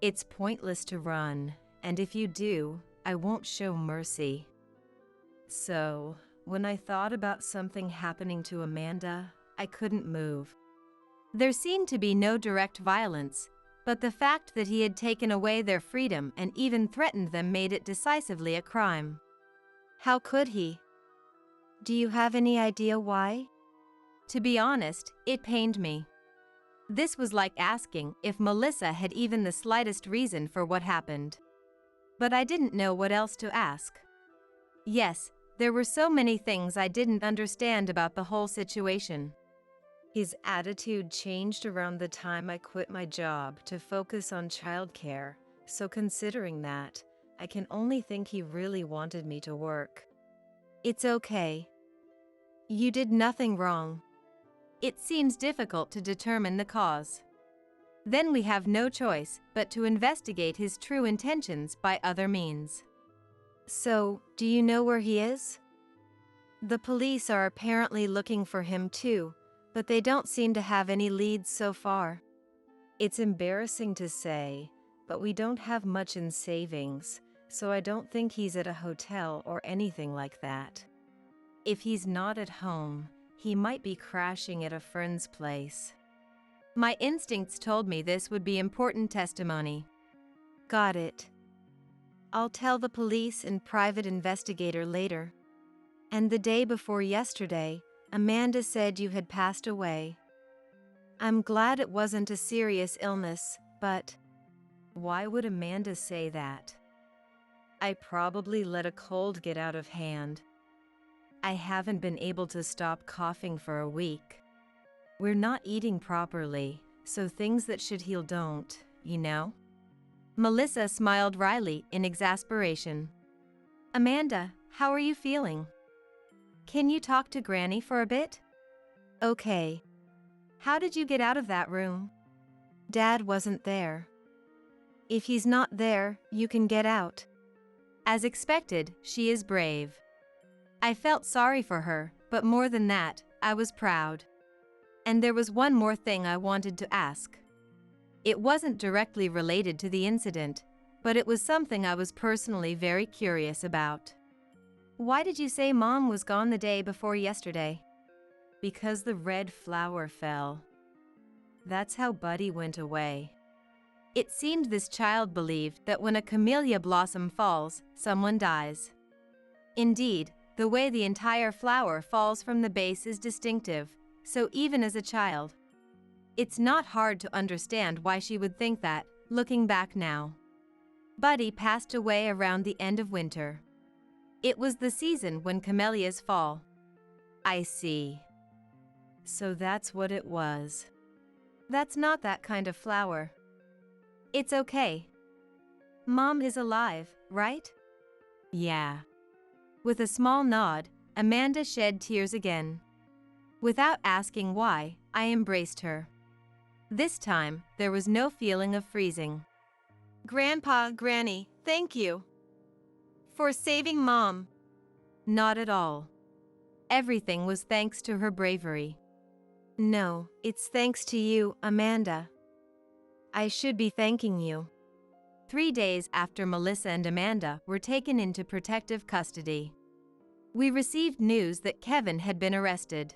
It's pointless to run, and if you do, I won't show mercy. So, when I thought about something happening to Amanda, I couldn't move. There seemed to be no direct violence, but the fact that he had taken away their freedom and even threatened them made it decisively a crime. How could he? Do you have any idea why? To be honest, it pained me. This was like asking if Melissa had even the slightest reason for what happened. But I didn't know what else to ask. Yes, there were so many things I didn't understand about the whole situation. His attitude changed around the time I quit my job to focus on childcare, so considering that, I can only think he really wanted me to work. It's okay. You did nothing wrong. It seems difficult to determine the cause. Then we have no choice but to investigate his true intentions by other means. So, do you know where he is? The police are apparently looking for him too, but they don't seem to have any leads so far. It's embarrassing to say, but we don't have much in savings, so I don't think he's at a hotel or anything like that. If he's not at home, he might be crashing at a friend's place. My instincts told me this would be important testimony. Got it. I'll tell the police and private investigator later. And the day before yesterday, Amanda said you had passed away. I'm glad it wasn't a serious illness, but why would Amanda say that? I probably let a cold get out of hand. I haven't been able to stop coughing for a week. We're not eating properly, so things that should heal don't, you know? Melissa smiled wryly in exasperation. Amanda, how are you feeling? Can you talk to Granny for a bit? Okay. How did you get out of that room? Dad wasn't there. If he's not there, you can get out. As expected, she is brave. I felt sorry for her, but more than that, I was proud. And there was one more thing I wanted to ask. It wasn't directly related to the incident, but it was something I was personally very curious about. Why did you say Mom was gone the day before yesterday? Because the red flower fell. That's how Buddy went away. It seemed this child believed that when a camellia blossom falls, someone dies. Indeed, the way the entire flower falls from the base is distinctive, so even as a child, it's not hard to understand why she would think that, looking back now. Buddy passed away around the end of winter. It was the season when camellias fall. I see. So that's what it was. That's not that kind of flower. It's okay. Mom is alive, right? Yeah. With a small nod, Amanda shed tears again. Without asking why, I embraced her. This time, there was no feeling of freezing. Grandpa, Granny, thank you. For saving Mom. Not at all. Everything was thanks to her bravery. No, it's thanks to you, Amanda. I should be thanking you. 3 days after Melissa and Amanda were taken into protective custody, we received news that Kevin had been arrested.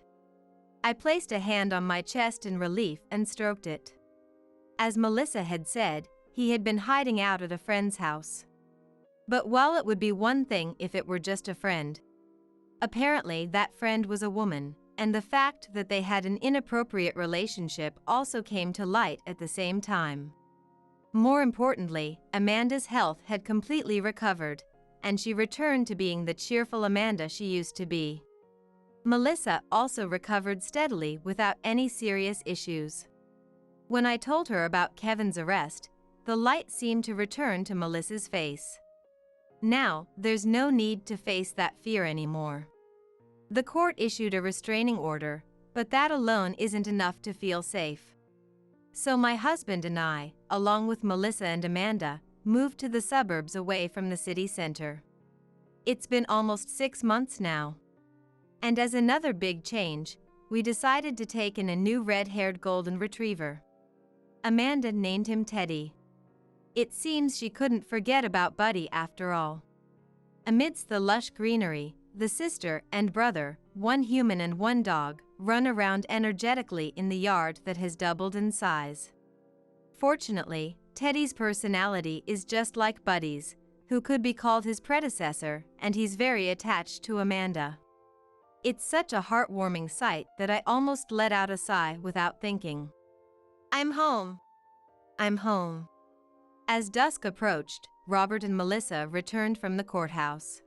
I placed a hand on my chest in relief and stroked it. As Melissa had said, he had been hiding out at a friend's house. But while it would be one thing if it were just a friend, apparently that friend was a woman, and the fact that they had an inappropriate relationship also came to light at the same time. More importantly, Amanda's health had completely recovered, and she returned to being the cheerful Amanda she used to be. Melissa also recovered steadily without any serious issues. When I told her about Kevin's arrest, the light seemed to return to Melissa's face. Now, there's no need to face that fear anymore. The court issued a restraining order, but that alone isn't enough to feel safe. So my husband and I, along with Melissa and Amanda, moved to the suburbs away from the city center. It's been almost 6 months now. And as another big change, we decided to take in a new red-haired golden retriever. Amanda named him Teddy. It seems she couldn't forget about Buddy after all. Amidst the lush greenery, the sister and brother, one human and one dog, run around energetically in the yard that has doubled in size. Fortunately, Teddy's personality is just like Buddy's, who could be called his predecessor, and he's very attached to Amanda. It's such a heartwarming sight that I almost let out a sigh without thinking. I'm home. I'm home. As dusk approached, Robert and Melissa returned from the courthouse.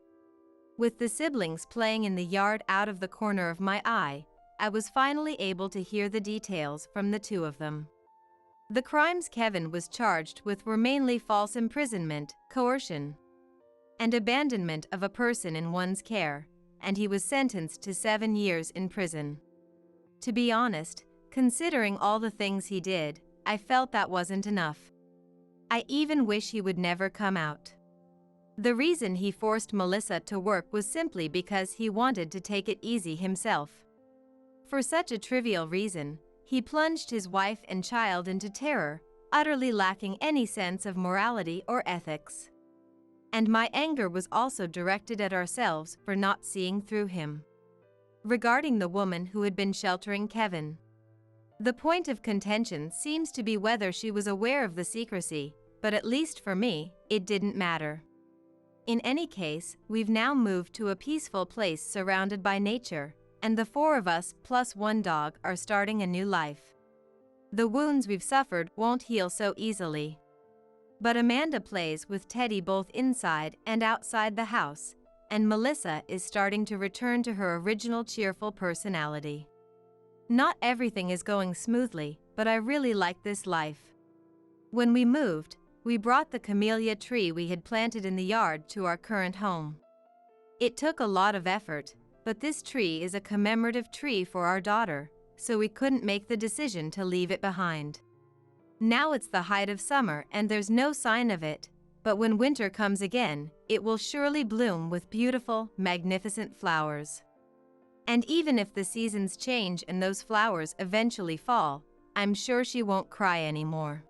With the siblings playing in the yard out of the corner of my eye, I was finally able to hear the details from the two of them. The crimes Kevin was charged with were mainly false imprisonment, coercion, and abandonment of a person in one's care, and he was sentenced to 7 years in prison. To be honest, considering all the things he did, I felt that wasn't enough. I even wish he would never come out. The reason he forced Melissa to work was simply because he wanted to take it easy himself. For such a trivial reason, he plunged his wife and child into terror, utterly lacking any sense of morality or ethics. And my anger was also directed at ourselves for not seeing through him. Regarding the woman who had been sheltering Kevin, the point of contention seems to be whether she was aware of the secrecy, but at least for me, it didn't matter. In any case, we've now moved to a peaceful place surrounded by nature, and the 4 of us plus 1 dog are starting a new life. The wounds we've suffered won't heal so easily. But Amanda plays with Teddy both inside and outside the house, and Melissa is starting to return to her original cheerful personality. Not everything is going smoothly, but I really like this life. When we moved, we brought the camellia tree we had planted in the yard to our current home. It took a lot of effort, but this tree is a commemorative tree for our daughter, so we couldn't make the decision to leave it behind. Now it's the height of summer and there's no sign of it, but when winter comes again, it will surely bloom with beautiful, magnificent flowers. And even if the seasons change and those flowers eventually fall, I'm sure she won't cry anymore.